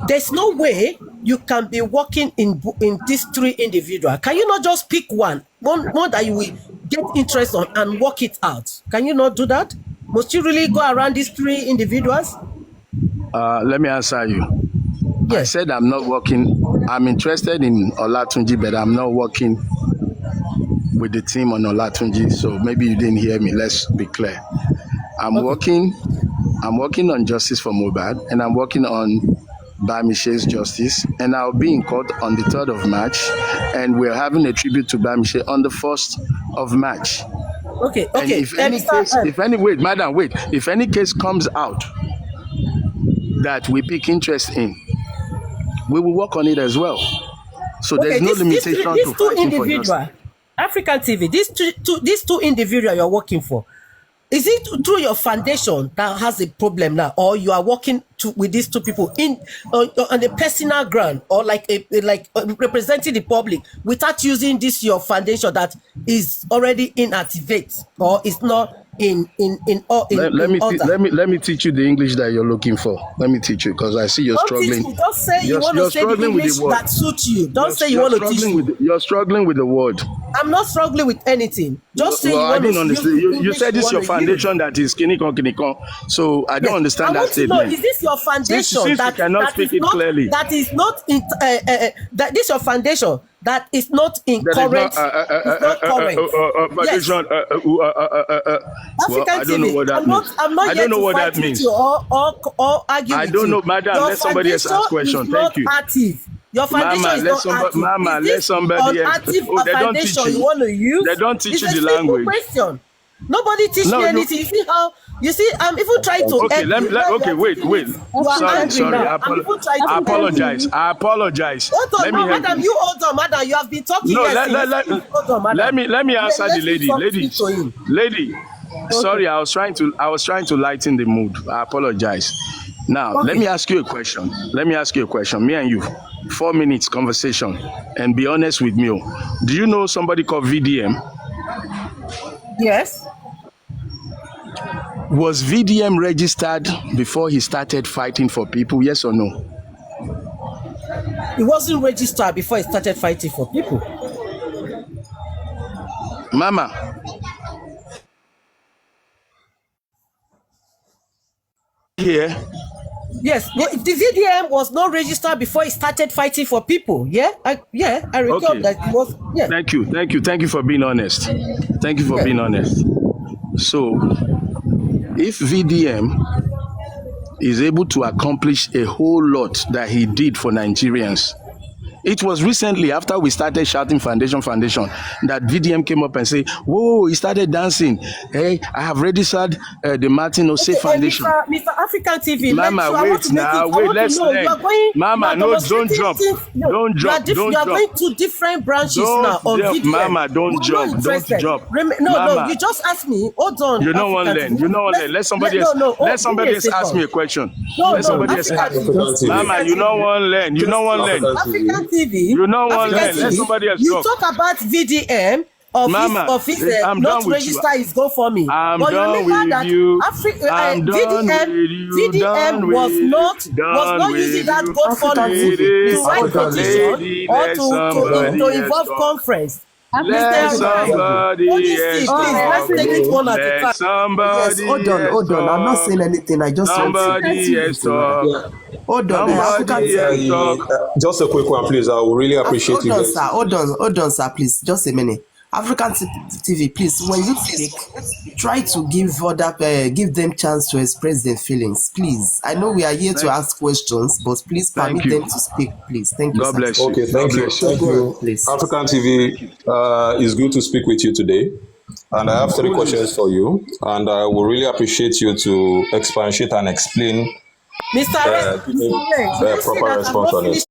there's no way you can be working in these three individuals. Can you not just pick one that you will get interest on and work it out? Can you not do that? Must you really go around these three individuals? Let me answer you. Yes. I said I'm not working. I'm interested in Olatunji, but I'm not working with the team on Olatunji. So maybe you didn't hear me. Let's be clear. I'm working on justice for mohbad, and I'm working on Bamishe's justice, and I'll be in court on the 3rd of March, and we're having a tribute to Bamishe on the 1st of March. Okay. And if any case comes out that we pick interest in, we will work on it as well. So there's no limitation to fighting for justice. African TV, these two individuals you're working for, is it through your foundation that has a problem now, or you are working with these two people on a personal ground, or like representing the public without using this your foundation that is already inactivate or is not in let me teach you the English that you're looking for. Let me teach you, because I see you're struggling. Don't say you want to say the English that suits you. Don't say you want to teach me. You're struggling with the word. I'm not struggling with anything. Just say you want to understand. You said this is your foundation that is kinikon. So I don't understand that statement. Is this your foundation since you cannot speak it clearly? That is not that this your foundation that is not in current. It's not current. Foundation. I don't know what that means. I don't know what that means. Or argue. I don't know, madam. Let somebody else ask question. Thank you. Active. Your foundation is not active. Mama, let somebody else. Active foundation you want to use. They don't teach you the language. Question. Nobody teach me anything. You see how? You see, I'm even trying to. Okay, wait. Sorry. I apologize. Hold on, madam. You hold on, madam. You have been talking. No, let me answer the lady. Okay. Sorry, I was trying to lighten the mood. I apologize. Now, Let me ask you a question. Me and you, 4 minutes conversation, and be honest with me. Do you know somebody called VDM? Yes. Was VDM registered before he started fighting for people? Yes or no? He wasn't registered before he started fighting for people. Mama. Here. Yes, the VDM was not registered before he started fighting for people. Yeah, I recall that it was. Yeah. Thank you for being honest. Being honest. So, if VDM is able to accomplish a whole lot that he did for Nigerians, it was recently after we started shouting foundation that VDM came up and said, whoa, he started dancing. Hey, I have registered the Martin Ose Foundation. Mr. African TV, Mama, let's learn. Mama, no, don't jump. You are going to different branches now on VDM. Mama, don't jump. No, you just asked me. Hold on. You don't want to learn. Let somebody else ask me a question. Let somebody else ask me. Mama, you don't want to learn. African TV. You know one line. Let somebody else talk. You talk about VDM of his not register is go for me. I'm done with you. VDM was not using that go for me to write petition or to involve conference. Let somebody else talk. Hold on. I'm not saying anything. I just somebody else talk. Hold on. Just a quick one, please. I would really appreciate it. Hold on, sir. Please, just a minute. African TV, please. When you speak, try to give them chance to express their feelings, please. I know we are here to ask questions, but please permit them to speak, please. Thank you. God bless you. Okay, thank you. Please. African TV, it's good to speak with you today. And I have 3 questions for you, and I would really appreciate you to expatiate and explain the proper response on it.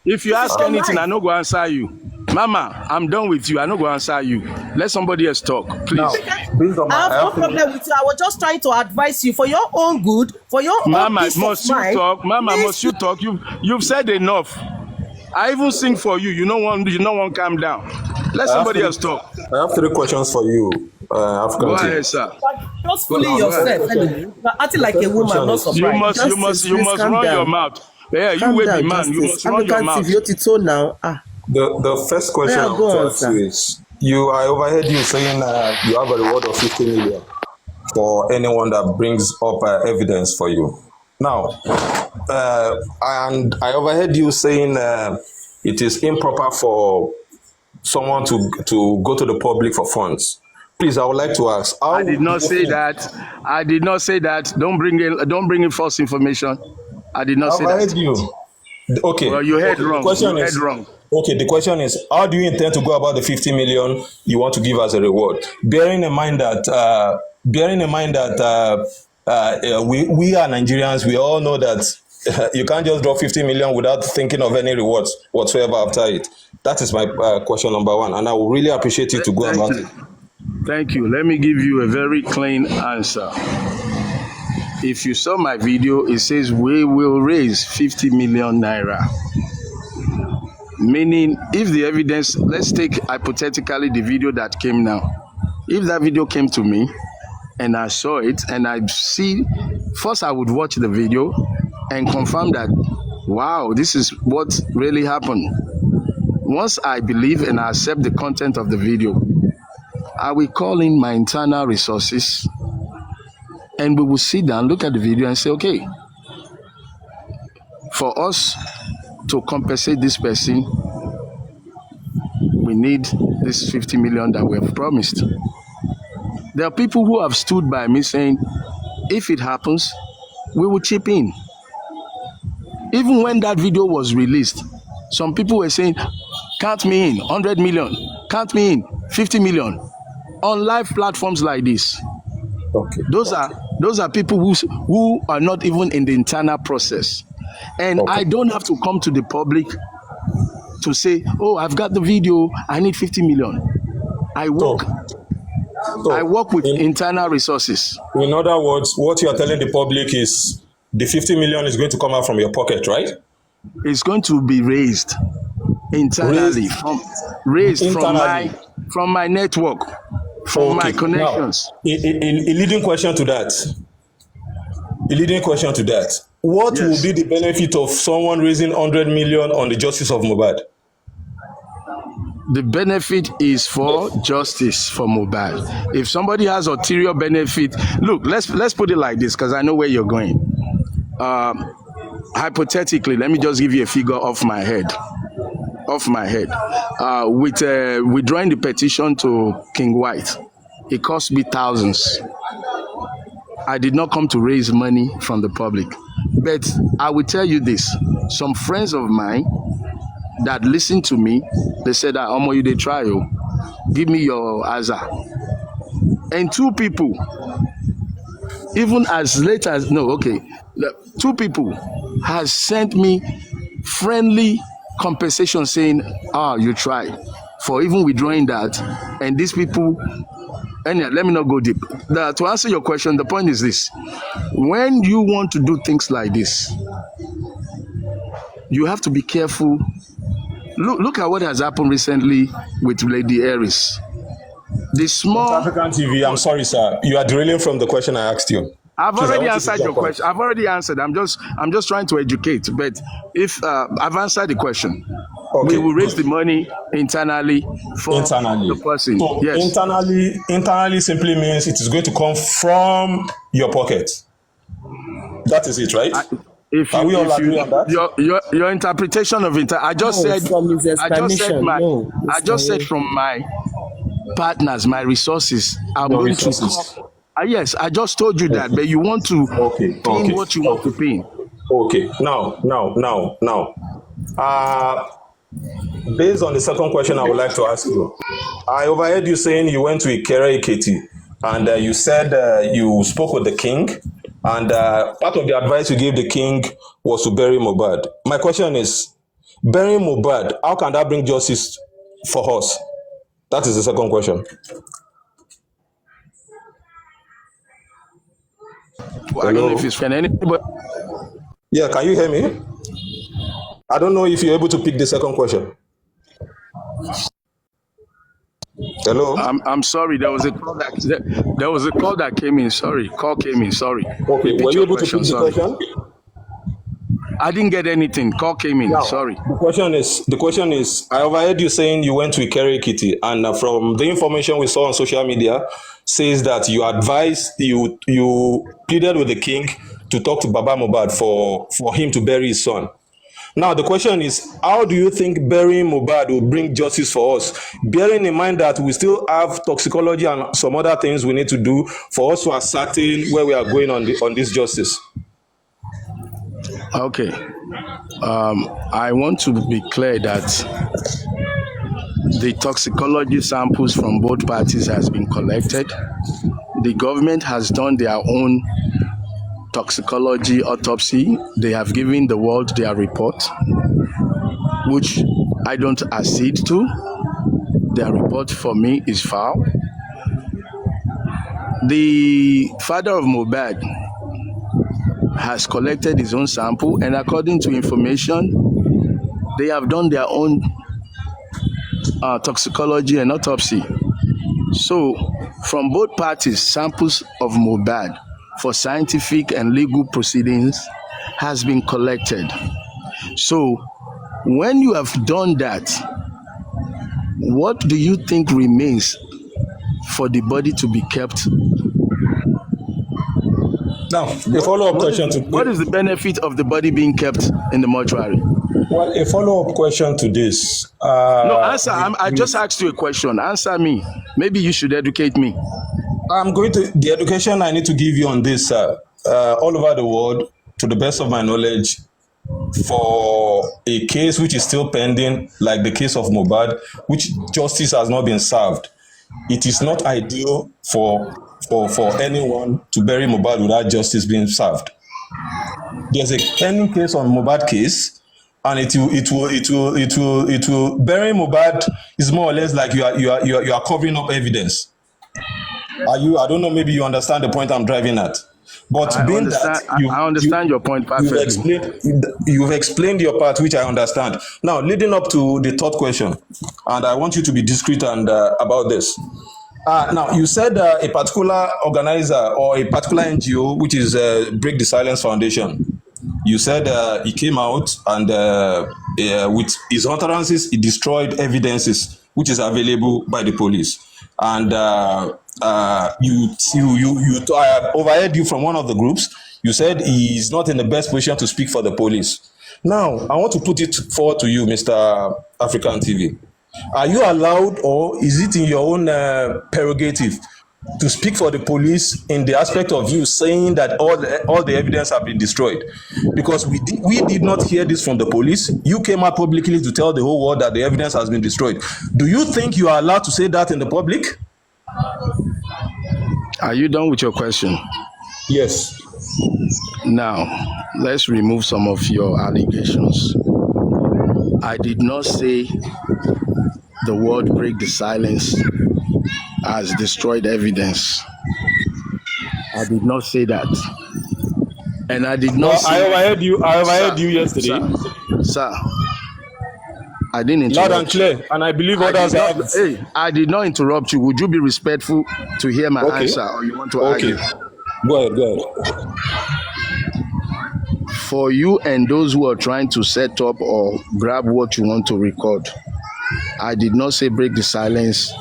If you ask anything, I no go answer you. Mama, I'm done with you. I no go answer you. Let somebody else talk, please. I have no problem with you. I was just trying to advise you for your own good, for your own peace of mind. Mama, must you talk? You've said enough. I even sing for you. You know one calm down. Let I have somebody three, else talk. I have three questions for you, Go African ahead, TV. sir. Just Go, fully go ahead. yourself. Anyway, you're acting The like a first woman, question not is, You surprised. must, you Justice, must, you please must calm run your down. mouth. Yeah, you Calm will be down, man. You Justice. must run your African mouth. TV, Otito now. the first question Yeah, I want go to on, ask you sir. is, I overheard you saying you have a reward of 50 million for anyone that brings up evidence for you. Now, and I overheard you saying it is improper for someone to go to the public for funds. Please, I would like to ask, I how did do not you say think? that. I did not say that. Don't bring in false information. I did I not say that. overheard you. Okay, Well, you heard okay. The wrong. You question heard is, wrong. okay. The question is, how do you intend to go about the 50 million you want to give as a reward? We are Nigerians. We all know that you can't just drop 50 million without thinking of any rewards whatsoever after it. That is my question number one, and I would really appreciate you to go Thank about you. it. Thank you. Let me give you a very clean answer. If you saw my video, it says we will raise 50 million naira. Meaning, if the evidence, let's take hypothetically the video that came now. If that video came to me and I saw it and I see, first I would watch the video and confirm that, wow, this is what really happened. Once I believe and I accept the content of the video, I will call in my internal resources and we will sit down, look at the video and say, okay, for us to compensate this person, we need this 50 million that we have promised. There are people who have stood by me saying, if it happens, we will chip in. Even when that video was released, some people were saying, count me in, 100 million, count me in, 50 million. On live platforms like this, Okay. those are people who are not even in the internal process. And Okay. I don't have to come to the public to say, oh, I've got the video, I need 50 million. I So, work with in, internal resources. in other words, what you are telling the public is the 50 million is going to come out from your pocket, right? It's going to be raised internally, Raised raised internally. from my network, from my Okay. Now, connections. a leading question to that. A leading question to that. What will Yes. be the benefit of someone raising 100 million on the justice of Mohbad? The benefit is for justice for Mohbad. If somebody has ulterior benefit, look, let's put it like this, because I know where you're going. Hypothetically, let me just give you a figure off my head. With withdrawing the petition to King White, it cost me thousands. I did not come to raise money from the public. But I will tell you this, some friends of mine that listen to me, they said that, Omo, you dey try, oh, give me your Aza. And two people, even as late as, no, okay, two people has sent me friendly compensation saying, you tried for even withdrawing that. And these people, and let me not go deep. To answer your question, the point is this. When you want to do things like this, you have to be careful. Look at what has happened recently with Lady Eris. The small... African TV, I'm sorry, sir. You are derailing from the question I asked you. I've Please, already answered your question. point. I've already answered. I'm just trying to educate. But if I've answered the question, Okay, we will raise good. the money internally for Internally. the person. So Yes. internally simply means it is going to come from your pocket. That is it, right? Can we all agree on that? Your interpretation of I just No, said from his explanation, no, I just said from my partners, my resources, I'm Your going resources. to yes, I just told you that, but you want to pin what you want to pin. Okay. Now. Based on the second question, I would like to ask you. I overheard you saying you went to Ikere Ekiti, and you said you spoke with the king, and part of the advice you gave the king was to bury Mohbad. My question is, burying Mohbad, how can that bring justice for us? That is the second question. I don't know if it's for anybody. Yeah, can you hear me? I don't know if you're able to pick the second question. Hello? I'm sorry. There was a call that came in. Sorry, call came in. Sorry. Okay, were Repeat you your able to question. pick the Sorry, question? I didn't get anything. Call came in. Now, Sorry. the question is, I overheard you saying you went to Ikere Ekiti, and from the information we saw on social media, says that you advised, you pleaded with the king to talk to Baba Mohbad for him to bury his son. Now, the question is, how do you think burying Mohbad will bring justice for us? Bearing in mind that we still have toxicology and some other things we need to do for us to ascertain where we are going on this justice. Okay. I want to be clear that the toxicology samples from both parties has been collected. The government has done their own toxicology autopsy. They have given the world their report, which I don't accede to. Their report for me is foul. The father of Mohbad has collected his own sample, and according to information, they have done their own toxicology and autopsy. So, from both parties, samples of Mohbad for scientific and legal proceedings has been collected. So, when you have done that, what do you think remains for the body to be kept? Now, a follow-up question to What is the benefit of the body being kept in the mortuary? well, a follow-up question to this. No, answer. I just asked you a question. Answer me. Maybe you should educate me. I'm going to the education I need to give you on this all over the world, to the best of my knowledge, for a case which is still pending, like the case of Mohbad, which justice has not been served. It is not ideal for anyone to bury Mohbad without justice being served. There's a pending case on Mohbad case, and it will bury Mohbad is more or less like you are covering up evidence. I don't know, maybe you understand the point I'm driving at. But I being understand. that I understand your point perfectly. you've explained your part, which I understand. Now, leading up to the third question, and I want you to be discreet and about this. Now, you said a particular organizer or a particular NGO, which is Break the Silence Foundation. You said he came out and with his utterances, he destroyed evidences which is available by the police. And I overheard you from one of the groups. You said he is not in the best position to speak for the police. Now, I want to put it forward to you, Mr. African TV. Are you allowed, or is it in your own prerogative, to speak for the police in the aspect of you saying that all the evidence have been destroyed? Because we did not hear this from the police. You came out publicly to tell the whole world that the evidence has been destroyed. Do you think you are allowed to say that in the public? Are you done with your question? Yes. Now, let's remove some of your allegations. I did not say the word break the silence has destroyed evidence. I did not say that. And I did not Well, say... I overheard you yesterday. Sir, I didn't interrupt. Loud and clear. And I believe others have... Hey, I did not interrupt you. Would you be respectful to hear my answer, or you want to argue? Go ahead. For you and those who are trying to set up or grab what you want to record, I did not say break the silence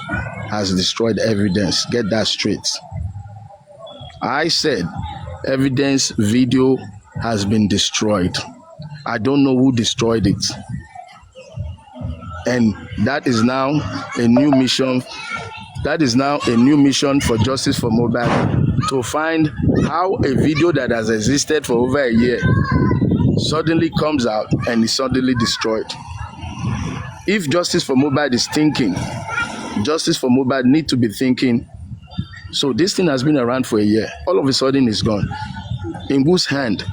has destroyed evidence. Get that straight. I said evidence video has been destroyed. I don't know who destroyed it. And that is now a new mission. That is now a new mission for Justice for Mohbad, to find how a video that has existed for over a year suddenly comes out and is suddenly destroyed. If Justice for Mohbad is thinking, Justice for Mohbad need to be thinking, so this thing has been around for a year, all of a sudden it's gone. In whose hand?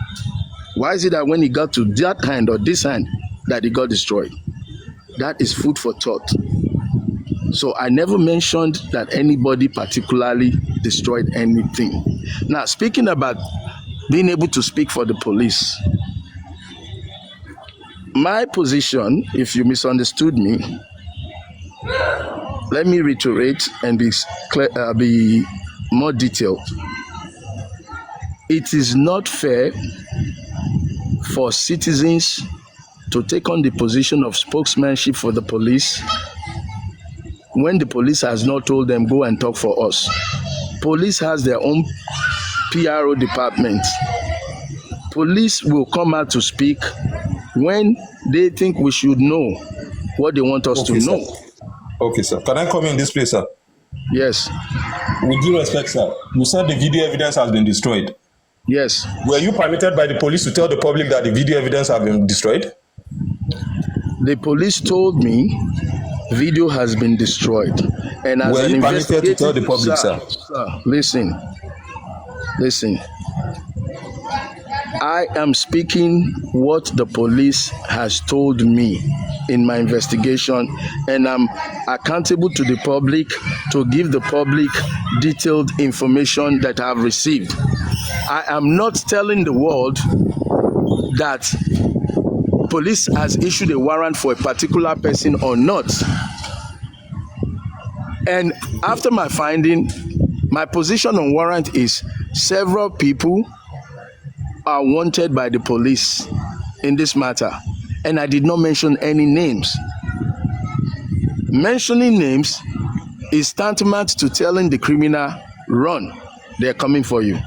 Why is it that when he got to that hand or this hand that it got destroyed? That is food for thought. So I never mentioned that anybody particularly destroyed anything. Now, speaking about being able to speak for the police, my position, if you misunderstood me, let me reiterate and be clear, be more detailed. It is not fair for citizens to take on the position of spokesmanship for the police when the police has not told them go and talk for us. Police has their own PRO department. Police will come out to speak when they think we should know what they want us to know. Okay, sir. Can I come in this place, sir? Yes. With due respect, sir, you said the video evidence has been destroyed. Yes. Were you permitted by the police to tell the public that the video evidence have been destroyed? The police told me video has been destroyed. And as Were an you permitted to tell the public, sir? Sir, listen. I am speaking what the police has told me in my investigation, and I'm accountable to the public to give the public detailed information that I've received. I am not telling the world that police has issued a warrant for a particular person or not. And after my finding, my position on warrant is several people are wanted by the police in this matter, and I did not mention any names. Mentioning names is tantamount to telling the criminal, run, they're coming for you.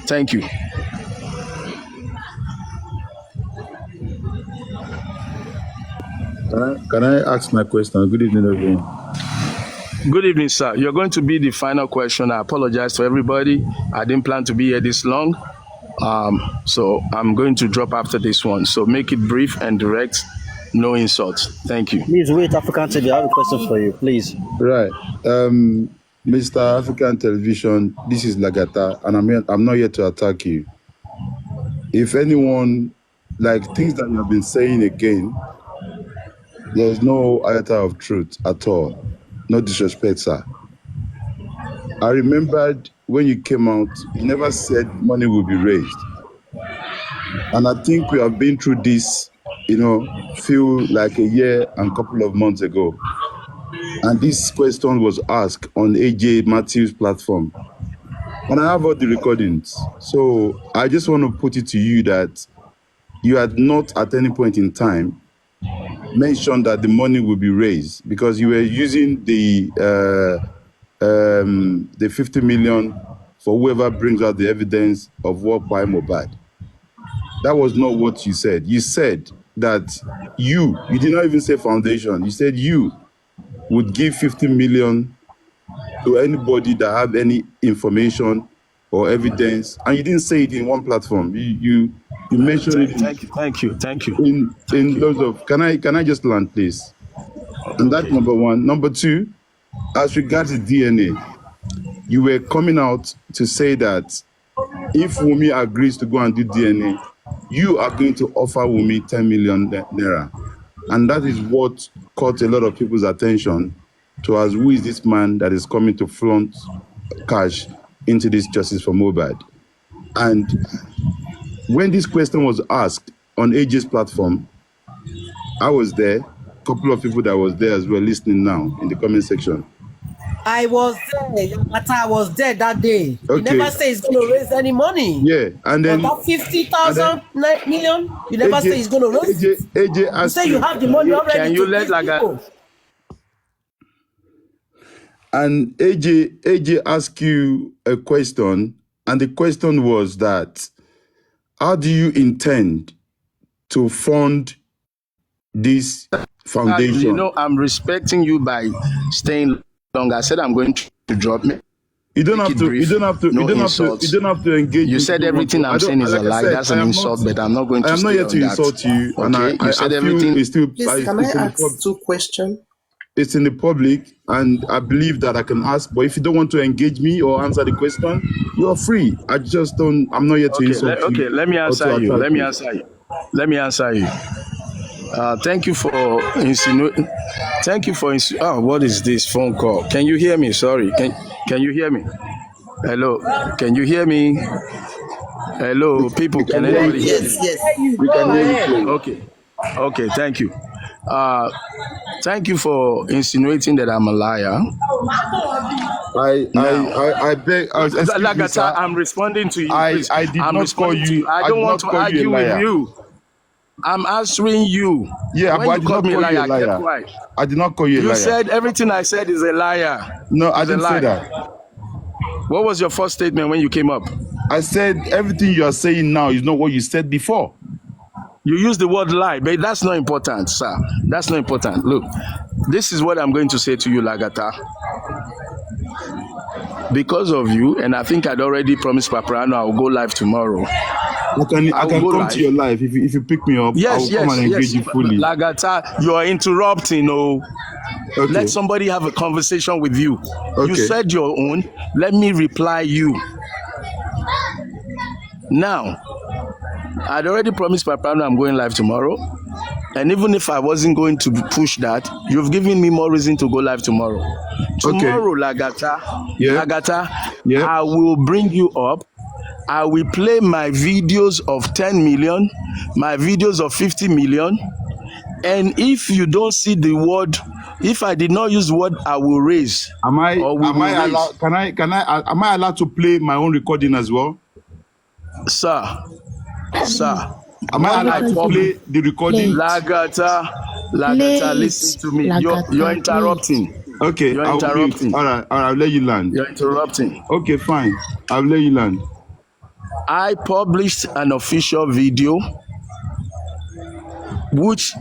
Thank you. Can I ask my question? Good evening, everyone. Good evening, sir. You're going to be the final question. I apologize to everybody. I didn't plan to be here this long. So I'm going to drop after this one. So make it brief and direct, no insults. Thank you. Please wait, African TV. I have a question for you, please. Right. Mr. African Television, this is Lagata, and I'm not here to attack you. If anyone, like things that you have been saying again, there's no iota of truth at all. No disrespect, sir. I remembered when you came out, you never said money will be raised. And I think we have been through this, feel like a year and a couple of months ago. And this question was asked on AJ Matthews' platform. And I have all the recordings. So I just want to put it to you that you had not at any point in time mentioned that the money will be raised because you were using the 50 million for whoever brings out the evidence of what by mohbad. That was not what you said. You said that you did not even say foundation. You said you would give 50 million to anybody that have any information or evidence, and you didn't say it in one platform. You mentioned it. Thank you. In loads of. Can I just land, please? And that's number one. Number two, as regards to DNA, you were coming out to say that if Wumi agrees to go and do DNA, you are going to offer Wumi 10 million naira, and that is what caught a lot of people's attention to us. Who is this man that is coming to flaunt cash into this justice for mohbad? And when this question was asked on AJ's platform, I was there. A couple of people that was there as well listening now in the comment section. I was there, but I was there that day. Okay. You never say he's going to raise any money. Yeah, and then about 50,000 million. You never say he's going to raise. AJ asked you say you have the money already. Can you let Laga? And AJ asked you a question, and the question was that, how do you intend to fund this foundation? I'm respecting you by staying long. I said I'm going to drop me. You don't have to engage. You said everything I'm saying is a lie. That's an insult, but I'm not going to. I'm not here to insult you. Okay, and you said everything. Please, can I ask two questions? It's in the public, and I believe that I can ask. But if you don't want to engage me or answer the question, you're free. I just don't. I'm not here to insult you. Okay, let me answer you. Let me answer you. Thank you for insinuating. Thank you for what is this phone call? Can you hear me? Sorry. Can you hear me? Hello. Can you hear me? Hello, people. Can anybody hear me? Yes. We can hear you. Okay. Thank you. Uh, Thank you for insinuating that I'm a liar. Now, I beg. Excuse me, Lagata, sir. I'm responding to you, please. I did I'm not call responding to you. you. I I don't did want not to call you a argue with liar. you. I'm answering you. Yeah, When but I you did called not me a call you liar, a I kept liar. quiet. I did not call you a You liar. said everything I said is a liar. No, I It's a didn't say lie. that. What was your first statement when you came up? I said everything you are saying now is not what you said before. You used the word lie, but that's not important, sir. That's not important. Look, this is what I'm going to say to you, Lagata. Because of you, and I think I'd already promised Paparano I'll go live tomorrow. I I'll can go come to live. your life if you pick me up. I Yes, will come and yes, engage yes. you fully. Lagata, you're interrupting. Oh, Okay. let somebody have a conversation with you. You Okay. said your own. Let me reply you. Now, I'd already promised Paparano I'm going live tomorrow. And even if I wasn't going to push that, you've given me more reason to go live tomorrow. Okay. Tomorrow, Lagata, Yeah. Lagata, Yeah. I will bring you up. I will play my videos of 10 million, my videos of 50 million. And if you don't see the word, if I did not use the word I will raise, Am I or we will raise, allowed? Am I allowed to play my own recording as well? sir, Am I what I allowed to pub play the recording? Lagata, listen to me. You're interrupting. Okay, You're I will mute. interrupting. All right, I'll let you land. You're interrupting. Okay, fine. I'll let you land. I published an official video which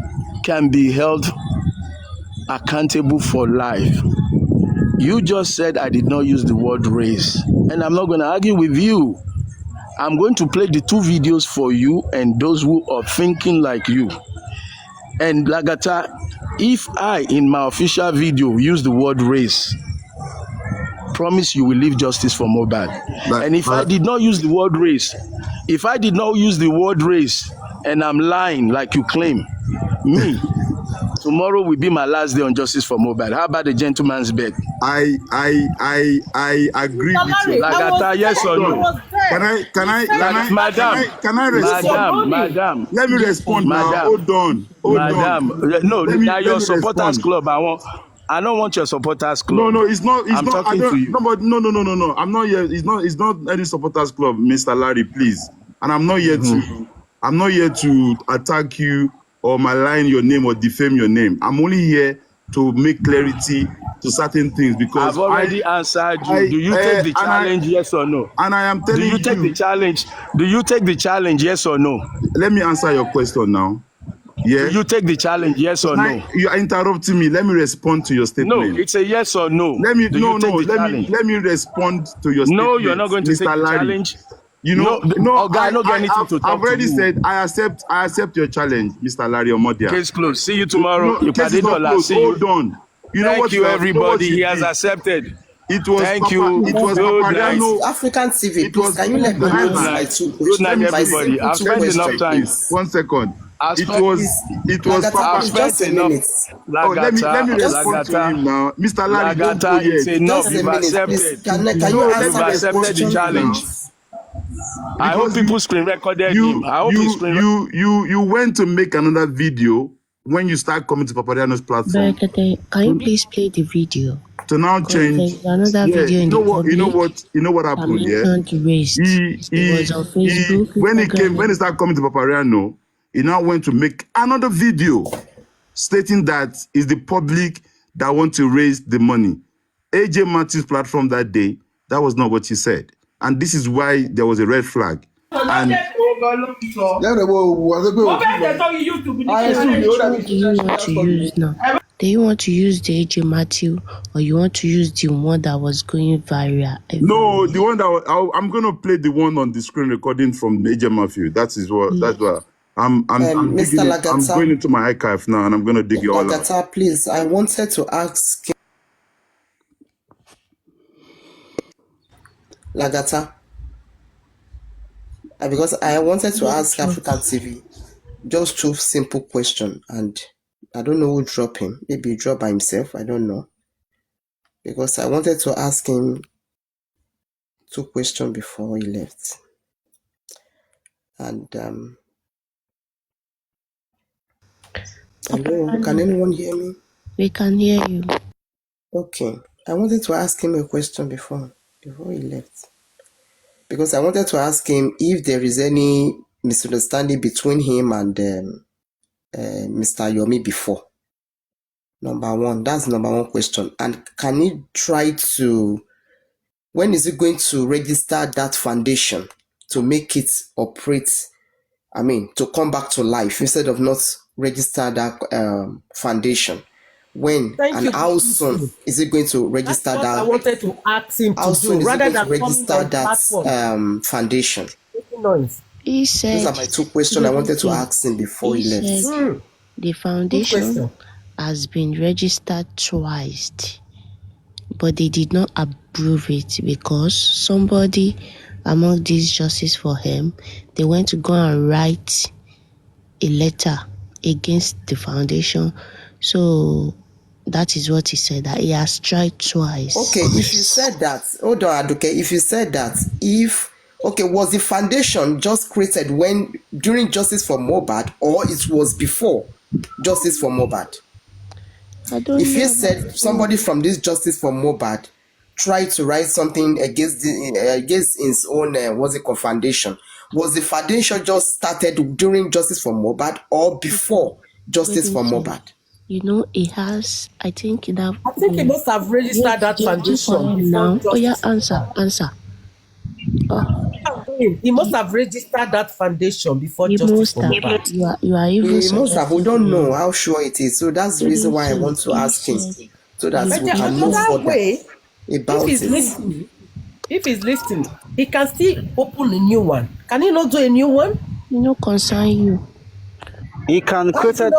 can be held accountable for life. You just said I did not use the word race, and I'm not going to argue with you. I'm going to play the two videos for you and those who are thinking like you. And Lagata, if I, in my official video, use the word race, promise you will leave justice for mohbad. And if I did not use the word race, and I'm lying like you claim, me, tomorrow will be my last day on justice for mohbad. How about the gentleman's bet? I agree with you. Lagata, yes or no? Can I respond? Madam, Let me respond now. madam, Hold on. no, now Let your me supporters respond. club. I don't want your supporters club. No, it's not. I'm I talking to don't. you. No, but no. I'm not here. It's not any supporters club, Mr. Larry, please. And I'm not here to. I'm not here to attack you or malign your name or defame your name. I'm only here to make clarity to certain things because I've already answered you. Do you take the challenge, yes or no? and I am telling Do you take the you. challenge? Do you take the challenge, yes or no? Let me answer your question now. Yeah. Do you take the challenge, yes or no? You are interrupting me. Let me respond to your No, statement. it's a yes or no. Let me Do you take the challenge? let me respond to your statement. No, you're not going to take Mr. the Larry. challenge. You know, I don't get anything to I've talk to already you. said I accept your challenge, Mr. Larry Omodia. Case closed. See you tomorrow. You Case is not closed. Hold on. Thank you, everybody. He has accepted. It was Thank you. It was Good night. Papariano. African TV, It please, was can you let me Good ask my night. two Good questions? night, My everybody. simple I've two spent enough questions, time. please. 1 second. I've It was Lagata, Papa. please, just a minute. Oh, let me respond to him now. Mr. Larry, don't go Lagata, yet. it's enough. Just a You've minute, accepted. please. Can you No, let answer me my respond accepted to the question, you now. challenge. please? I hope people screen recorded him. I hope he screen. You went to make another video when you start coming to Papariano's platform. Berekete, can you please play the video? To now Because change. there's another Yeah, video in the public. you know what I happened, yeah? mentioned raised. It was on Facebook, Instagram. When he started coming to Papariano, he now went to make another video stating that it's the public that want to raise the money. AJ Matthew's platform that day, that was not what he said. And this is why there was a red flag. And Do you want to use the AJ Matthew or you want to use the one that was going viral? no, the one that I'm going to play the one on the screen recording from AJ Matthew. That's what I'm Mr. Lagata, I'm going into my archive now and I'm going to dig it all out. Lagata, please, I wanted to ask Lagata, because I wanted to ask African TV just two simple questions, and I don't know who dropped him. Maybe he dropped by himself. I don't know. Because I wanted to ask him two questions before he left. And Hello, can anyone hear me? We can hear you. Okay. I wanted to ask him a question before he left. Because I wanted to ask him if there is any misunderstanding between him and Mr. Yomi before. Number one, that's number one question. And can he try to, when is he going to register that foundation to make it operate, to come back to life instead of not register that foundation? When Thank and you. how soon is he going to register That's what that? I wanted to ask him How to soon do, is he rather going to than coming register on platform. that foundation? Making noise. He Those said, are my two questions I wanted to ask him before he left. said the Good foundation question. has been registered twice, but they did not approve it because somebody among these justices for him, they went to go and write a letter against the foundation. So that is what he said, that he has tried twice. Okay, if you said that, hold on, Aduke, if you said that, was the foundation just created during Justice for Mohbad, or it was before Justice for Mohbad? I don't If know. you said somebody from this Justice for Mohbad tried to write something against his own foundation, was the foundation just started during Justice for Mohbad or before Justice for Mohbad? You know, he has, I think that. I think he must have registered that foundation before now. Oh yeah, Justice. answer. He must have registered that foundation before He Justice must for have. Mohbad. You are even. He must have. We don't know how sure it is, so that's the reason why I want to ask him, so that But we can know another further way, about if he's listening, he can still open a new one. Can he not do a new one? You know, concern you. He can create a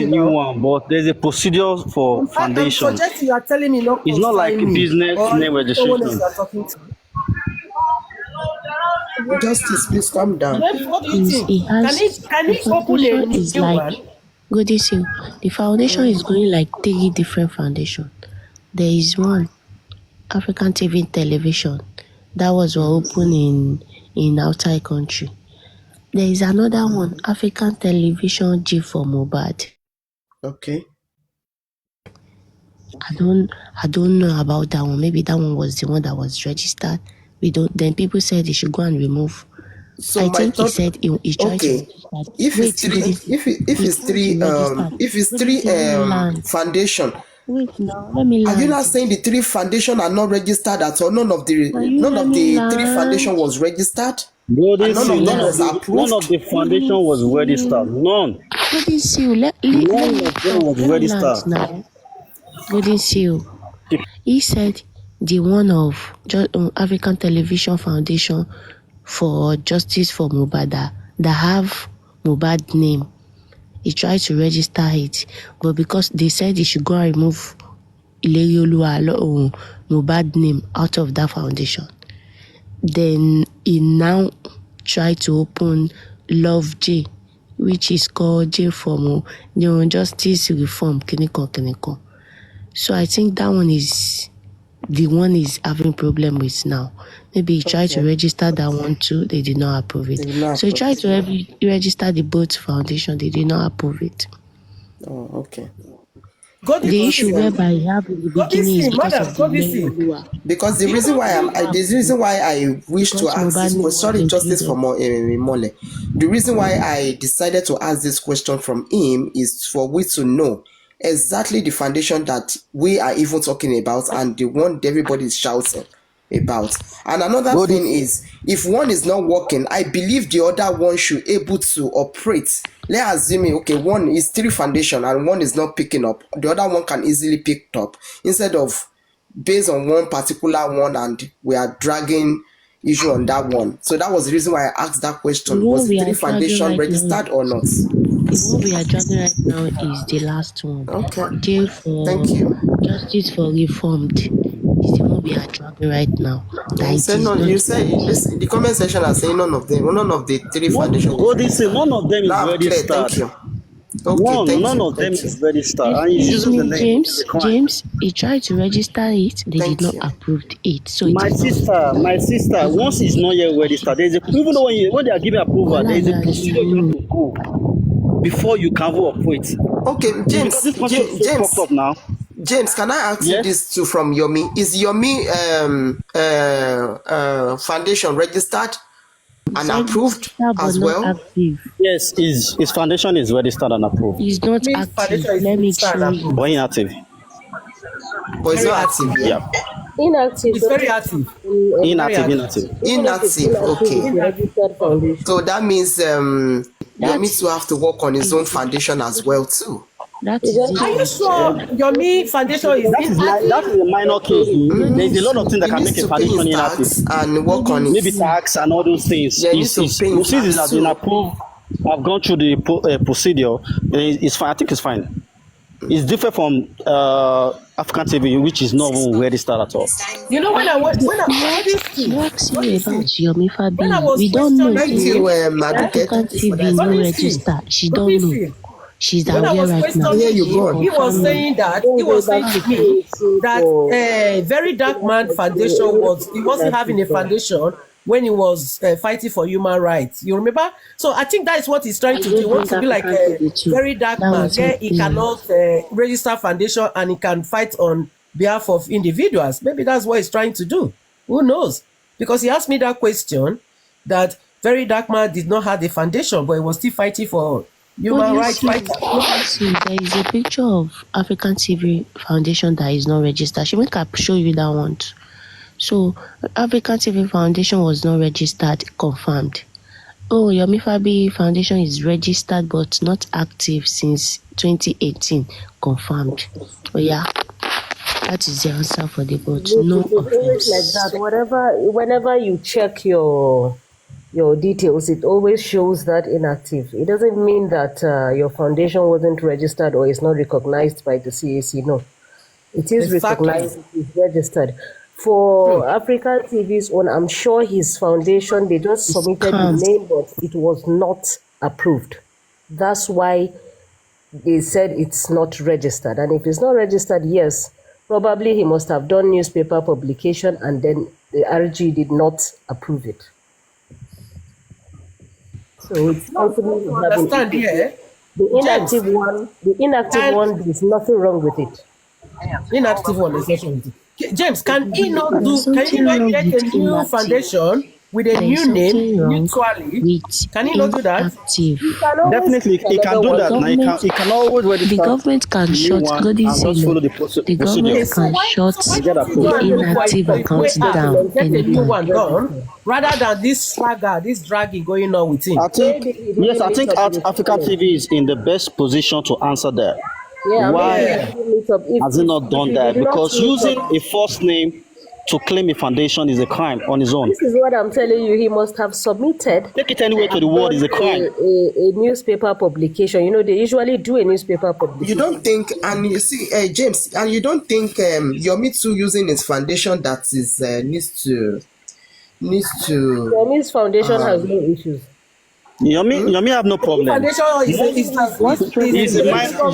new one, but there's a procedure for foundation. I'm suggesting you are telling me not. It's not like business name registration. Justice, please calm down. What do you think? Can he open a new one? Good to see you. The foundation is going like 3 different foundations. There is one, African TV television, that was open in outside country. There is another one, African television G for Mohbad. Okay. I don't know about that one. Maybe that one was the one that was registered. Then people said they should go and remove. So I think he said he tried to. If it's three foundation. Wait now, let me. Are you not saying the 3 foundation are not registered at all? None of the 3 foundation was registered. None of the foundation was registered. None. None of them was registered. Now, he said the one of African Television Foundation for Justice for Mohbad that have Mohbad name. He tried to register it, but because they said he should go and remove Ilerioluwa Mohbad name out of that foundation, then he now tried to open Love J, which is called J for Justice Reform Kiniko. So I think that one is the one he's having problem with now. Maybe he tried to register that one too, they did not approve it. So he tried to register the both foundation, they did not approve it. Oh, okay. The issue whereby you have in the beginning is because the reason why I wish to ask this question, sorry, Justice for Mole. The reason why I decided to ask this question from him is for we to know exactly the foundation that we are even talking about and the one everybody is shouting about. And another thing is, if one is not working, I believe the other one should able to operate. Let's assume, okay, one is 3 foundation and one is not picking up. The other one can easily pick up instead of based on one particular one and we are dragging issue on that one. So that was the reason why I asked that question. Was the 3 foundation registered or not? The one we are dragging right now is the last one. Okay. Thank you. Justice for Reformed is the one we are dragging right now. You said the comment section are saying none of them. None of the 3 foundations. None of them is registered. Thank you. Okay, none of them is registered. And he's using the name. James, he tried to register it. They did not approve it. So my sister, once it's not yet registered, there's even though when they are giving approval, there is a procedure you have to go before you can operate. Okay, James, Because this country is so fucked up now. James, can I ask you Yes. this too from Yomi? Is Yomi foundation registered and approved Registered but as not well? active. Yes, his foundation is registered and approved, It's not Means active. foundation is Let me registered show and you. approved. but inactive. But it's Very not active. active yet. Yeah, Inactive. It's very active. Very inactive, active. inactive. Even if it's Inactive, okay. it's a registered foundation. So that means Yomi That's to have to work on his own foundation as well too. that It's is just- Are you it. sure Yomi foundation is That is a minor case. There's a lot of things that He can needs make a to pay foundation his inactive. tax and work on it. Maybe tax and all those things. Yeah, he needs to pay You his see, this tax has been too. approved. I've gone through the procedure. It's fine. I think it's fine. It's different from African TV, which is not even registered at all. You know when I He listen, asks what you is about it? Yomi When I Fabi. was We don't know. Thank questioning you, him, Aduke. African Thank you for TV that. no Let me register. see. She Let don't me know. see. She's When I aware was right now. questioning Here you him, go. he was saying that he was saying to me that Very Dark Man Foundation he wasn't having a foundation when he was fighting for human rights. You remember? So I think that is what he's trying to do. He wants to be like a Very Dark That Man, was where what he he- cannot register foundation and he can fight on behalf of individuals. Maybe that's what he's trying to do. Who knows? Because he asked me that question that Very Dark Man did not have a foundation, but he was still fighting for human rights fighters. See, there is a picture of African TV Foundation that is not registered. She make I show you that one. So African TV Foundation was not registered, confirmed. Oh, Yomi Fabi Foundation is registered but not active since 2018, confirmed. Oh yeah, that is the answer for the vote. No It's always like offense. that. Whenever you check your details, it always shows that inactive. It doesn't mean that your foundation wasn't registered or is not recognized by the CAC. No, it is Exactly. recognized. It is registered. For African TV's own, I'm sure his foundation, they just submitted the can't. name, but it was not approved. That's why they said it's not registered. And if it's not registered, yes, probably he must have done newspaper publication and then the RG did not approve it. So it's possible to have Understand here? the inactive one, there's nothing wrong with it. Inactive one is not wrong. James, can he not There's do? Can he something not wrong get with a new inactive. foundation with a There is new name something wrong mutually? with Can he not do that? inactive. Definitely, he can do that. Now, he can always register The government can the new shut. one God and is just saying follow the the procedure. government can shut get the approved. inactive account down Get a new anytime. one done rather than this saga, this dragging going on with him. I think African TV is in the best position to answer that. Yeah, Why maybe has he not done that? Because using a first name to claim a foundation is a crime on his own. This is what I'm telling you. He must have submitted Take it anywhere to the world is a crime. a newspaper publication. You know, they usually do a newspaper publication. You don't think, and you see, James, and you don't think Yomi too using his foundation that is needs to Yomi's foundation has no issues. Yomi have no problem. Foundation is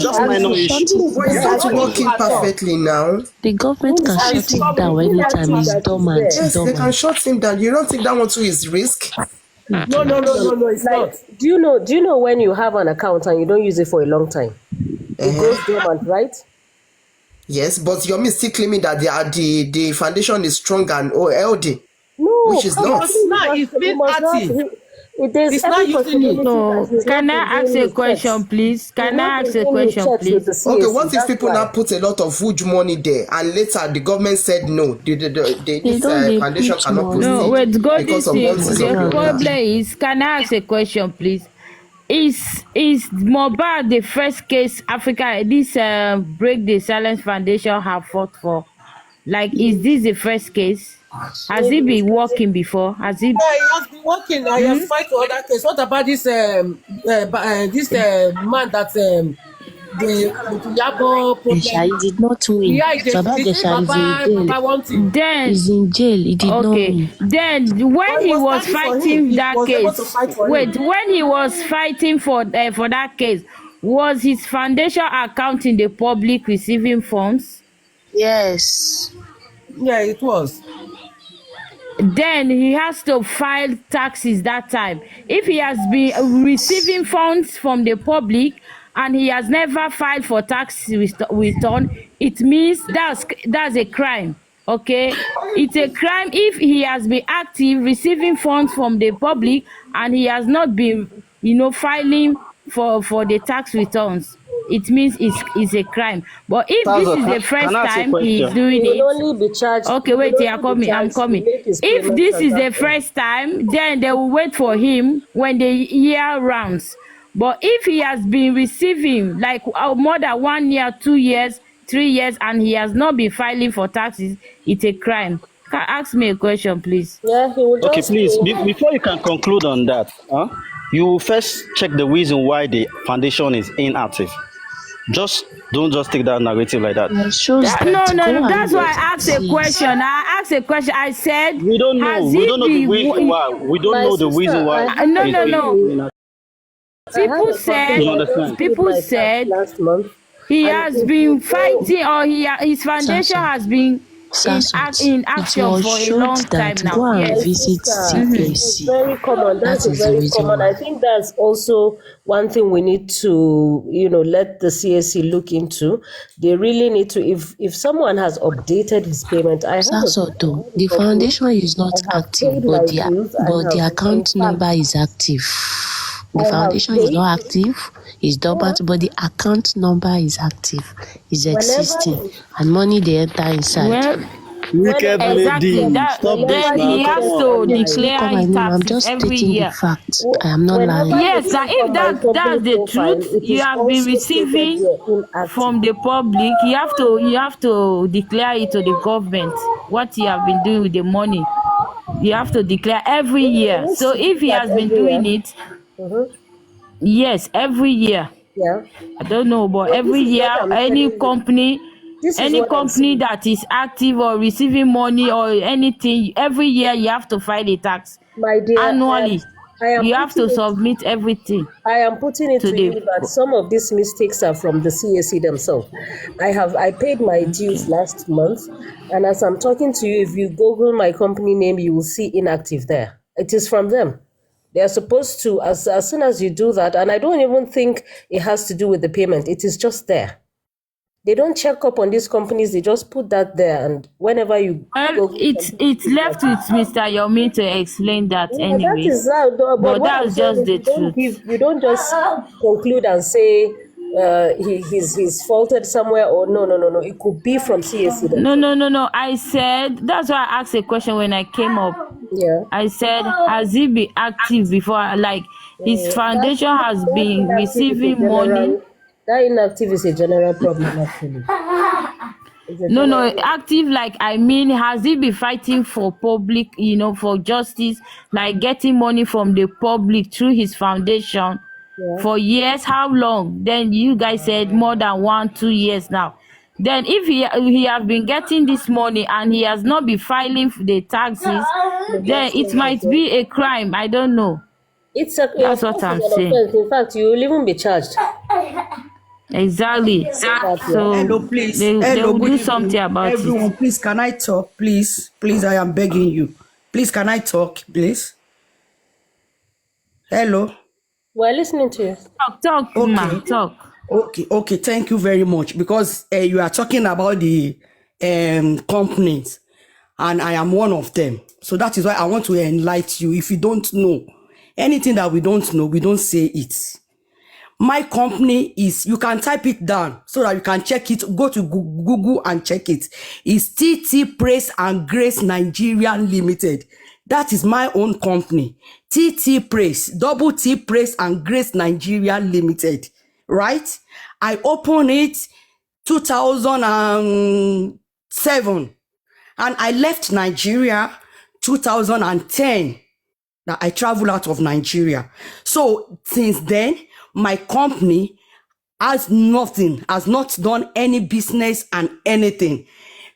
Just minor issue. Well, it's not working perfectly now. The government can shut it down anytime it's dormant. Yes, they can shut him down. You don't think that one too is risk? no, it's not. Do you know when you have an account and you don't use it for a long time, it goes dormant, right? Yes, but Yomi is still claiming that the foundation is strong and healthy. No, Which is not. It's been active. It's not using it. No, can I ask a question, please? Can I ask a question, please? Okay, what if people now put a lot of huge money there and later the government said no, this foundation cannot proceed No, wait, go because this of way. one season The of problem is, can I ask a question, please? Is mohbad the first case this Break the Silence Foundation have fought for? Like, is this the first case? Has he been working before? Has he? Yeah, he has been working. I have fight for other case. What about this man that the Yabo He did not win. Yeah, Baba Jesha is in jail. Then He's in jail. He did not okay. win. Then when he he was was fighting for him. fighting He that was able to case, fight for wait, him. when he was fighting for that case, was his foundation account in the public receiving funds? Yes. Yeah, it was. Then he has to file taxes that time. If he has been receiving funds from the public and he has never filed for tax return, it means that's a crime. Okay, it's a crime if he has been active receiving funds from the public and he has not been, filing for the tax returns. It means it's a crime. But if this Sasa, is the can first I ask a time he is question? doing He will it, only be charged. okay, He will wait, I'm only be coming, I'm charged to coming. make his If payment this is the transaction. first time, then they will wait for him when the year rounds. But if he has been receiving like more than 1 year, 2 years, 3 years, and he has not been filing for taxes, it's a crime. Ask me a question, please. Yeah, he will Okay, just please, pay. before you can conclude on that, you first check the reason why the foundation is inactive. Don't just take that narrative like that. It shows No, that no, go no. and That's why look I asked at a it. question. I asked a question. I said, We don't know. has We he don't know the reason been? why. We don't My know the sister, reason why I had No, a no, it's no. company. inactive. I had People a company. You said, I just understand? paid people my tax said last month, he and has if been you go, fighting, or his foundation Samson, has been Samsons. in It action was for a showed long that time now. go and my Yes. visit sister, it is CAC. very common. That That's a is the very reason common. why. I think that's also one thing we need to, let the CAC look into. They really need to. If someone has updated his payment, I have a Sasoto, company. the foundation is not I have active, paid but my dues. the In account number fact, is active. I The have foundation is paid. not active, it's Yeah. dormant, but the account number is active, is Whenever existing, you, and money they enter inside. Well, Wicked whenever you exactly. check, lady, That stop this whenever then now. he you Come has check on. to online, Don't call declare my his name, I'm taxes just every stating the year. fact. I am not whenever lying. you Yes, sir. click If on my company that's the profile, truth, it you is have been also stated receiving there inactive. from the public. You have to declare it to the government what you have been doing with the money. You have to declare every He year. needs So to if do he that has been every year. doing it, Mm-hmm. yes, every year. Yeah. I don't know, but But this every is what year, I'm telling you. This is any what I'm company saying. that is active or receiving money or anything, every year you have to file a tax My dear, annually. I am You have to putting it submit everything I am putting it to to the. you that some of these mistakes are from the CAC themselves. I paid my dues Okay. last month, and as I'm talking to you, if you Google my company name, you will see inactive there. It is from them. They are supposed to, as soon as you do that, and I don't even think it has to do with the payment. It is just there. They don't check up on these companies. They just put that there, and whenever you Well, Google something, it's it's left with Mr. Yomi to explain that yeah, that anyway. is that. But But what I'm that's saying just is, the truth. you don't just conclude and say he's faulted somewhere, or no. It could be from CAC No, themselves. no, no, no. I said that's why I asked a question when I came up. Yeah, I said, has he been active before? Like his foundation has that been inactive is a receiving money. general. That inactive is a general problem, actually. It's a No, no, general. active. Like I mean, has he been fighting for public? For justice, like getting money from the public through his foundation Yeah, for years. How long? Then you guys said more than 1, 2 years now. Then if he has been getting this money and he has not been filing the taxes, the then it taxes as might well. be a crime. I don't know. It's That's of what course I'm it's an saying. offense. In fact, you will even be charged. Exactly. That, yeah. So Hello, please. they Hello, will good do something evening. about it. Everyone, please, can I talk? Please, please, I am begging you. Please, can I talk, please? Hello. We're listening to you. Talk, ma, Okay. talk. Okay. Thank you very much, because you are talking about the companies, and I am one of them. So that is why I want to enlighten you. If you don't know anything that we don't know, we don't say it. My company is, you can type it down so that you can check it. Go to Google and check it. It's TT Praise and Grace Nigeria Limited. That is my own company. TT Praise, double T Praise and Grace Nigeria Limited. Right? I opened it 2007, and I left Nigeria 2010. That I travel out of Nigeria. So since then, my company has not done any business and anything.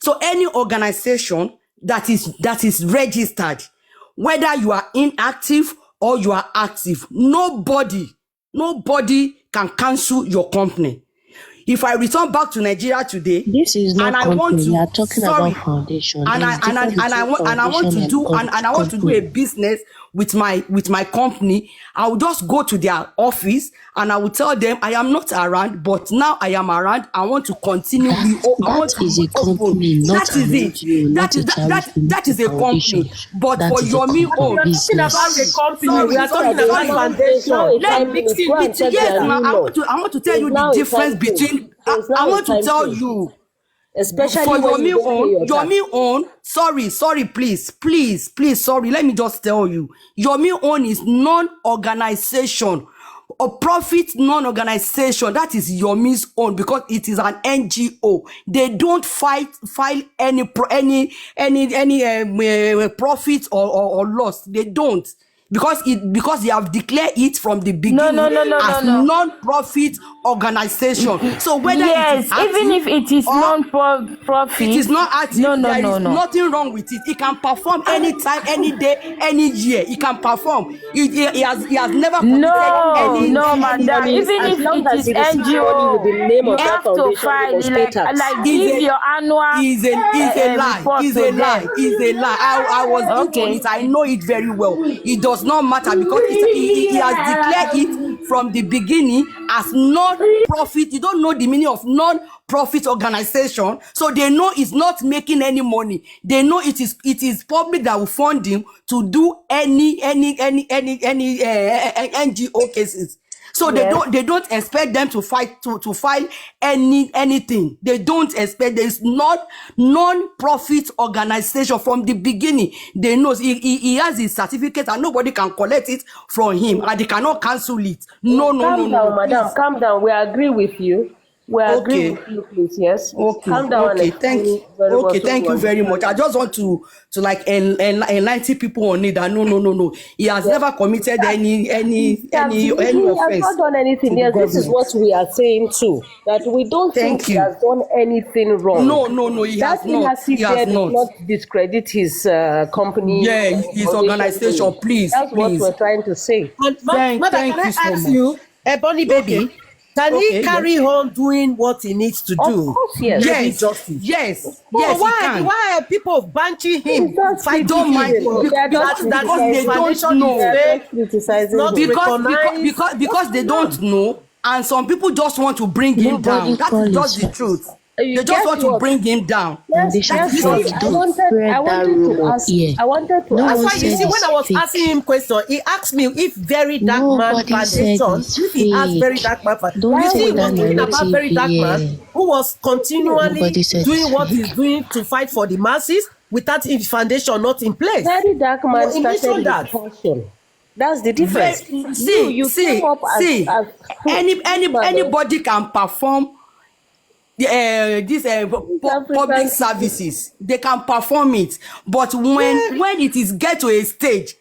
So any organization that is registered, whether you are inactive or you are active, nobody can cancel your company. If I return back to Nigeria today, This is and not I want company. We to, are talking sorry, about foundation. and There I is and I difference and I between want and I want foundation to and do and I want to do a company. business with my company, I will just go to their office and I will tell them I am not around, but now I am around. I want to continue. That is a company, not That is an it. NGO, not a charity, That is a foundation. company. But That for is a Yomi company own, We're talking about the business. company. We are talking about foundation. let me It's now a time limit. yes, Go and ma, check their I want to tell There's you the now a difference time frame. between There's I now a want to time tell frame. you Especially for when you don't pay your tax. Yomi own, sorry, please, sorry, let me just tell you. Yomi own is non-organization, a profit non-organization. That is Yomi's own because it is an NGO. They don't file any profit or loss. They don't. Because they have declared it from the beginning No. as non-profit organization. So whether Yes, it is active even if it is or non-profit. it is not active, No. there is nothing wrong with it. It can perform anytime, any day, any year. It can perform. He has never committed No, madam. Even As if long it as is he receives money with NGO, the name you of that have to foundation, he file must it pay like tax. give your annual is a lie. report Is to a lie. them. Is a lie. I was in on it. I know it very well. It does not matter because he has declared it from the beginning as non-profit. You don't know the meaning of non-profit organization, so they know it's not making any money. They know it is public that will fund him to do any NGO cases. So Yes. they don't expect them to file anything. They don't expect. There is not non-profit organization from the beginning. They know he has his certificate and nobody can collect it from him and they cannot cancel it. No. Calm down, madam. Please. Calm down. We agree with you. We agree Okay. with you, please. Yes. Okay. Calm down and Thank explain very well. So thank we you very much. I understand. just want to like enlighten people on it that no. He has never committed any He has offense not done anything. to the Yes, this is government. what we are saying too. That we don't think Thank he you. has done anything wrong. No, he That has not. he He has did not. not discredit his company. Yeah, his foundation organization, name. please. That's what we're trying to say. And Thank mother, can I you so ask much. you, Ebony baby, can he Okay, carry on doing what he needs to Of do? course, yes. Get justice. Yes, So he why can. are people banching him? Just Fighting Don't him mind for They are just that because they don't foundation know. is fake, criticizing not him. because they don't know, and some people just want to bring him down. Nobody That call is just his the truth. You They just get want to what? bring him down. foundation That is fake. just the Don't truth. spread that rumor here. I wanted to No ask one That's why you said see, when it's I was fake. asking him question, he asked me if Very Dark Man Nobody said Foundation, it's if he has Very fake. Dark Man Foundation. Don't You see, take he was that talking about Very narrative Dark Man, here. who was continually Nobody said doing it's what he's fake. doing to fight for the masses without his foundation not in place. Very Dark Man He started mentioned with that. passion. That's the difference. You came up as Anybody can perform these public services. They can perform it, but when it is get to a stage,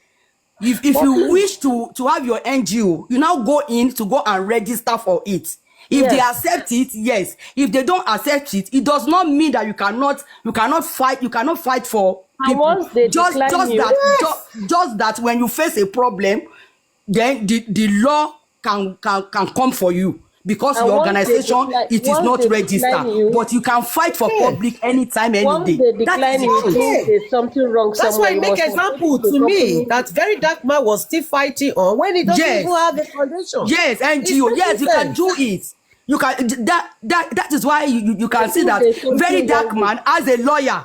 if you wish to have your NGO, you now go in to go and register for it. If they accept it, yes. If they don't accept it, it does not mean that you cannot fight for people. once they Just decline you, that when you face a problem, then the law can come for you because And your once they organization decline- it is once not they registered, decline you- but you can fight for public anytime, any once day. they That decline is you, the truth. means there's something wrong That's somewhere. why I You make must example approach the to me company. that Very Dark Man was still fighting on when he doesn't Yes. even have a foundation. Yes, NGO. It's Yes, you can different. do it. You can that is why you can see that There's something Very Dark wrong Man as a lawyer.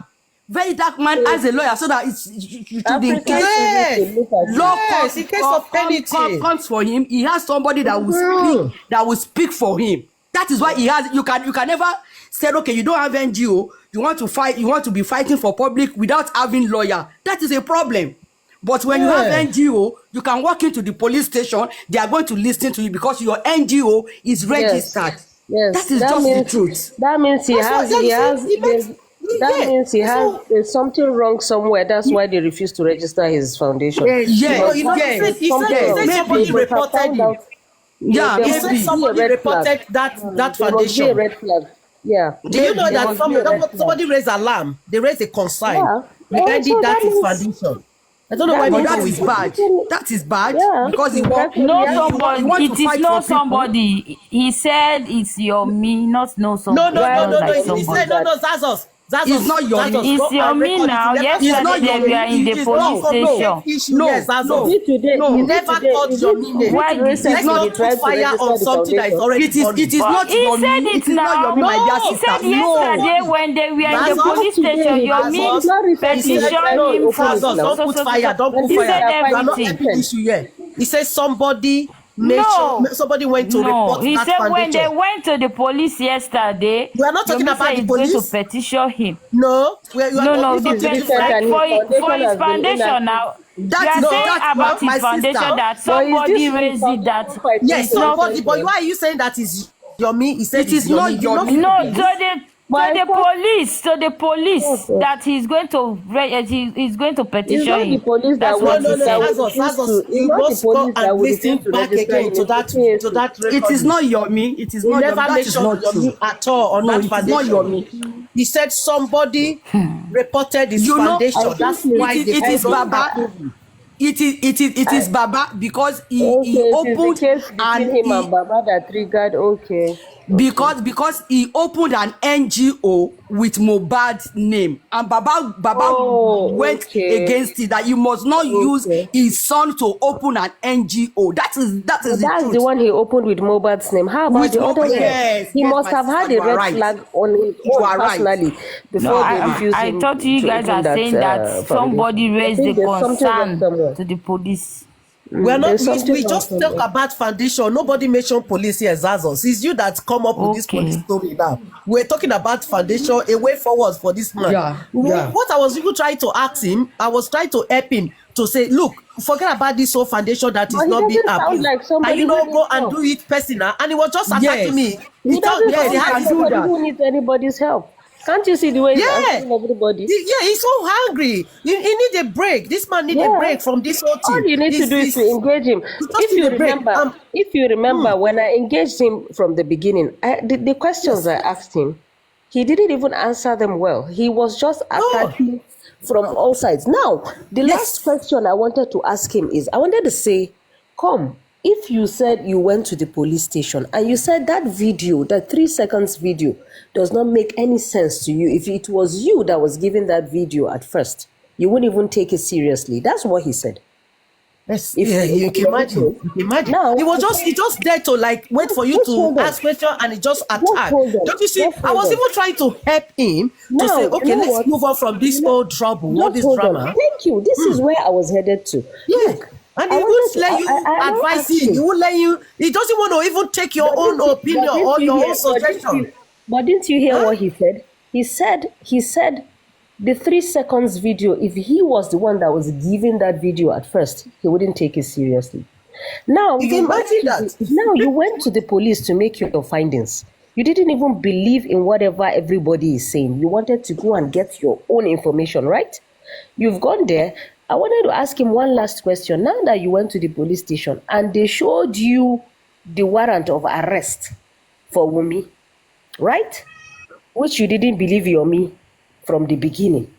Very Dark Man as a lawyer, so that it's to the African Yes. people look at law Yes, in case of anything. comes for him. He has somebody that will speak for him. That is why he has. You can never say, okay, you don't have NGO. You want to fight. You want to be fighting for public without having lawyer. That is a problem. But when you have NGO, you can walk into the police station. They are going to listen to you because your NGO is registered. Yes, That is that just means, the truth. That means there's something wrong somewhere. That's why they refuse to register his foundation. Yes, He said yes. somebody reported him. Yeah, He said somebody reported that There must be a foundation. red flag. Yeah. Do you know There that must be a red flag. somebody raised alarm? They raised a concern Yeah. regarding So that that is means- foundation. I don't know why But people that will is do bad. it. That is bad Yeah, because he exactly. want. No Yeah. somebody. You want to It is fight not for people. somebody. He said it's your me, not no No, somebody. no, Not no, like no. He somebody. said no, that's us. That's It's not your me. It's your me now. Yesterday we are in the police station. No, no. no. You never called your name. Why Let's not put fire on something that is already burning. It is not He your said me. it It is not your now. me, my dear He sister. said yesterday when they were in the police station, your me petitioned him for Don't put fire. Don't put He fire. said You are not everything. helping issue here. He said somebody No. somebody went to No, report he that said when they foundation. went to the police yesterday, We are not talking Yomi about said the he's going to police. petition him. No, you are No, not the talking petition, like for his foundation now. You That are is saying not about my his foundation sister. that somebody raised it that Yes, it's not. somebody. But why are you saying that is your me? He said It is it's your not me. your me. No, to the police that he's going to he's going to petition him. That's what he said. You must go and listen back again to that record. It is not your me. It is He not your never me. That is mentioned not your true. me at all on No, that it is foundation. not your me. He said somebody reported his You know, foundation. That's why it is Baba. It is Baba because he opened and him and Baba that triggered. Okay. because he opened an NGO with Mohbad's name, and Baba went against it, that you must not use his son to open an NGO. That is That's the truth. the one he opened with Mohbad's name. How about With the other one? yes, He yes, must my have had sister, a you are red right. flag on his You own are right. personally before No, they refused I him thought you to guys open are saying that somebody raised the there's something wrong concern somewhere. to the police. We're not. There's something We wrong just talk somewhere. about foundation. Nobody mentioned police here, Zazos. It's you that come up with this police story now. We're talking about foundation, a way forward for this man. Yeah. What I was even trying to ask him, I was trying to help him to say, look, forget about this whole foundation that is But he not being doesn't sound approved. like somebody And you who know, needs go and help. do it personal. And he was just Yes. attacking me. He doesn't yes, sound he like can do somebody that. who needs anybody's help. Can't you see the way he's asking everybody? Yeah, he's so hungry. He need a break. This man need a break from this whole thing. All you need to do is to engage him. If you remember, when I engaged him from the beginning, the questions I asked him, he didn't even answer them well. He was just attacking from all sides. Now, the last question I wanted to ask him is, I wanted to say, come, if you said you went to the police station and you said that video, that 3 seconds video, does not make any sense to you, if it was you that was giving that video at first, you wouldn't even take it seriously. That's what he said. Yes, you can imagine. Now, he just there to like wait for you to ask question and he just attack. Don't you see? I was even trying to help him to say, okay, let's move on from this old trouble, all this drama. Thank you. This is where I was headed to. Yeah. Look, and he won't let you advise him. He won't let you. He doesn't want to even take your own opinion or your own suggestion. But didn't you hear what he said? He said the 3 seconds video, if he was the one that was giving that video at first, he wouldn't take it seriously. Now, you can imagine that. Now you went to the police to make your findings. You didn't even believe in whatever everybody is saying. You wanted to go and get your own information, right? You've gone there. I wanted to ask him one last question. Now that you went to the police station and they showed you the warrant of arrest for Wunmi, right? Which you didn't believe your me from the beginning.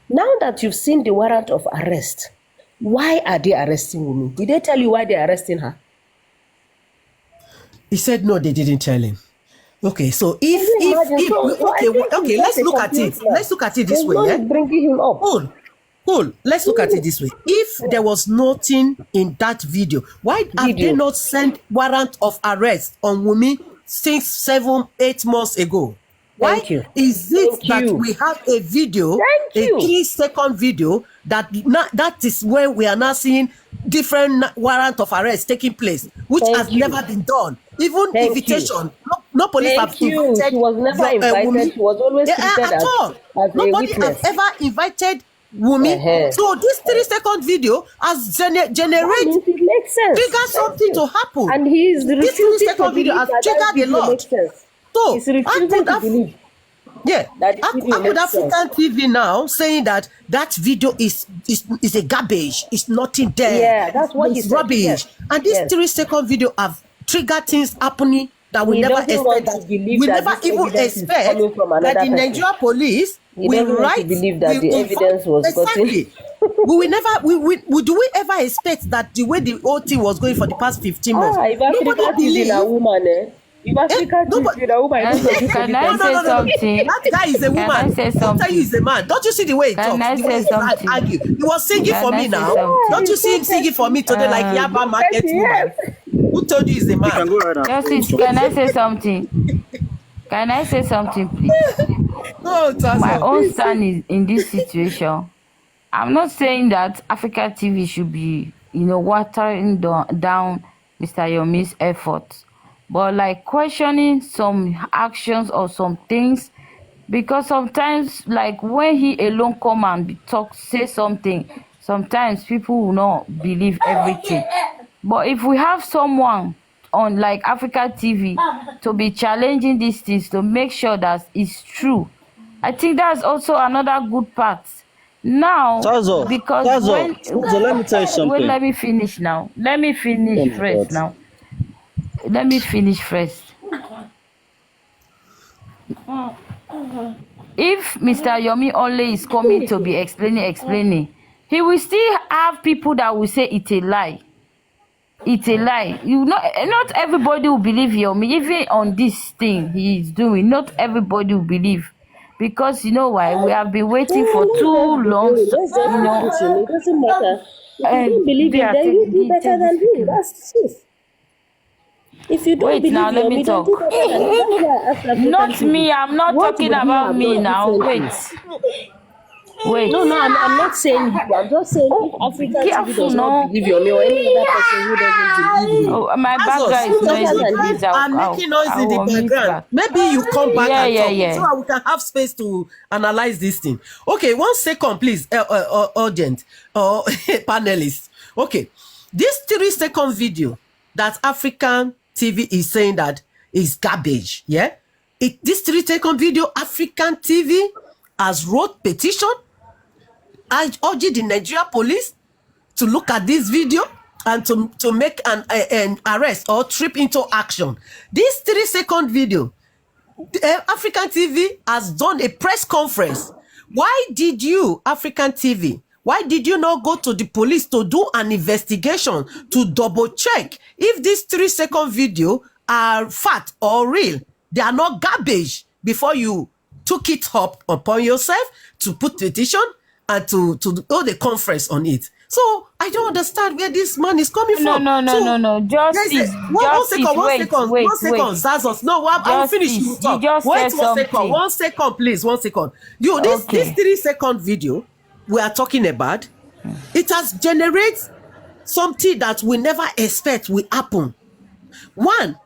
Now that you've seen the warrant of arrest, why are they arresting Wunmi? Did they tell you why they're arresting her? He said no, they didn't tell him. Okay, so let's look at it. Let's look at it this way. Yeah? Bringing him up. Cool. Let's look at it this way. If there was nothing in that video, why have they not sent warrant of arrest on Wunmi 6, 7, 8 months ago? Why is it that we have a video, a 3-second video, that is where we are now seeing different warrant of arrest taking place, which has never been done? Even invitation, no police have invited. She was never invited. She was always treated as nobody has ever invited Wunmi. So this 3-second video has generated trigger something to happen. And he is this 3-second video has triggered a lot. So he's refusing to believe. Yeah, Apple African TV now saying that video is a garbage. It's nothing there. Yeah, that's what it's rubbish. Yes. And this 3-second video have triggered things happening that we never expect. We never even expect that the Nigeria police will write. Believe that the evidence was gotten. Do we ever expect that the way the whole thing was going for the past 15 months? If African is a woman, If Africa Nobody. TV, the woman Can, is going to do can I No, no, say no, no, no. something? That guy is a Can I woman. say Don't tell you something? he's a man. Don't you see the way he Can talks? I The way say he something? argue. He was singing for Can I me say now. something? Don't you see him singing for me today like Yaba Market woman? Who told you he's a You can man? go ahead and Justice, can I say something? Can I say something, please? Oh, My Tazo. own stand is in this situation. I'm not saying that Africa TV should be, watering down Mr. Yomi's efforts, but like questioning some actions or some things, because sometimes, like when he alone come and say something, sometimes people will not believe everything. But if we have someone on like Africa TV to be challenging these things to make sure that it's true, I think that's also another good part. Now, Tazo, because Tazo, when Tazo, let me tell you wait, something. let me finish now. Let me Oh finish my God. first now. Let me finish first. If Mr. Yomi only is coming to be explaining, he will still have people that will say it's a lie. It's a lie. Not everybody will believe Yomi, even on this thing he is doing. Not everybody will believe, because you know why? We have been waiting for too long. That's just the truth. It doesn't matter. If you don't believe him, then you do better than him. That's the truth. If you don't Wait believe now, let me Yomi, then talk. do better than him. That's why I asked African Not TV. me. I'm not What talking would you about have me done now. differently? Wait. No, I'm not saying you. I'm just saying if African TV Careful, does not no. believe Yomi or any other person who doesn't believe him, Oh, my Tazo, background is since better noisy. you than guys Please, him. are making noise I in the will mute background, back. maybe you come back Yeah, and yeah, talk so yeah. that we can have space to analyze this thing. Okay, 1 second, please, urgent or panelists. Okay, this 3 second video that African TV is saying that is garbage. Yeah, this 3 second video, African TV has wrote petition. I urge the Nigeria police to look at this video and to make an arrest or trip into action. This 3 second video, African TV has done a press conference. Why did you, African TV, why did you not go to the police to do an investigation to double check if these 3 second video are fact or real? They are not garbage before you took it up upon yourself to put petition and to hold a conference on it. So I don't understand where this man is coming from. No. Justice, One second, Zazos. No, I will finish. You Justice, you talk. just Wait said 1 second. something. 1 second, please. 1 second. This Okay. 3 second video we are talking about, it has generated something that we never expect will happen. One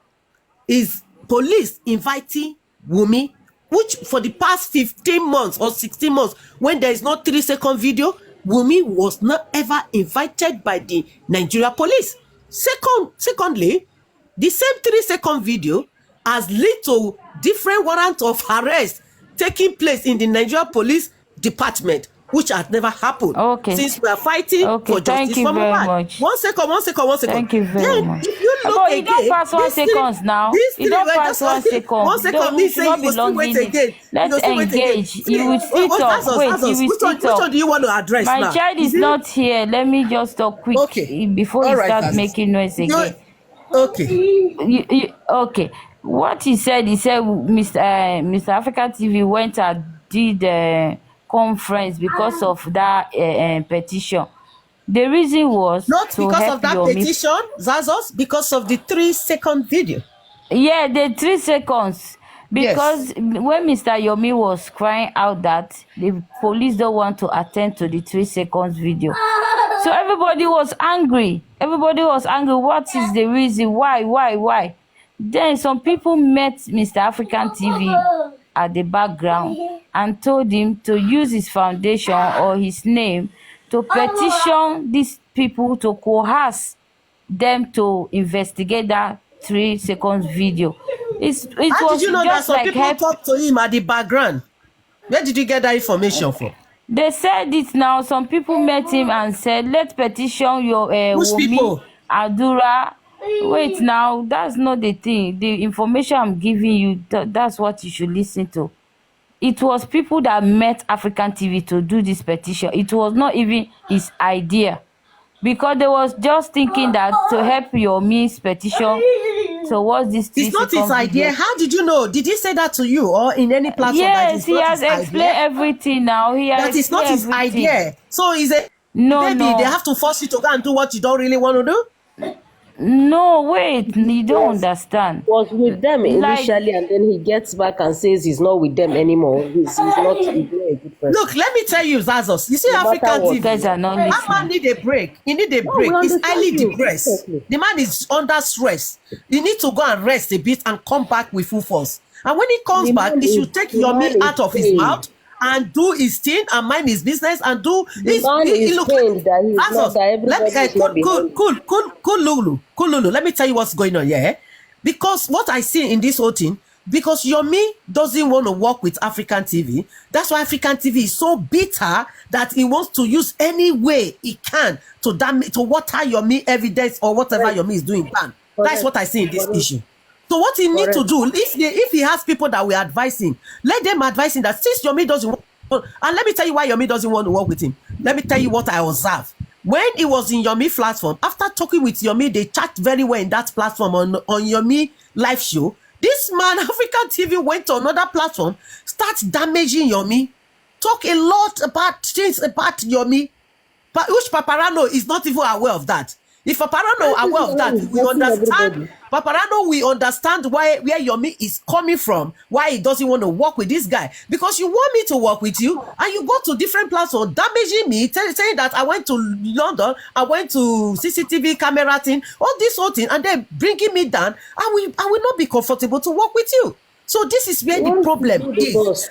is police inviting Wumi, which for the past 15 months or 16 months, when there is no 3 second video, Wumi was not ever invited by the Nigeria police. Secondly, the same 3 second video has led to different warrants of arrest taking place in the Nigeria police department, which has never happened. Okay. Since we are fighting for Thank justice you for very Mohbad. much. 1 second. Thank you very Then much. if you look But again, you don't pass 1 this second now. You don't pass 1 second. 1 second, me You should say not you be will still wait longing again. it. Let's engage. See, You will still talk. Azos, Wait, Azos, you will which still one talk. do you want to address My now? child is not here. Let me just talk quick before All you right, start Azos. making noise again. Okay. Okay. What he said, Mr. Africa TV went and did a conference because of that petition. The reason was Not to because help of that Yomi. petition, Zazos, because of the 3 second video. Yeah, the 3 seconds. Because when Mr. Yomi was crying out that the police don't want to attend to the 3 seconds video. So everybody was angry. What is the reason? Why? Then some people met Mr. African TV at the background and told him to use his foundation or his name to petition these people to coerce them to investigate that 3 seconds video. How did you know that some people talked to him at the background? Where did you get that information from? They said it now. Some people met him and said, let's petition your Wumi Adura. Wait now, that's not the thing. The information I'm giving you, that's what you should listen to. It was people that met African TV to do this petition. It was not even his idea. Because they was just thinking that to help Yomi's petition So what's this It's not his 3 second idea. video? How did you know? Did he say that to you or in any platform that Yes, it's he not has his explained idea? everything now. He has That is not explained his everything. idea. So is it No, maybe they no. have to force you to go and do what you don't really want to do? No, wait, you don't understand. Was with them Like, initially, and then he gets back and says he's not with them anymore. He's not a good person. Look, let me tell you, Zazos. You see, No matter African what. you guys TV. are not That man listening. need a break. He need a No, break. we He's understand highly you. depressed. Exactly. The man is under stress. He need to go and rest a bit and come back with full force. And when he comes The back, man he is should take the your man meat is out of his pained. mouth and do his thing and mind his business and do The his. man is Look, pained that he's not Zazos, that let me everybody is not behind him. cool Lulu. Let me tell you what's going on here. Because what I see in this whole thing, because Yomi doesn't want to work with African TV. That's why African TV is so bitter that he wants to use any way he can to water Yomi evidence or whatever Yomi is doing bad. That's what I see in this issue. So what he need to do, if he has people that will advise him, let them advise him that since Yomi doesn't want, and let me tell you why Yomi doesn't want to work with him. Let me tell you what I observed. When he was in Yomi platform, after talking with Yomi, they chat very well in that platform on Yomi live show. This man, African TV, went to another platform, starts damaging Yomi, talk a lot about things about Yomi, but which Paparano is not even aware of that. If Paparano aware of that, we understand. Paparano, we understand where Yomi is coming from, why he doesn't want to work with this guy. Because you want me to work with you, and you go to different platforms, damaging me, saying that I went to London, I went to CCTV camera thing, all this whole thing, and then bringing me down. I will not be comfortable to work with you. So this is where the problem is.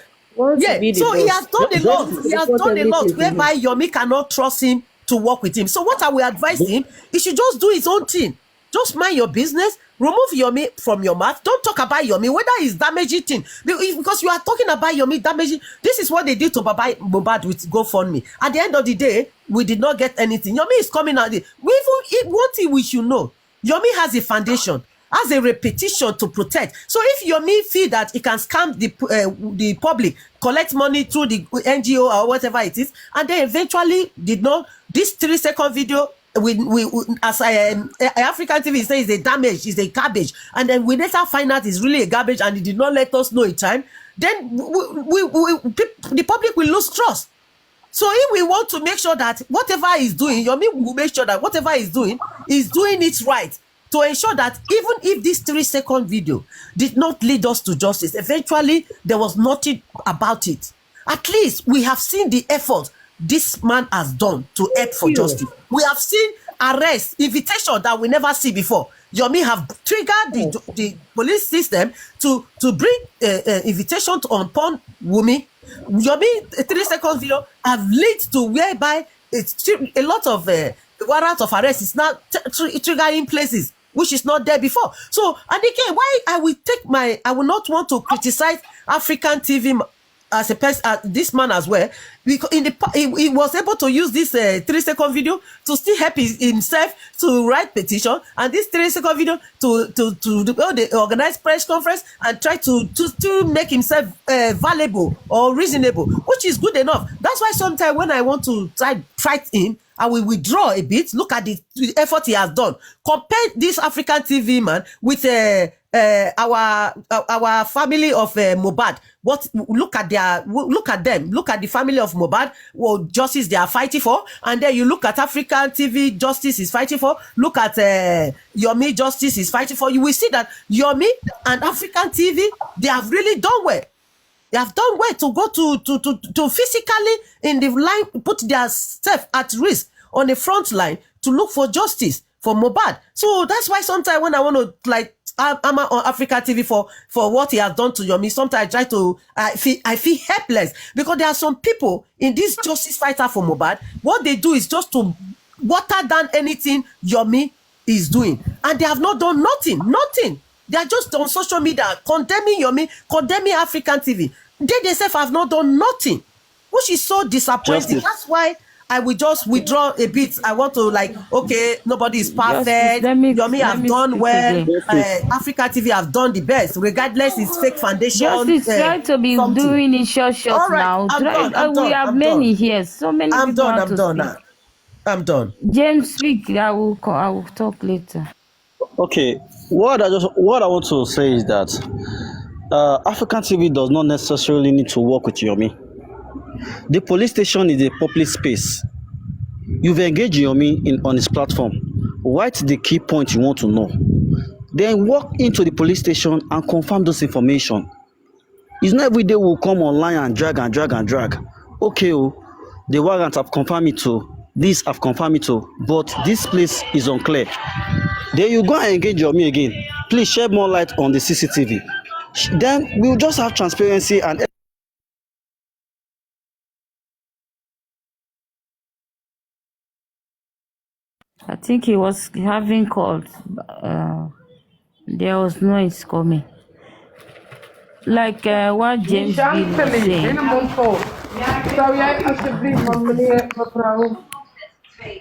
Yeah, so he has done a lot. He has done a lot whereby Yomi cannot trust him to work with him. So what I will advise him, he should just do his own thing. Just mind your business. Remove Yomi from your mouth. Don't talk about Yomi, whether it's damaging thing. Because you are talking about Yomi damaging. This is what they did to Mohbad with GoFundMe. At the end of the day, we did not get anything. Yomi is coming out. One thing we should know, Yomi has a foundation, has a reputation to protect. So if Yomi feel that he can scam the public, collect money through the NGO or whatever it is, and then eventually did not, this 3-second video, as African TV says, is a damage, is a garbage, and then we later find out it's really a garbage and he did not let us know in time, then the public will lose trust. So if we want to make sure that whatever he's doing, Yomi will make sure that whatever he's doing it right, to ensure that even if this 3-second video did not lead us to justice, eventually there was nothing about it. At least we have seen the effort this man has done to help for justice. We have seen arrest, invitation that we never see before. Yomi have triggered the police system to bring invitation to upon Wumi. Yomi 3-second video have led to whereby it's a lot of warrants of arrest is now triggering places which is not there before. So, and again, why I will not want to criticize African TV as a person, this man as well, because he was able to use this 3-second video to still help himself to write petition, and this 3-second video to organize press conference and try to make himself valuable or reasonable, which is good enough. That's why sometimes when I want to fight him, I will withdraw a bit, look at the effort he has done. Compare this African TV man with our family of Mohbad. Look at them. Look at the family of Mohbad. Well, justice they are fighting for, and then you look at African TV, justice is fighting for. Look at Yomi, justice is fighting for. You will see that Yomi and African TV, they have really done well. They have done well to go to physically in the line, put their self at risk on the front line to look for justice for Mohbad. So that's why sometimes when I want to I'm on Africa TV for what he has done to Yomi, sometimes I feel helpless, because there are some people in this justice fighter for Mohbad, what they do is just to water down anything Yomi is doing, and they have not done nothing. They are just on social media condemning Yomi, condemning African TV. They themselves have not done nothing, which is so disappointing. Justice. That's why I will just withdraw a bit. I want to okay, nobody is perfect. Yomi have done well. Africa TV have done the best, regardless it's fake foundation. Justice try to be doing it short right, now. We have I'm many done. here. So many people I'm done. James, speak. I will talk later. Okay, What I want to say is that African TV does not necessarily need to work with Yomi. The police station is a public space. You've engaged Yomi on his platform. Write the key point you want to know. Then walk into the police station and confirm those information. It's not every day we'll come online and drag and drag and drag. Okay, the warrant have confirmed it too. This have confirmed it too. But this place is unclear. Then you go and engage Yomi again. Please shed more light on the CCTV. Then we'll just have transparency and I think he was having calls. There was noise coming. Like what James Bill was saying. Zou jij alsjeblieft, want mevrouw,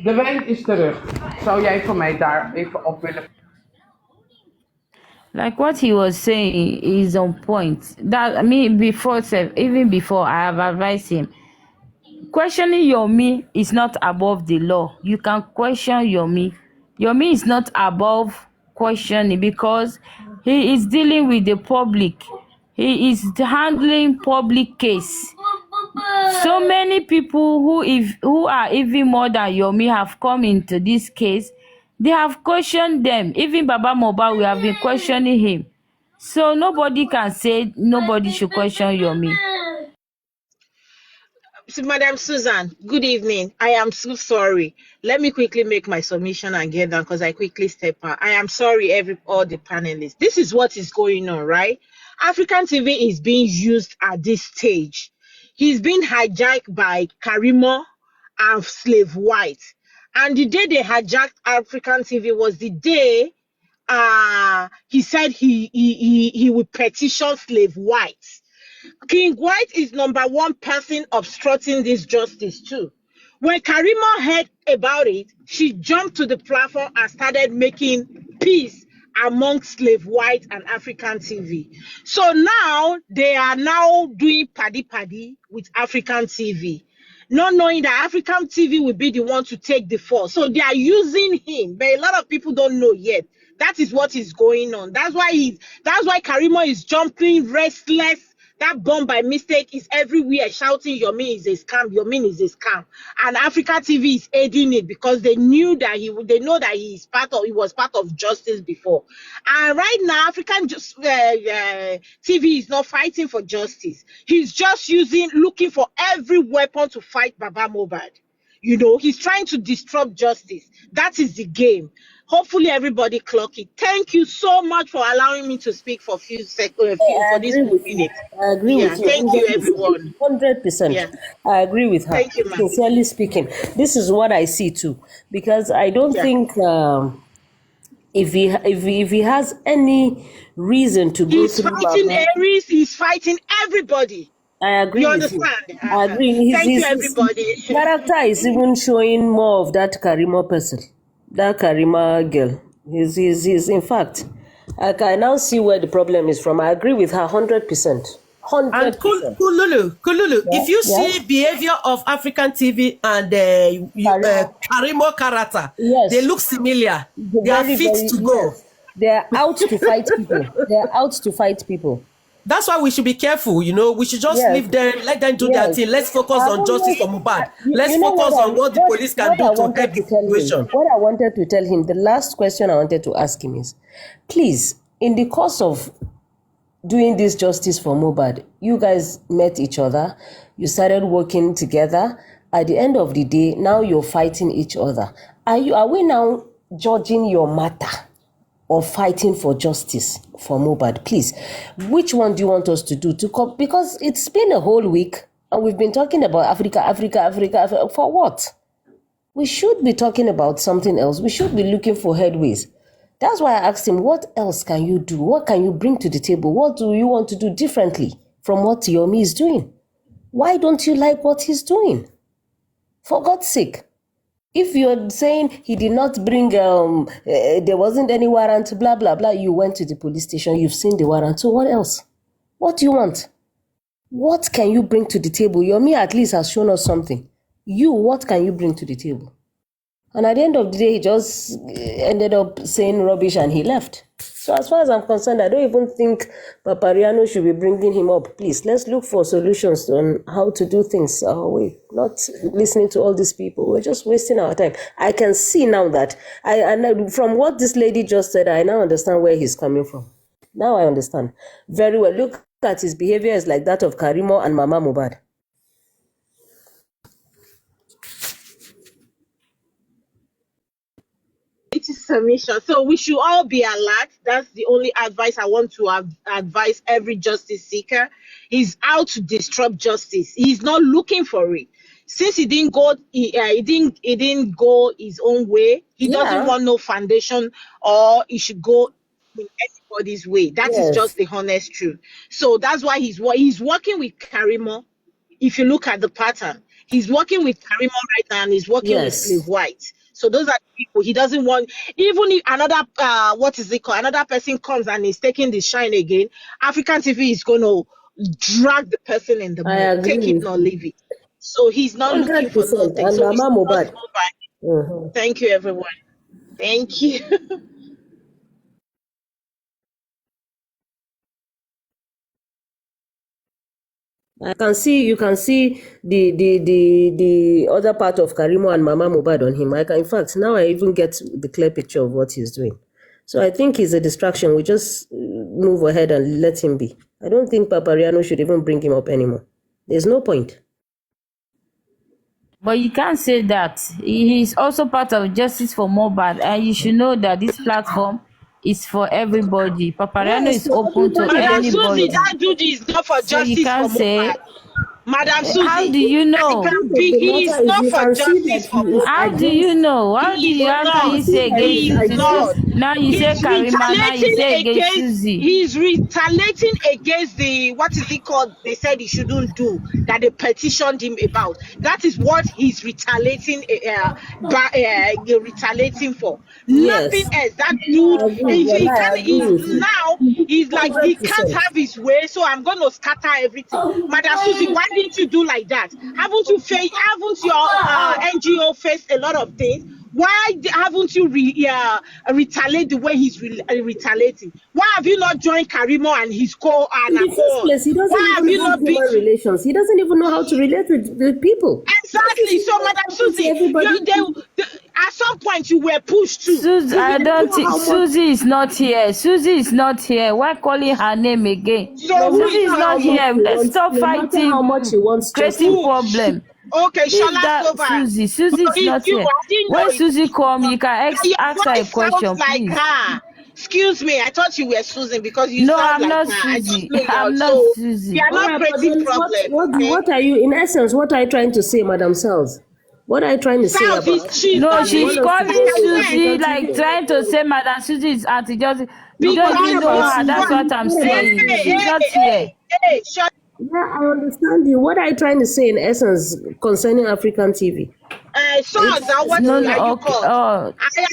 de wijn is terug. Zou jij voor mij daar even op willen? Like what he was saying is on point. That I mean, even before I have advised him, questioning Yomi is not above the law. You can question Yomi. Yomi is not above questioning because he is dealing with the public. He is handling public case. So many people who are even more than Yomi have come into this case. They have questioned them. Even Baba Mohbad, we have been questioning him. So nobody can say nobody should question Yomi. Madam Susan, good evening. I am so sorry. Let me quickly make my submission and get down because I quickly step out. I am sorry, all the panelists. This is what is going on, right? African TV is being used at this stage. He's been hijacked by Karimo and Slave White. And the day they hijacked African TV was the day he said he would petition Slave White. King White is number one person obstructing this justice too. When Karima heard about it, she jumped to the platform and started making peace among Slave White and African TV. So now they are now doing paddy with African TV, not knowing that African TV will be the one to take the fall. So they are using him, but a lot of people don't know yet. That is what is going on. That's why Karima is jumping restless. That bomb by mistake is everywhere shouting Yomi is a scam, Yomi is a scam. And Africa TV is aiding it because they know that he was part of justice before. And right now, African TV is not fighting for justice. He's just looking for every weapon to fight Baba Mohbad. You know, he's trying to disrupt justice. That is the game. Hopefully everybody clock it. Thank you so much for allowing me to speak for a few seconds, for this minute. I agree with you. Thank you, everyone. 100%. Yeah. I agree with her. Thank you, ma'am. Sincerely speaking, this is what I see too, because I don't think if he has any reason to go he's through fighting Aries, he's fighting everybody. I agree. You with understand? you. I agree. Thank you, everybody. His character is even showing more of that Karima person, that Karima girl. He's in fact, I can now see where the problem is from. I agree with her 100%. 100%. And Kululu, if you see behavior of African TV and Karimo character, they look similar. They are fit to go. Yes. They are out to fight people. They are out to fight people. That's why we should be careful, you know. We should just leave them, let them do their thing. Let's focus on justice for Mohbad. Let's focus on what the police can do to help the situation. What I wanted to tell him, the last question I wanted to ask him is, please, in the course of doing this justice for Mohbad, you guys met each other, you started working together. At the end of the day, now you're fighting each other. Are we now judging your matter or fighting for justice for Mohbad? Please, which one do you want us to do because it's been a whole week and we've been talking about Africa. For what? We should be talking about something else. We should be looking for headways. That's why I asked him, what else can you do? What can you bring to the table? What do you want to do differently from what Yomi is doing? Why don't you like what he's doing? For God's sake. If you're saying he did not bring, there wasn't any warrant, blah, blah, blah, you went to the police station, you've seen the warrant, so what else? What do you want? What can you bring to the table? Yomi at least has shown us something. What can you bring to the table? And at the end of the day, he just ended up saying rubbish and he left. So as far as I'm concerned, I don't even think Papariano should be bringing him up. Please, let's look for solutions on how to do things our way, not listening to all these people. We're just wasting our time. I can see now that, from what this lady just said, I now understand where he's coming from. Now I understand very well. Look at his behavior is like that of Karimo and Mama Mohbad. It is submission. So we should all be alert. That's the only advice I want to advise every justice seeker. He's out to disrupt justice. He's not looking for it. Since he didn't go, he didn't go his own way. He doesn't want no foundation, or he should go in anybody's way. That is just the honest truth. So that's why he's working with Karimo. If you look at the pattern, he's working with Karimo right now, and he's working with Slave White. So those are the people he doesn't want. Even if another another person comes and is taking the shine again, African TV is going to drag the person in the mud, take it, not leave it. So he's not looking for nothing. And So Mama Mohbad. Thank you, everyone. Thank you. You can see the other part of Karimo and Mama Mohbad on him. In fact, now I even get the clear picture of what he's doing. So I think he's a distraction. We just move ahead and let him be. I don't think Papariano should even bring him up anymore. There's no point. But you can't say that. He's also part of Justice for Mohbad, and you should know that this platform is for everybody. Papariano is open to Madam anybody. Susie, that dude is not for So justice you can't for say. Mohbad. Madam Susie, How do you know? He is not for justice for Mohbad. How do you know? How can you say against Susie? Now you say Karima, now you say against Susie. He's retaliating against what is it called? They said he shouldn't do, that they petitioned him about. That is what he's retaliating for. Nothing else. That dude, now he's like, he can't have his way, so I'm going to scatter everything. Madam Susie, why didn't you do like that? Haven't your NGO faced a lot of things? Why haven't you retaliate the way he's retaliating? Why have you not joined Karimo and his co? In the first place, he doesn't even have human relations. He doesn't even know how to relate with people. Exactly. So, Madam Susie, at some point you were pushed to. Susie, I don't think Susie is not here. Susie is not here. Why calling her name again? So Susie is not here. Let's stop fighting. How much he wants, creating problem. Okay, Susie is not here. When Susie come, you can ask her a question, like please. Her. Excuse me, I thought you were Susan because you No, sound I'm like not her. Susie. I'm not Susie. You are not creating problems. What are you, in essence, what are you trying to say, Madam Sells? What are you trying to say about? No, she's calling Susie, like trying to say Madam Susie is anti-justice. You don't even know her. That's what I'm saying. She's not here. Yeah, I understand you. What are you trying to say in essence concerning African TV? I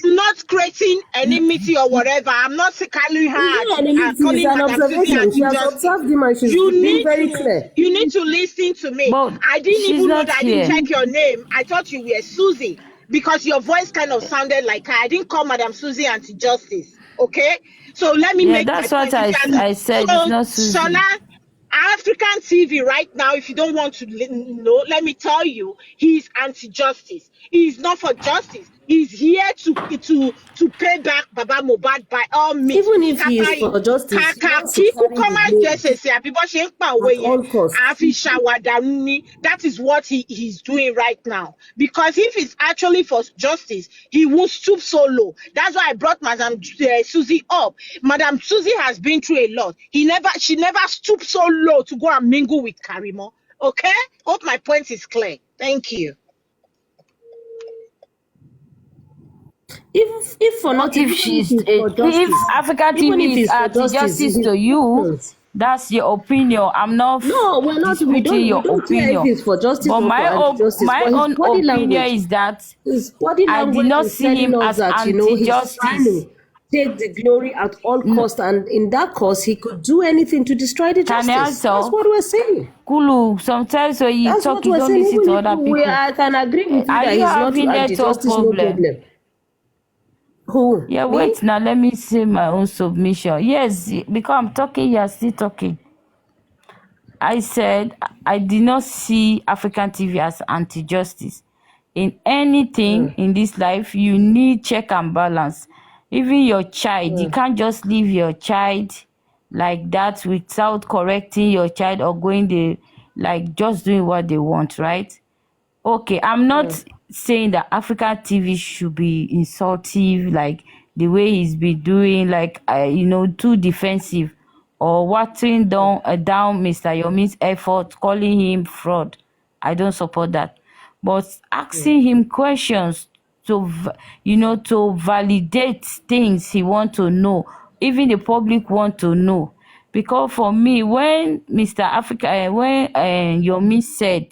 am not creating enmity or whatever. I'm not calling her. It's an observation. She has observed him and she's been very clear. You need to listen to me. But I didn't even know that. I didn't here. check your name. I thought you were Susie because your voice kind of sounded like her. I didn't call Madam Susie anti-justice. Okay? So let me make that's my what point. I said. So, it's not Susie. Shola, African TV right now, if you don't want to know, let me tell you, he's anti-justice. He's not for justice. He's here to pay back Baba Mohbad by all means. Even if he is for justice, that is what he's doing right now. Because if it's actually for justice, he won't stoop so low. That's why I brought Madam Susie up. Madam Susie has been through a lot. She never stooped so low to go and mingle with Karimo. Okay? Hope my point is clear. Thank you. If African TV is anti-justice to you, that's your opinion. I'm not. No, we're not. We don't care if it's for justice but or my own opinion is that I did not see him as anti-justice. take the glory at all costs, and in that cause, he could do anything to destroy the Can I justice. That's talk? what we're saying. Kulu, sometimes when you That's talk, what you we're don't saying. listen to Even if other people. I can agree with you Are that you he's not having at the network justice, no problem? problem. Who? Yeah, Me? wait now, let me say my own submission. Yes, because I'm talking, you're still talking. I said I did not see African TV as anti-justice. In anything in this life, you need check and balance. Even your child, you can't just leave your child like that without correcting your child or going the like just doing what they want, right? Okay, I'm not saying that African TV should be insultive, like the way he's been doing, like too defensive, or watering down Mr. Yomi's effort, calling him fraud. I don't support that. But asking him questions to validate things he want to know, even the public want to know. Because for me, when Mr. Africa, when Yomi said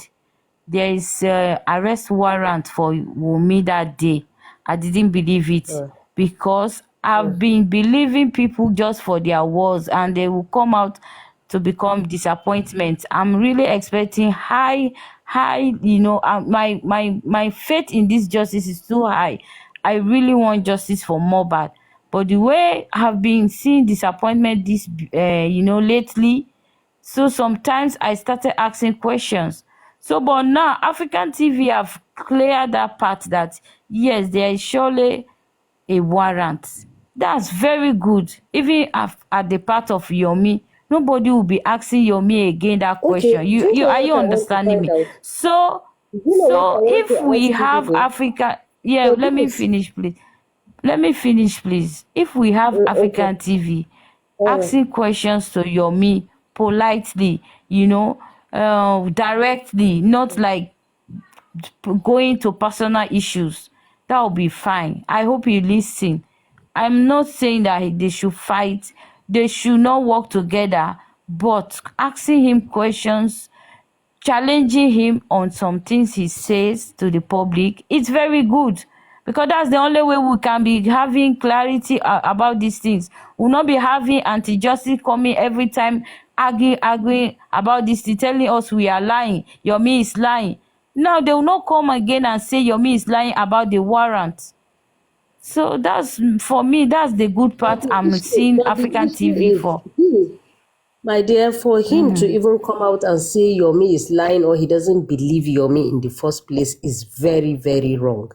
there is arrest warrant for Wunmi that day, I didn't believe it because I've been believing people just for their words and they will come out to become disappointment. I'm really expecting high, my faith in this justice is too high. I really want justice for mohbad, but the way I've been seeing disappointment lately, so sometimes I started asking questions. So, but now African TV have cleared that part that yes, there is surely a warrant. That's very good. Even at the part of Yomi, nobody will be asking Yomi again that Okay, question. do you know Are what you I want to understanding find me? out? So, Do you know what I want if to we ask you have people? Africa, yeah, For let me this, finish, please. Let me finish, please. If we have okay, African TV all right. asking questions to Yomi politely, directly, not like going to personal issues, that will be fine. I hope you listen. I'm not saying that they should fight, they should not work together, but asking him questions, challenging him on some things he says to the public, it's very good, because that's the only way we can be having clarity about these things. We'll not be having anti-justice coming every time, arguing about this thing, telling us we are lying, Yomi is lying. Now they will not come again and say Yomi is lying about the warrant. So that's, for me, that's the good part I'm seeing But the African issue TV is, for. my dear, for him to even come out and say Yomi is lying or he doesn't believe Yomi in the first place is very, very wrong.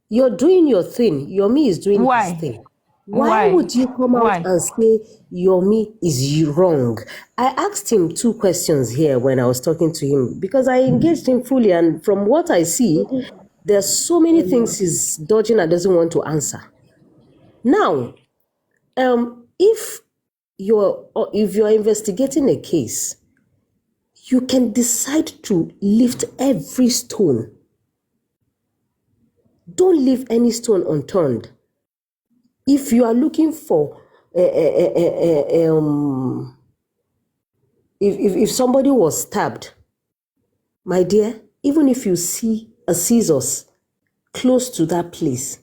You're doing your thing. Yomi is doing his Why? thing. Why Why? would you come out Why? and say Yomi is wrong? I asked him 2 questions here when I was talking to him because I engaged him fully, and from what I see, there's so many things he's dodging and doesn't want to answer. Now, if you're investigating a case, you can decide to lift every stone. Don't leave any stone unturned. If you are looking for if somebody was stabbed, my dear, even if you see a scissors close to that place,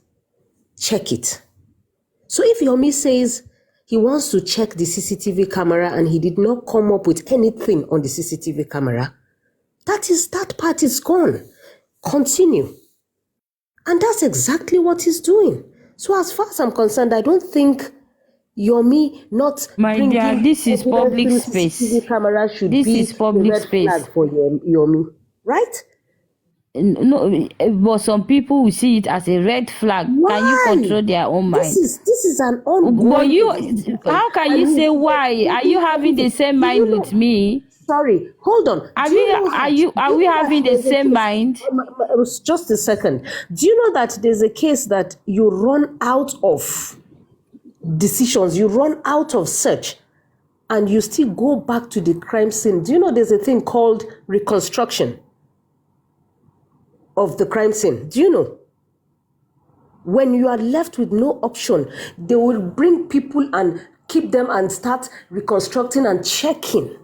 check it. So if Yomi says he wants to check the CCTV camera and he did not come up with anything on the CCTV camera, that part is gone. Continue. And that's exactly what he's doing. So as far as I'm concerned, I don't think Yomi not My dear, bringing this is evidence public through space. CCTV camera should This be is a public red space. flag for Yomi, right? No, but some people will see it as a red flag. Can you Why? control their own This mind? is an But ongoing you, investigation, how can and you he's say why? Are you having the listen, same do mind you with know? me? Sorry, hold on. Do you know that? Do Are you we know that having the there's a same case? mind? It was just a second. Do you know that there's a case that you run out of decisions, you run out of search, and you still go back to the crime scene? Do you know there's a thing called reconstruction of the crime scene? Do you know? When you are left with no option, they will bring people and keep them and start reconstructing and checking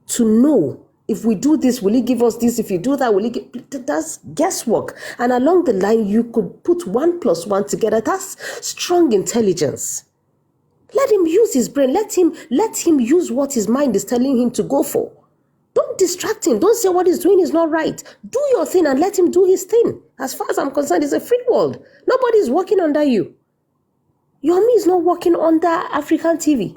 to know if we do this, will he give us this? If you do that, will he give? That's guesswork. And along the line, you could put 1 + 1 together. That's strong intelligence. Let him use his brain. Let him use what his mind is telling him to go for. Don't distract him. Don't say what he's doing is not right. Do your thing and let him do his thing. As far as I'm concerned, it's a free world. Nobody's working under you. Yomi is not working under African TV.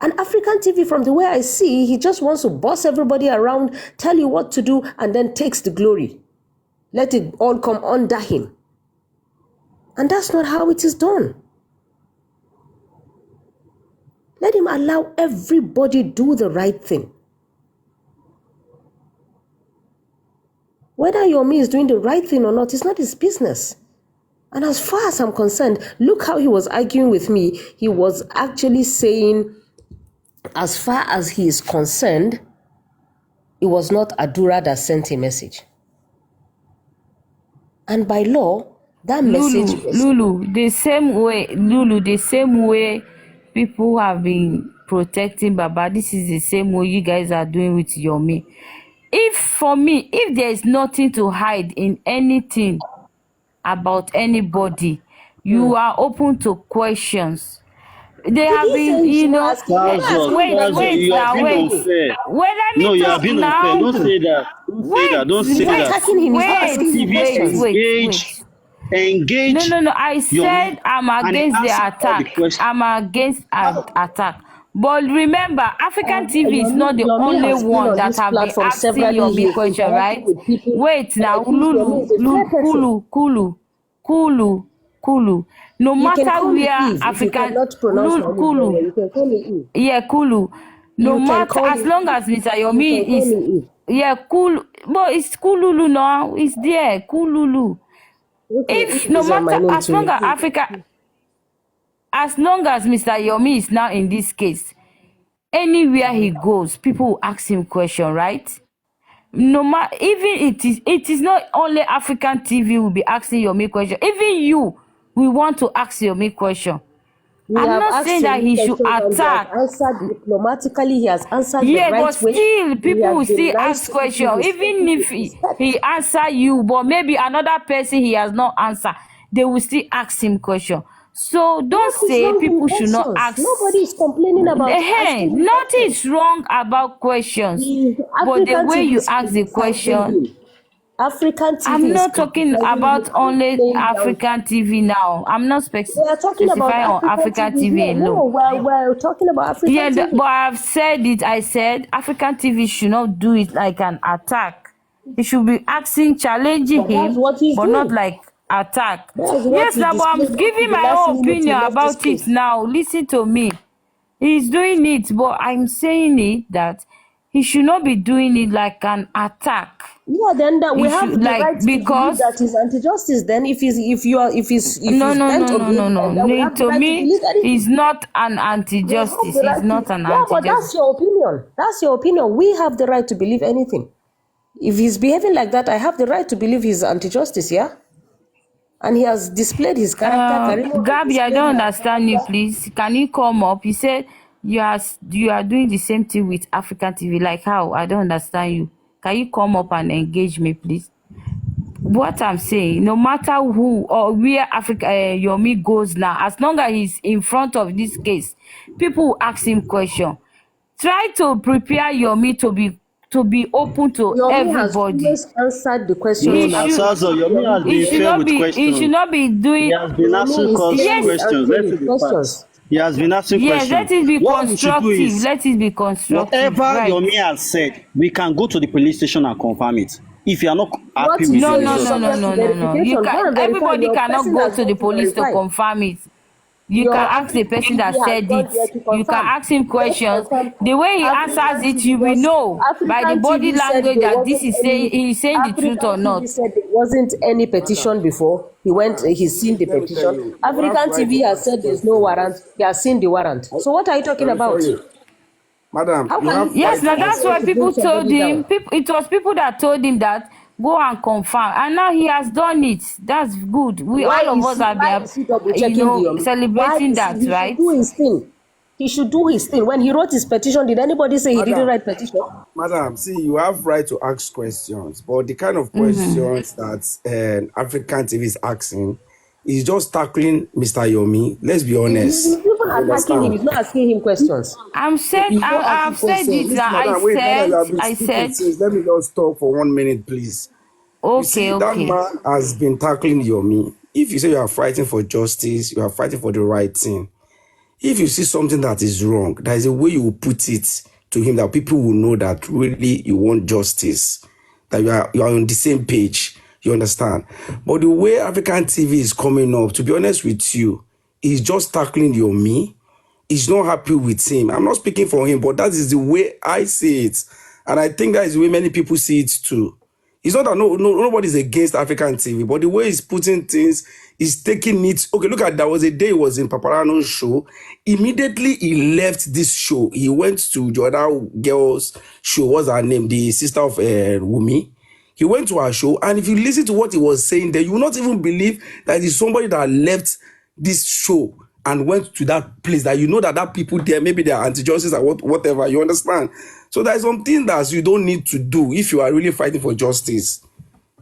And African TV, from the way I see, he just wants to boss everybody around, tell you what to do, and then takes the glory. Let it all come under him. And that's not how it is done. Let him allow everybody do the right thing. Whether Yomi is doing the right thing or not, it's not his business. And as far as I'm concerned, look how he was arguing with me. He was actually saying, as far as he is concerned, it was not Adura that sent a message. And by law, that message was... Lulu, the same way people have been protecting Baba, this is the same way you guys are doing with Yomi. If there is nothing to hide in anything about anybody, you are open to questions. They have been, wait, let me talk now. Don't say that. Don't say that. Wait. Engage. No. I said I'm against the attack. I'm against attack. But remember, African TV is not the only one that have been asking Yomi question, right? Wait now, Kulu. No matter where African Kulu. No matter, as long as Mr. Yomi is Kulu, but it's Kululu now. It's there, Kululu. If no matter, as long as Africa, as long as Mr. Yomi is now in this case, anywhere he goes, people will ask him question, right? No matter, even it is not only African TV will be asking Yomi question. Even you, we want to ask Yomi question. I'm not saying that he should attack. He has answered diplomatically. He has answered the right way. But still, people will still ask questions. Even if he answer you, but maybe another person he has not answered, they will still ask him question. So don't say people should not ask. Nobody is complaining about nothing is wrong about questions. But the way you ask the question, African TV. I'm not talking about only African TV now. I'm not specifying on African TV alone. No, we're talking about African TV. But I've said it. I said African TV should not do it like an attack. It should be asking, challenging him, but not like attack. Yes, now, but I'm giving my own opinion about it now. Listen to me. He's doing it, but I'm saying it that he should not be doing it like an attack. Yeah, then that we have the right to believe that is anti-justice. Then if he's no. To me, he's not an anti-justice. He's not an anti-justice. But that's your opinion. That's your opinion. We have the right to believe anything. If he's behaving like that, I have the right to believe he's anti-justice. Yeah. And he has displayed his character. Gabi, I don't understand you, please. Can you come up? You said you are doing the same thing with African TV. Like how? I don't understand you. Can you come up and engage me, please? What I'm saying, no matter who or where Yomi goes now, as long as he's in front of this case, people will ask him question. Try to prepare Yomi to be open to Yomi everybody. Has answered the question. Yomi has been fair with questions. He should not be doing. He has been asking questions. Let's be questions. He has been asking questions. Let it be constructive. Let it be constructive. Whatever Yomi has said, we can go to the police station and confirm it. If you are not happy with it. No. Everybody cannot go to the police to confirm it. You can ask the person that said it. You can ask him questions. The way he answers it, you will know by the body language that this is saying he's saying the truth or not. He said there wasn't any petition before. He's seen the petition. African TV has said there's no warrant. He has seen the warrant. So what are you talking about? Madam, yes, now that's why people told him. It was people that told him that go and confirm, and now he has done it. That's good. All of us have been, celebrating that, right? He He should do his thing. When he wrote his petition, did anybody say he didn't write petition? Madam, see, you have right to ask questions, but the kind of questions that African TV is asking is just tackling Mr. Yomi. Let's be honest. He's even attacking him. He's not asking him questions. I've said it. Listen, That madam, wait, madam, you have been I speaking said. since. Let me just talk for 1 minute, please. You see, that man has been tackling Yomi. If you say you are fighting for justice, you are fighting for the right thing. If you see something that is wrong, there is a way you will put it to him that people will know that really you want justice, that you are on the same page. You understand? But the way African TV is coming up, to be honest with you, is just tackling Yomi. He's not happy with him. I'm not speaking for him, but that is the way I see it. And I think that is the way many people see it too. It's not that nobody's against African TV, but the way he's putting things, he's taking it. Okay, look at that. Was a day he was in Paparaino's show. Immediately he left this show. He went to the other girl's show. What's her name? The sister of Wumi. He went to her show, and if you listen to what he was saying there, you will not even believe that it's somebody that left this show and went to that place, that you know that people there, maybe they are anti-justice or whatever, you understand? So there's something that you don't need to do if you are really fighting for justice.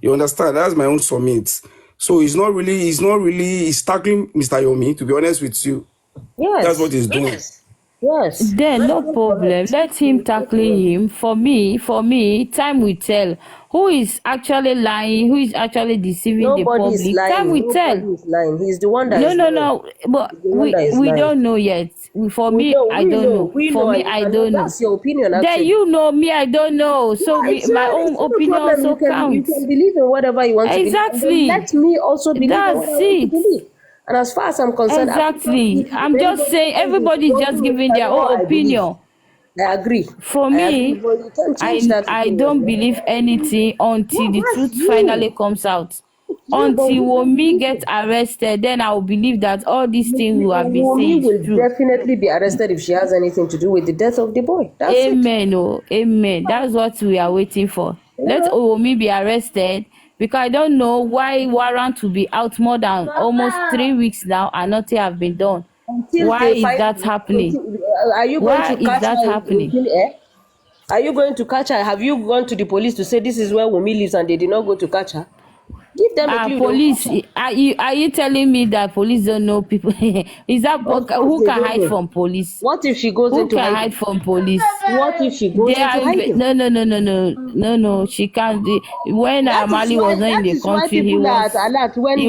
You understand? That's my own summit. So he's tackling Mr. Yomi, to be honest with you. Yes. That's what he's doing. Yes. Then no problem. Let him tackle him. For me, time will tell who is actually lying, who is actually deceiving the public. Lying. Time will tell. Nobody's lying. He's the one that No. But we don't know yet. I don't know. I don't know. That's your opinion. Actually. Then you know me, I don't know. So my own opinion also counts. You can believe in whatever you want to believe. Exactly. Let me also believe in what I want to believe. And as far as I'm concerned, exactly. I'm just saying everybody's just giving their own opinion. I agree. For me, I don't believe anything until the truth finally comes out. Until Wunmi gets arrested, then I will believe that all these things will have been said. Wunmi will definitely be arrested if she has anything to do with the death of the boy. That's Amen. Oh, amen. That's what we are waiting for. Let Wunmi be arrested. Because I don't know why warrant will be out more than almost 3 weeks now and nothing have been done. Why is that happening? Are you going to catch her? Are you going to catch her? Have you gone to the police to say this is where Wunmi lives and they did not go to catch her? Give them a clue. Police, are you telling me that police don't know people? Is that who can hide from police? What if she goes into hiding? Who can hide from police? What if she goes into hiding? No, she can't. When Amali was not in the country, he was alert. When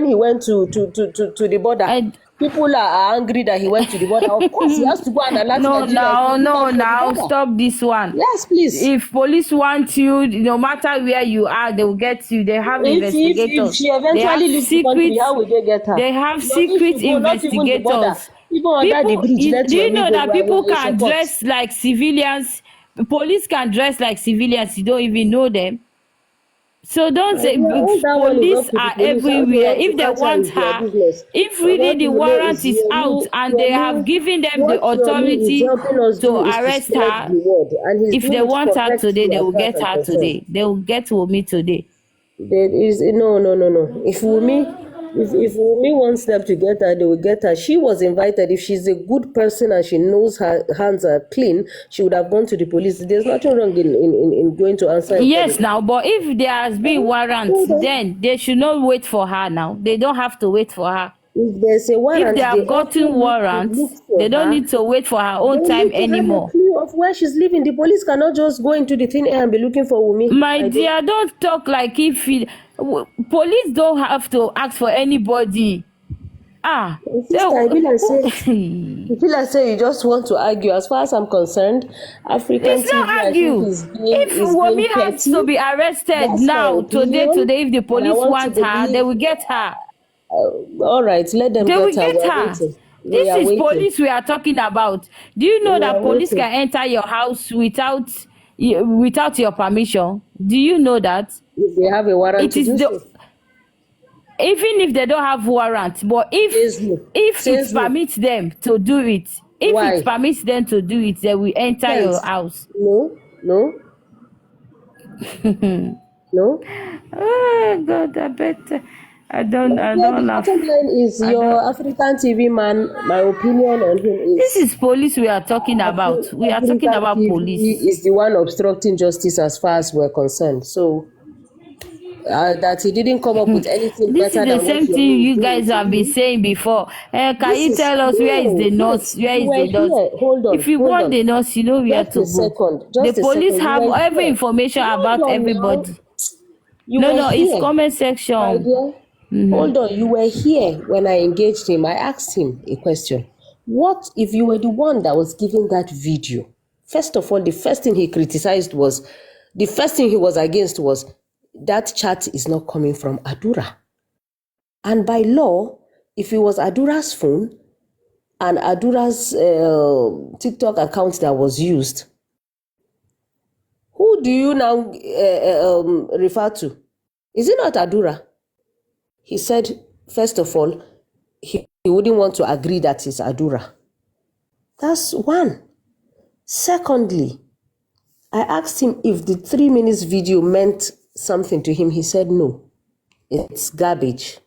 he went to the border. People are angry that he went to the border. Of course, he has to go and alert Nigeria. No, stop this one. Yes, please. If police want you, no matter where you are, they will get you. They have investigators. If she eventually leaves the country, how will they get her? They have secret investigators. People under the bridge. Do you know that people can dress like civilians? Police can dress like civilians. You don't even know them. So don't say police are everywhere. If they want her, if really the warrant is out and they have given them the authority to arrest her, if they want her today, they will get her today. They will get Wunmi today. There is no. If Wunmi wants them to get her, they will get her. She was invited. If she's a good person and she knows her hands are clean, she would have gone to the police. There's nothing wrong in going to answer. Yes, now, but if there has been warrants, then they should not wait for her now. They don't have to wait for her. If there's a warrant, if they have gotten warrants, they don't need to wait for her own time anymore. Of where she's living, the police cannot just go into the thin air and be looking for Wunmi. My dear, don't talk like police don't have to ask for anybody. Sister, I feel like say you just want to argue. As far as I'm concerned, African it's not argue. If Wunmi has to be arrested now, today, if the police want her, they will get her. All right, let them they get will get her. This is police we are talking about. Do you know that police can enter your house without your permission? Do you know that? If they have a warrant to do so. Even if they don't have warrant, but if it permits them to do it, it permits them to do it, they will enter your house. No. Oh God, I bet. I My dear, don't the laugh. bottom line is I your don't. African TV man. My opinion on him This is is police we are talking about. We are talking African about TV police. is the one obstructing justice as far as we're concerned. So that he didn't come up with anything This is better the than what same thing Yomi is you doing guys to have been him. saying before. Can This you is tell us where is no, the nurse? yes, Where you is were the nurse? here. Hold If on, you hold want on. the nurse, you know where Just to a go. second, The just a police second. You have were every here. information Hold about on now. everybody. You No, were no, it's here, comment my section. dear. Hold on. You were here when I engaged him. I asked him a question. What if you were the one that was giving that video? First of all, the first thing he criticized was, the first thing he was against was that chat is not coming from Adura. And by law, if it was Adura's phone and Adura's TikTok account that was used, who do you now refer to? Is it not Adura? He said, first of all, he wouldn't want to agree that it's Adura. That's one. Secondly, I asked him if the 3 minutes video meant something to him. He said no, it's garbage.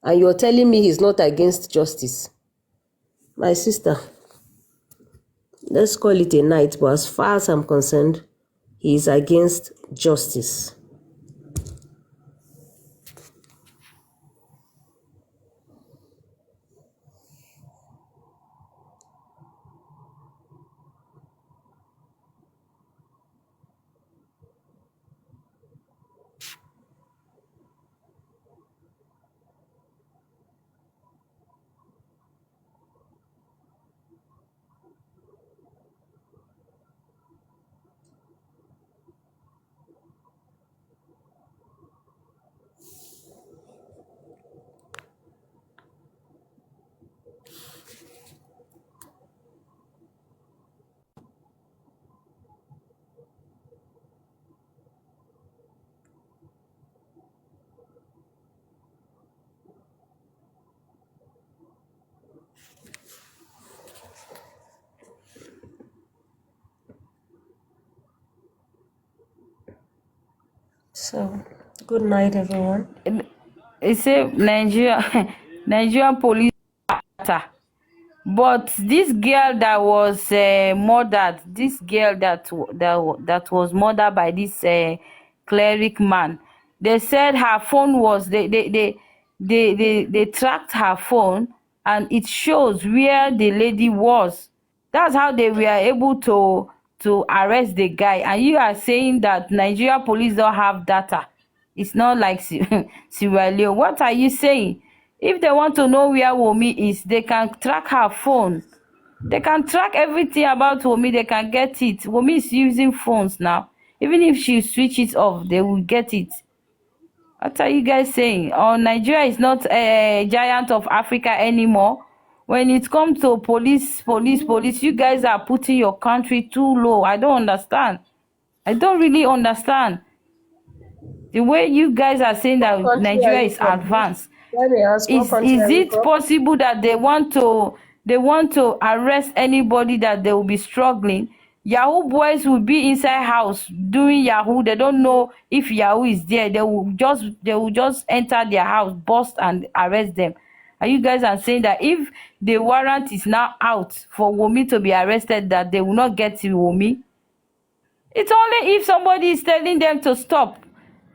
And you're telling me he's not against justice. My sister, let's call it a night, but as far as I'm concerned, he is against justice. So, good night, everyone. It say Nigeria, Nigerian police matter. But this girl that was murdered, this girl that was murdered by this cleric man, they said her phone was they tracked her phone and it shows where the lady was. That's how they were able to arrest the guy. And you are saying that Nigeria police don't have data. It's not like Sierra Leone. What are you saying? If they want to know where Wumi is, they can track her phone. They can track everything about Wumi. They can get it. Wumi is using phones now. Even if she switch it off, they will get it. What are you guys saying? Oh, Nigeria is not a giant of Africa anymore. When it comes to police, you guys are putting your country too low. I don't understand. I don't really understand. The way you guys are saying What that country are Nigeria you is from, please? advanced, Let me ask, what country is are you it from? possible that they want to arrest anybody that they will be struggling? Yahoo boys will be inside house doing Yahoo. They don't know if Yahoo is there. They will just enter their house, bust and arrest them. Are you guys are saying that if the warrant is now out for Wumi to be arrested, that they will not get to Wumi? It's only if somebody is telling them to stop.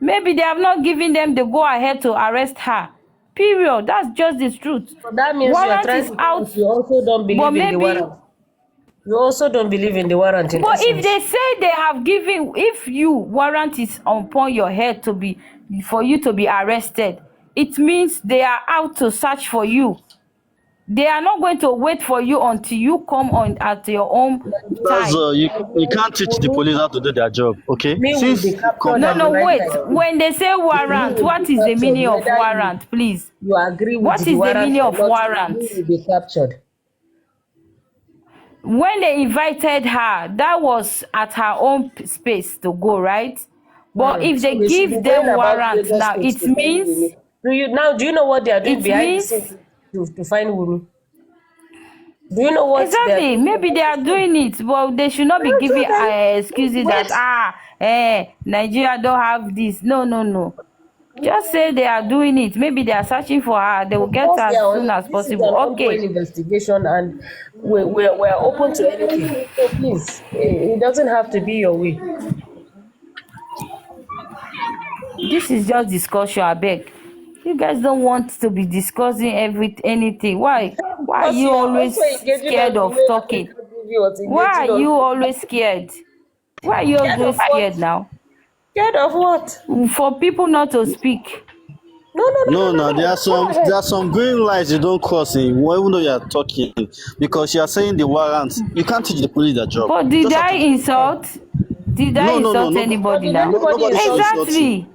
Maybe they have not given them the go ahead to arrest her. Period. That's just the truth. So that means you are Warrant trying is to tell out, us you also don't but believe in the maybe. warrant. You also don't believe in the warrant in But if essence. they say they have given, if you warrant is upon your head to be for you to be arrested, it means they are out to search for you. They are not going to wait for you until you come on at your own Because time. you can't teach the police how to do their job, okay? Me will be Since you captured No, at the no, confirm, right wait. time. When they say Me warrant, will be what is the captured meaning of whether warrant, please? you agree with What the is the warrant meaning or of not. Me warrant? will be captured. When they invited her, that was at her own space to go, right? But if So they they should be give going them about warrant Lagos now, State it to find means Wumi. Do you know what they are doing it behind the means scenes to find Wumi? Do you know what they are exactly. doing Maybe behind they the are scenes? doing it, but they should not be So giving then, excuses that wait. Nigeria don't have this. No, no, no. Just say they are doing it. Maybe they are searching for her. They will Of get her course, as soon as this is possible. an ongoing Okay. investigation, and we're open to anything. So please, it doesn't have to be your way. This is just discussion, I beg. You guys don't want to be discussing anything. Why? Why are Because you you are always also engaging us scared the of way talking? Africa TV was Why are engaging us. you always scared? Why are you Scared of always what? scared now? Scared of what? For people not to speak. No, there are Go ahead. some green lights you don't cross in, even though you are talking, because you are saying the warrant. You can't teach the police their job. But You did just have I to do it. insult? Did I No. insult anybody Did now? anybody Nobody should insult you? insult you. Exactly.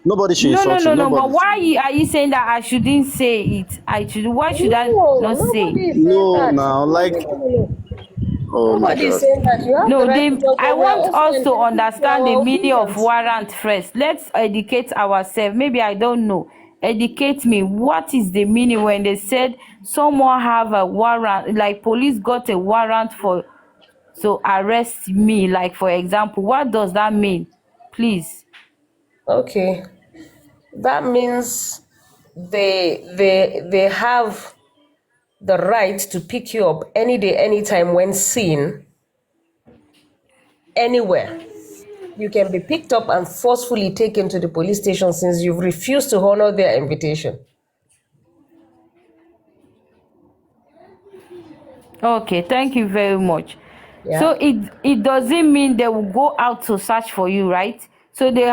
Nobody should No, no, insult you. no, no. But Nobody. why are you saying that I shouldn't say it? Why should I No, not say? nobody is saying No, that. now, like, No. oh my Nobody is God. saying that. You have the No, right to talk, I but we are want also us to entitled to understand the our meaning of opinions. warrant first. Let's educate ourselves. Maybe I don't know. Educate me. What is the meaning when they said someone have a warrant, like police got a warrant for to arrest me? Like, for example, what does that mean? Please. Okay, that means they have the right to pick you up any day, anytime when seen anywhere. You can be picked up and forcefully taken to the police station since you've refused to honor their invitation. Okay, thank you very much. So Yeah. it doesn't mean they will go out to search for you, right? So they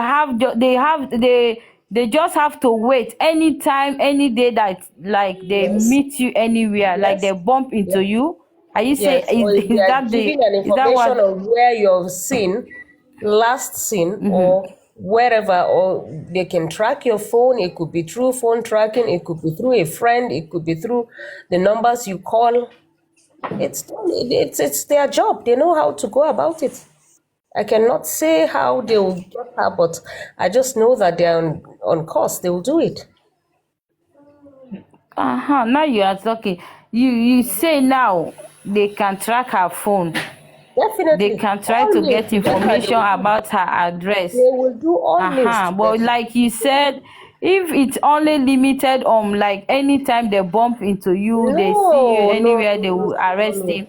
just have to wait anytime, any day that like they Yes. meet you anywhere, like they Yes. bump into Yes. you. Are you saying Yes. Or if they are giving an is that information what? on where you're seen, last seen, Mm-hmm. or wherever, or they can track your phone. It could be through phone tracking. It could be through a friend. It could be through the numbers you call. It's their job. They know how to go about it. I cannot say how they will get her, but I just know that they're on course. They will do it. Now you are talking. You say now they can track her phone. They Definitely. can try All to means get to get her, they information will do. about her address. They will do all means to But get her. like you said, if it's only limited on like anytime they bump into you, they see you No, no, anywhere, they will arrest no, him.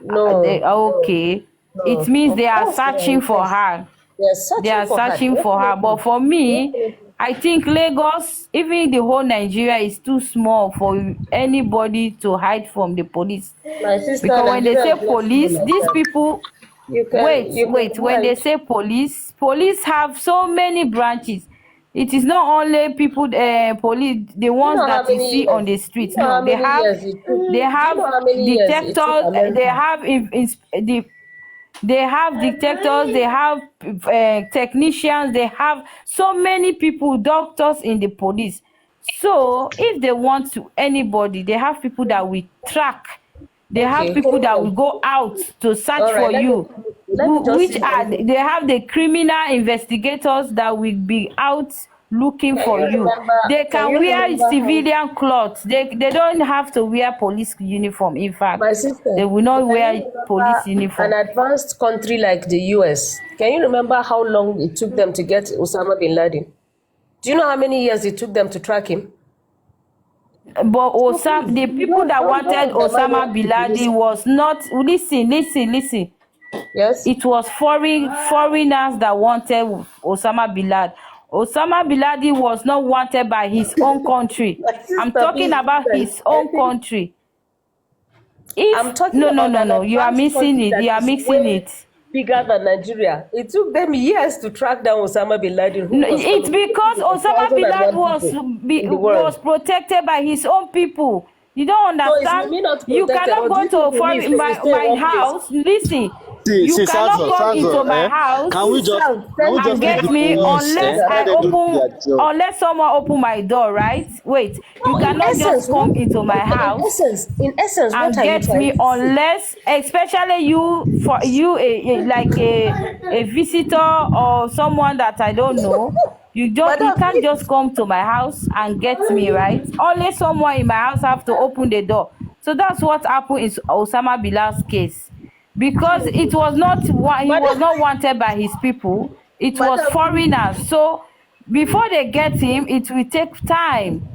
no, Okay. It no. means Of they are course, they are searching for involved. her. They are They searching are for her, searching for her. But definitely. for me, Definitely. I think Lagos, even the whole Nigeria, is too small for anybody to hide from the police. My sister, Because when they Nigeria say is not small police, like these that. people, You can when they hide. say police have so many branches. It is not only people, police, the Do you ones know how that you many see on years? the Do you streets. know No, how many years it took? they Do you have know how many years it took detectors, they America? have they have detectors, they have technicians, they have so many people, doctors in the police. So if they want to anybody, they have people that will track. They have Okay, people hold that will on. go out to search All right, for you, let me just which say are something. they have the criminal investigators that will be out looking Can for you you. remember? They Can can you wear remember how civilian clothes. They don't have to wear police uniform. In my fact, sister? they will not Can you wear police remember an uniform. advanced country like the US? Can you remember how long it took them to get Osama bin Laden? Do you know how many years it took them to track him? But So please, The people that don't wanted undermine Osama what bin the police. Laden was not. Listen. Yes, It was foreigners that wanted Osama bin Laden. Osama bin Laden was not wanted by his own country. my I'm sister, talking please about listen. his I own think country. If I'm talking no, no, about no, an no, you are advanced missing country it. that You are is mixing way it. bigger than Nigeria. It took them years to track down Osama bin Laden, who No, was it's communicating because with the Osama bin Laden 1,001 people in the was world. protected by his own people. You don't So is understand. Wumi not You protected, cannot or do go you think to Wumi is will stay in my one place? house. Listen, you See, cannot come into my house can we and just leave get the me police, unless let I them do open, their job. unless someone open my door, right? Wait, you No, cannot just come into my house in essence, what and are you get trying me to say? unless, especially you, for you, like a visitor or someone that I don't know. You Madam, can't just please. come to my house and get me, right? Only someone in my house have to open the door. So that's what happened in Osama bin Laden's case, because he was Madam, not wanted by his people. It was madam, please. foreigners. So before they get him, it will take time.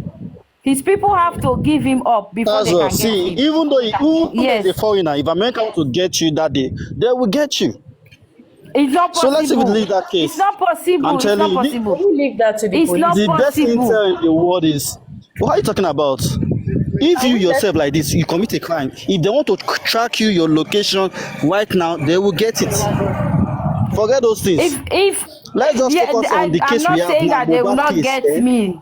His people have to give him up before That's they all. can See, get him. even though Yes. they foreigner, if America want to get you that day, they will get you. It's not So let's even possible. leave that case. It's not possible. I'm It's telling not you, possible. Can you leave that to the It's not police? the best possible. intel in the world is, what are you talking about? If Can you we yourself like this, you commit a crime. If they want to track you, your location right now, they will get it. Forget those things. If Let's just yeah, focus on the I'm case we not have saying now, that they will Mohbad not case. get me,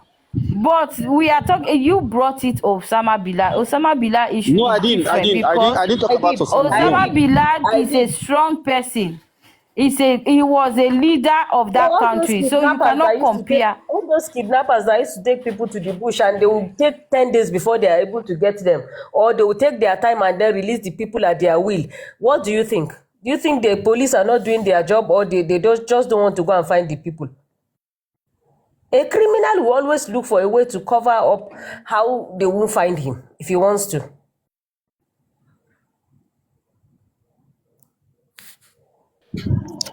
but we are talking. You brought it Osama Bilal. Osama Bilal issue No, is I didn't. different because I didn't talk I about did. Osama. I Osama did. Bilal I is a did. strong person. He was a leader of So that all those country, so you kidnappers that cannot used to take compare. all those kidnappers that used to take people to the bush and they will take 10 days before they are able to get them, or they will take their time and then release the people at their will. What do you think? Do you think the police are not doing their job, or they just don't want to go and find the people? A criminal will always look for a way to cover up how they won't find him if he wants to.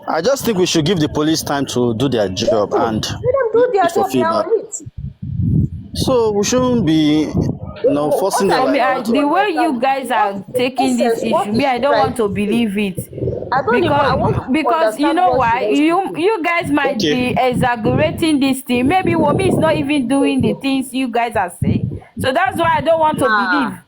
I just think we should give the police time to do their job and Let them do their wait for job, they are feedback. on it. So we shouldn't be, forcing What them For I me, like don't that. want to the way understand you guys what are in taking this essence what issue, me, is I she don't trying want to to say? believe it. I want to Because you understand know what she why, wants to say. you guys might Okay. be exaggerating this thing. Maybe Wumi is not even doing the things you guys are saying, so that's why I don't want to believe. Nah.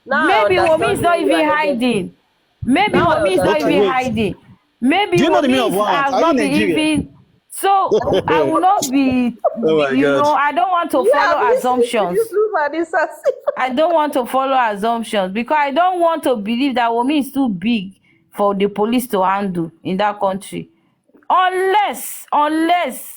Now I Maybe Wumi is understand not where you even are headed to. hiding. Maybe Now I Wumi is not Okay, even understand. wait. hiding. Maybe Do you know the meaning Wumi of warrant? has Are you not in been Nigeria? even. So I will not be. Oh my God. I don't want to Yeah, follow I'm listening to assumptions. this woman. It's as if I don't want to follow assumptions because I don't want to believe that Wumi is too big for the police to handle in that country. Unless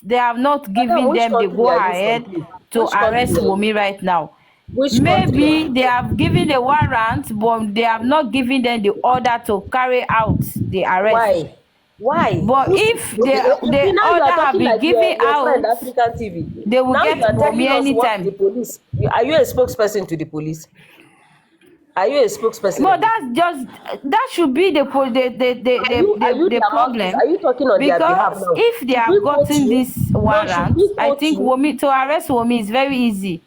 they have not Madam, given which them the country go are you from, ahead please? to Which country arrest are you? Wumi right now. Which country are Maybe you? they have given the warrant, but they have not given them the order to carry out the arrest. Why? Why? But Who's if okay? the See, now you order are have talking been like given your friend out, African TV. they will Now get you are Wumi telling us what the anytime. police. Are you a spokesperson to the police? Are you a spokesperson But of the police? that should be Are you the their mouthpiece? problem, Are you talking on their behalf because now? if they Should we have quote gotten you? this No, should warrant, we I quote think you? Wumi to arrest Wumi is very easy.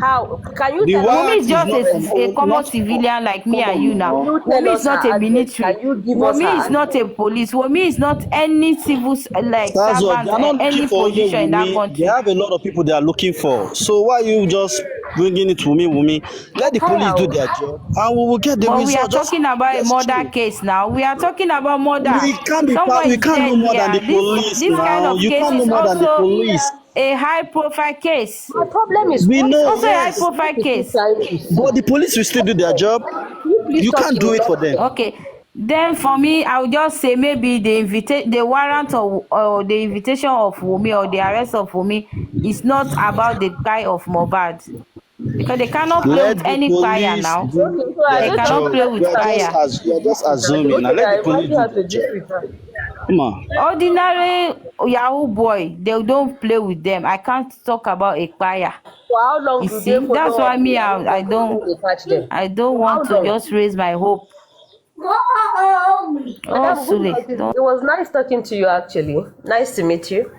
How can you The tell us Wumi how warrant is is just to not arrest? a common not civilian like me come and you on now. Can now. you tell Wumi is us not her a address? military. Can you give us Wumi is her not address? a police. Wumi is not any civil like That's what they servant, are not looking any for only position in that Wumi. They country. have a lot of people they are looking for. So why you just bringing it to Wumi? Let the police do their job, and we will get the But we are result. talking about a Just murder chill. case now. We are talking about murder. Someone We is can't know dead more than here. the police This kind now. of You case can't know is more than the also police. a high profile case. My problem is We It's know, also a high yes, profile what is she case. trying to say? but the police will still do their job. Can you please You talk can't in do a it for them. nutshell? Okay. Then for me, I would just say maybe the warrant or the invitation of Wumi or the arrest of Wumi is not about the guy of Mohbad, because they cannot play with Let the any fire police now. do Okay, so are They their they just cannot job. play inviting with You are her to fire. gist with her? assuming. Now Okay, they let the are police inviting do her their to gist job. with her. Come on. Ordinary Yahoo boy, they don't play with them. I can't talk about a fire. For how long You do they see, that's follow why up the me, Yahoo boys before they catch them? I don't For how want to long? just raise my hope. Oh, Madam, good Sule, night. It don't. it was nice talking to you actually. Nice to meet you.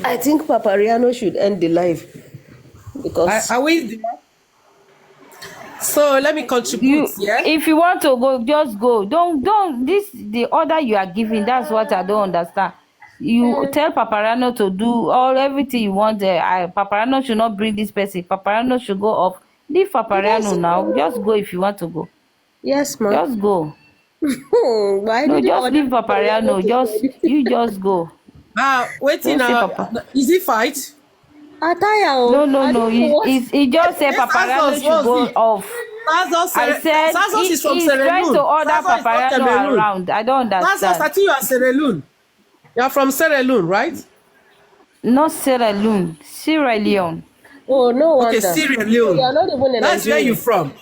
I think Papariano should end the live because Are we? So let me contribute. Yeah. If you want to go, just go. Don't. This the order you are giving. That's what I don't understand. You tell Paparano to do everything you want. Paparano should not bring this person. Paparano should go off. Leave yes, Paparano now. Just go if you want to go. yes, ma. Just go. Why No, did you just order leave Papariano Paparano. to do anything? You just go. Waiting. Don't say Papa. Is it fight? No, I no. don't know what. He just said Yes, Paparano Sazos, should what's go it? off. I said Sazos is from he's Sierra trying to Leone. order Sazos is not Paparano Cameroon. around. I don't Sazos, I understand. think you are Sierra Leone. You are from Sierra Leone, right? Not Sierra Leone, Sierra Leone. Oh, no Okay, wonder. Sierra So you Leone. are not even a That's where you Nigerian. from.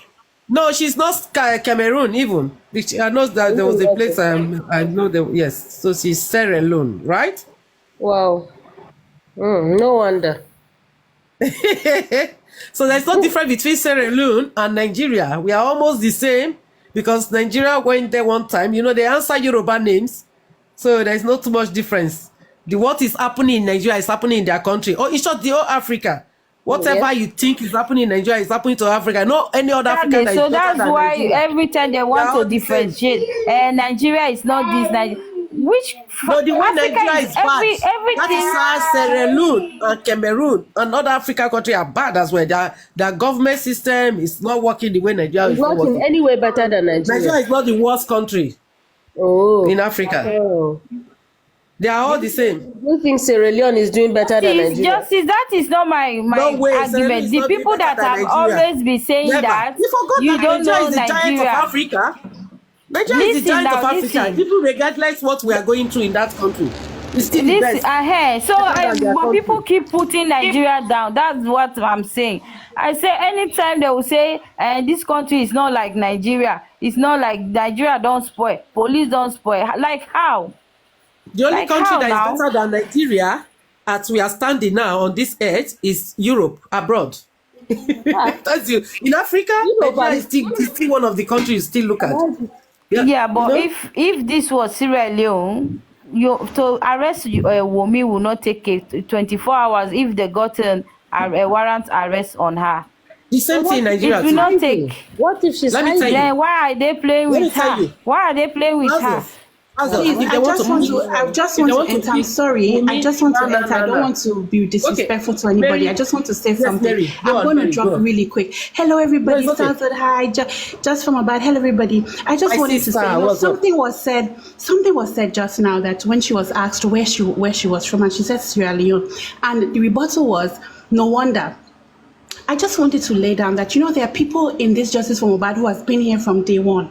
No, she's not Cameroon even. I know that there was a Okay. place I know that, yes. So she's Sierra Leone, right? Wow. No wonder. So there's no difference between Sierra Leone and Nigeria. We are almost the same because Nigeria went there one time. You know, they answer Yoruba names. So there's not too much difference. What is happening in Nigeria is happening in their country. Or in short, the whole Africa. Whatever you think is happening in Nigeria is happening to Africa. Not any other African that is So better that's than why Nigeria. every time they want to differentiate, Nigeria is not this. Which No, the way Africa Nigeria is bad. everything. That is how Sierra Leone and Cameroon and other African countries are bad as well. Their government system is not working the way Nigeria is not working. in any way better than Nigeria. Nigeria is not the worst country in Africa. Oh. They are all the same. You think Sierra Leone is doing better than Nigeria? Justice, that is not my No way, Sierra Leone argument. is The not people doing better that than have Nigeria. always been saying Never. that You forgot you that don't Nigeria know is the giant of Nigeria. Africa. Nigeria is the giant of Africa. People, regardless what we are going through in that country, it's still the best. So Better than their when country. people keep putting Nigeria down, that's what I'm saying. I say anytime they will say, this country is not like Nigeria, it's not like Nigeria don't spoil, police don't spoil. Like how? The only Like country how that now? is better than Nigeria, as we are standing now on this earth, is Europe, abroad. That's you. In Africa, Nigeria is still one of the countries you still look at. Yeah, but you know? if this was Sierra Leone, to arrest Wumi will not take 24 hours if they got a warrant arrest on her. The same thing in Nigeria It will too. not take. What if she's Let me tell hiding? you. Then why are they playing Let me with tell her? you. Why are they playing with her? Please, I just want to enter. I'm sorry. I just want to enter. I don't want to be disrespectful to anybody. Mary, I just want to say yes, something. Mary, I'm going to drop really quick. Hello, everybody. No, it's okay. Started hi. Just from about. Hello, everybody. I just My wanted sister, to say, what's up? something was said. Something was said just now that when she was asked where she was from, and she said Sierra Leone, and the rebuttal was, no wonder. I just wanted to lay down that, there are people in this Justice for Mohbad who has been here from day one,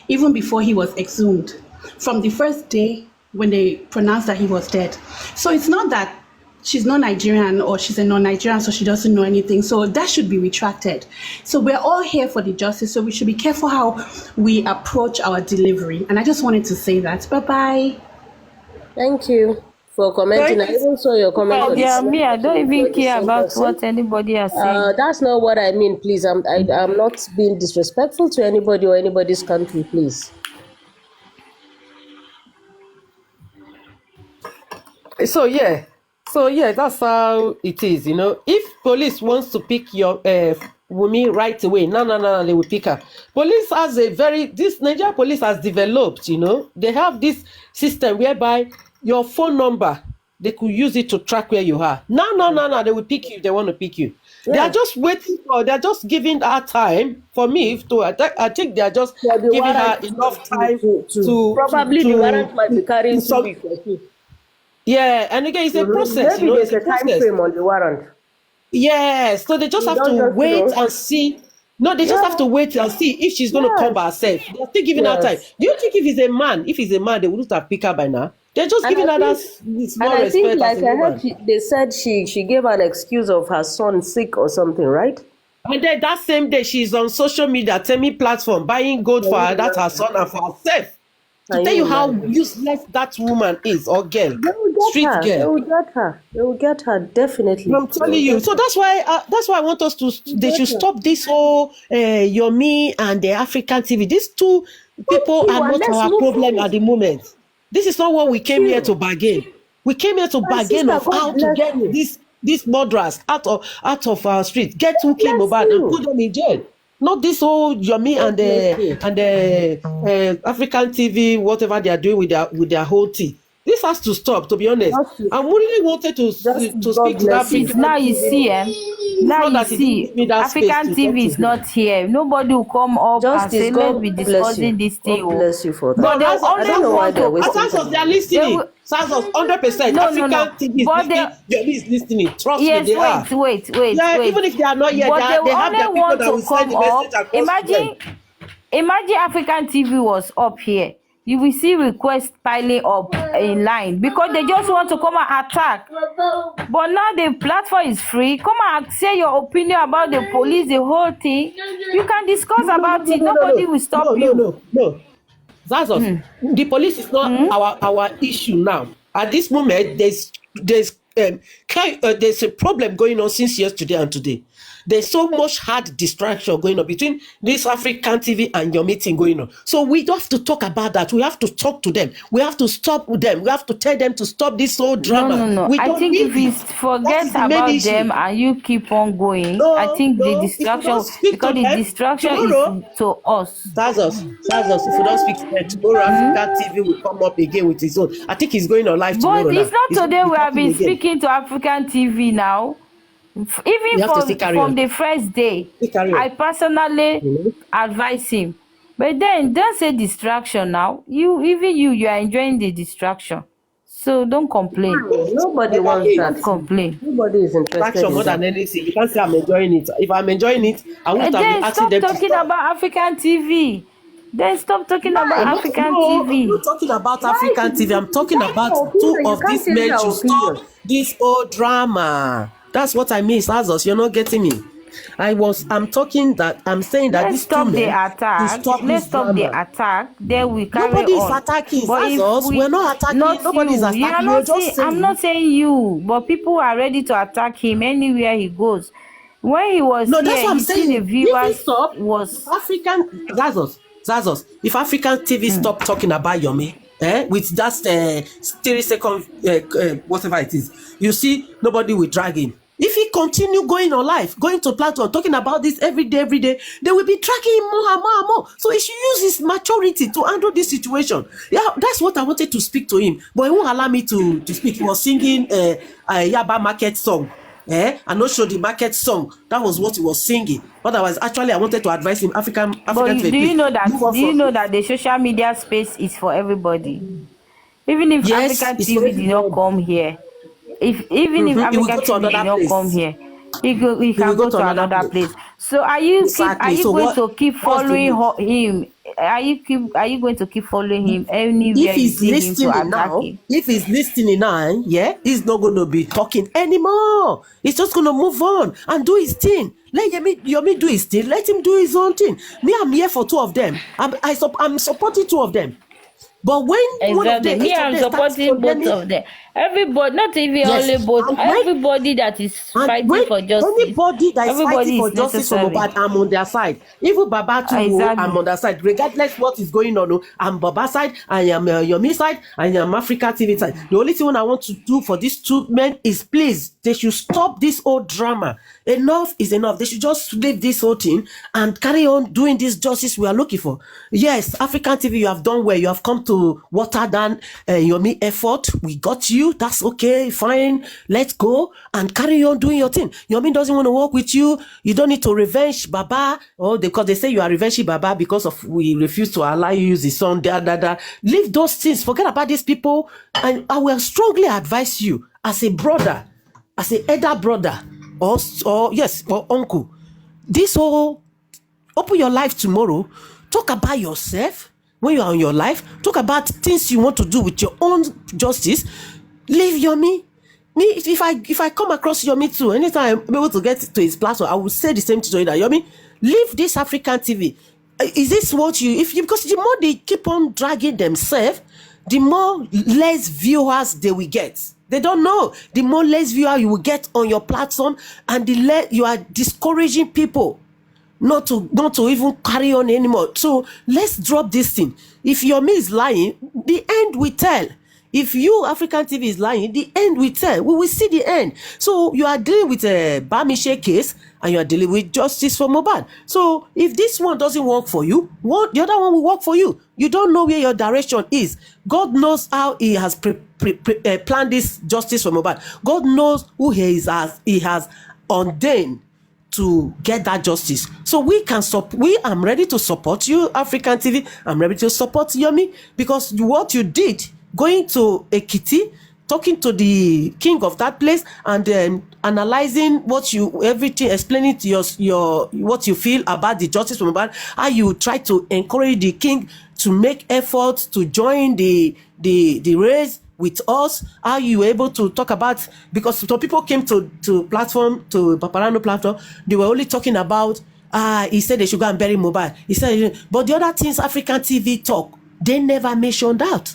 even before he was exhumed, from the first day when they pronounced that he was dead. So it's not that she's not Nigerian or she's a non-Nigerian, so she doesn't know anything. So that should be retracted. So we're all here for the justice, so we should be careful how we approach our delivery. And I just wanted to say that. Bye-bye. Thank you for commenting. I even saw your comment. Oh, yeah, me, I don't even care about what anybody has said. That's not what I mean, please. I'm not being disrespectful to anybody or anybody's country, please. So yeah, that's how it is. If police wants to pick your Wumi right away, no, they will pick her. Police has this Nigeria police has developed. They have this system whereby your phone number, they could use it to track where you are. No, they will pick you if they want to pick you. Yeah. They are just waiting they're just giving her time for me I think they are just giving her enough time to probably the warrant might be carrying 2 weeks or 2. Yeah, and again, it's a process. Maybe there's it's a time frame on the warrant. Yes, so they just have to wait and see. No, they just have to wait and see if she's going to come by herself. They're still giving her time. Do you think if he's a man, they wouldn't have picked her by now? They're just giving her that small respect. I think, like I heard, they said she gave an excuse of her son sick or something, right? And then that same day, she's on social media, Temi platform, buying gold for her, that's her son, and for herself. To tell you how useless that woman is, or girl, street girl. They will get her, definitely. I'm telling you. So that's why I want us to. They should stop this whole Yomi and the African TV. These two people are not our problem at the moment. This is not what we came here to bargain. We came here to bargain of how to get these murderers out of our street, get who came Mohbad and put them in jail. Not this whole Yomi and the African TV, whatever they are doing with their whole team. This has to stop, to be honest. I really wanted to speak to that people. Now you see, African TV is not here. Nobody will come up and say, let's be discussing this thing. God bless you for that. But they only want to. As they are listening. Sounds of 100%. African TV is listening. Yomi is listening. Trust me, they are. Wait. Even if they are not here, they have their people that will send the message across. Imagine African TV was up here. You will see requests piling up in line because they just want to come and attack. But now the platform is free. Come and say your opinion about the police, the whole thing. You can discuss about it. Nobody will stop you. No. Zazos, the police is not our issue now. At this moment, there's a problem going on since yesterday and today. There's so much hard distraction going on between this African TV and your meeting going on. So we have to talk about that. We have to talk to them. We have to stop them. We have to tell them to stop this whole drama. No. We I don't think need if we it. That forget is the main about issue. them and you keep on going, I No, think the no. If we don't distraction, speak to because the them distraction tomorrow, is to us. that's us. That's us. If we don't speak to them tomorrow, African TV will come up again with his own. I think he's going on live tomorrow But now. it's not He's going today to be we have talking been again. speaking to African TV now. You Even have to still carry from on. the first day, Still carry on. I personally advise him. But then don't say distraction now. You are enjoying the distraction. So don't complain. Nobody Never wants hate. that. Don't complain. Nobody is interested Distraction in more than that. anything. You can't say I'm enjoying it. If I'm enjoying it, I won't And have been then asking stop them to talking stop. about African TV. Then stop talking about I'm African I'm TV. not talking about Why African is TV. I'm talking that's about your two opinion? You of can't these change men your should stop opinion. this old drama. That's what I mean, Sazos. You're not getting me. I'm saying that Let's these two stop the men should attack. stop Let's this stop the drama. attack. Then we carry Nobody is on. attacking, But if Sazos. We're not attacking. not Nobody is you are attacking. We're not saying. just I'm not saying. saying you, but people are ready to attack him anywhere he goes. When he was No, that's here, what I'm you see the saying. If he viewers stop, was. African Zazos, if African TV stop talking about Yomi, with just 30-second whatever it is, you see nobody will drag him. If he continue going on live, going to platform, talking about this every day, they will be tracking him more and more and more. So he should use his maturity to handle this situation. Yeah, that's what I wanted to speak to him, but he won't allow me to speak. He was singing a Yaba market song. And not show the market song. That was what he was singing. Otherwise, actually, I wanted to advise him. African But TV, do you please know that? move on Do you from know this. that the social media space is for everybody? Even if Yes, African it's for TV did not everybody. come here, if He will African go to TV did another not come place. here, he He will can go go to to another another place. place. So are Exactly. you So going to keep what's the following move? him? Are you going to keep following him If anywhere you he's see him to attack him? he's not going to be talking anymore. He's just going to move on and do his thing. Let Yomi do his thing. Let him do his own thing. Me, I'm here for two of them. I'm supporting two of them. But when one of Exactly. them, Me, each of I'm them starts supporting both condemning, of them. Everybody, not even yes, only both. and Everybody that is when fighting for justice, anybody that is fighting everybody for is justice for necessary. Mohbad, I'm on their side. Even Baba too, I'm Exactly. on their side. Regardless what is going on, I'm Baba side, I am Yomi side, I am Africa TV side. The only thing I want to do for these two men is please, they should stop this old drama. Enough is enough. They should just leave this whole thing and carry on doing this justice we are looking for. Yes, African TV, you have done well. You have come to water down Yomi effort. We got you. That's okay. Fine. Let's go and carry on doing your thing. Yomi doesn't want to work with you. You don't need to revenge Baba. Because they say you are revenging Baba because of we refuse to allow you use his son. Leave those things. Forget about these people. And I will strongly advise you as a brother, as an elder brother, or uncle. This whole open your life tomorrow. Talk about yourself when you are on your life. Talk about things you want to do with your own justice. Leave Yomi. Me, if I come across Yomi too, anytime I'm able to get to his platform, I will say the same to you that Yomi, leave this African TV. Is this what because the more they keep on dragging themselves, the more less viewers they will get. They don't know. The more less viewers you will get on your platform, and the less you are discouraging people not to even carry on anymore. So let's drop this thing. If Yomi is lying, the end will tell. If you, African TV, is lying, the end will tell. We will see the end. So you are dealing with a Bamishe case, and you are dealing with justice for Mohbad. So if this one doesn't work for you, the other one will work for you. You don't know where your direction is. God knows how He has planned this justice for Mohbad. God knows who He has ordained to get that justice. So I'm ready to support you, African TV. I'm ready to support Yomi, because what you did, going to Ekiti, talking to the king of that place, and then analyzing everything, explaining to your what you feel about the justice for Mohbad, how you try to encourage the king to make efforts to join the race with us, how you were able to talk about, because some people came to paparaino platform, they were only talking about he said they should go and bury Mohbad. He said, but the other things African TV talk, they never mentioned that.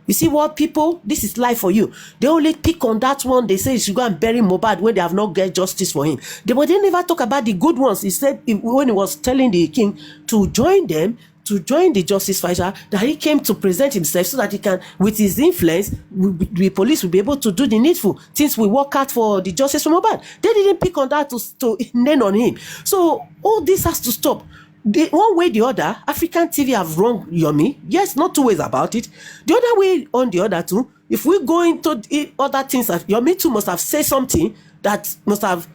You see what people, this is life for you. They only pick on that one. They say you should go and bury Mohbad when they have not get justice for him. But they never talk about the good ones. He said when he was telling the king to join them, to join the justice fighter, that he came to present himself so that he can, with his influence, the police will be able to do the needful things. We work out for the justice for Mohbad. They didn't pick on that to nail on him. So all this has to stop. One way or the other, African TV have wronged Yomi. Yes, not two ways about it. The other way on the other too, if we go into other things, Yomi too must have said something that must have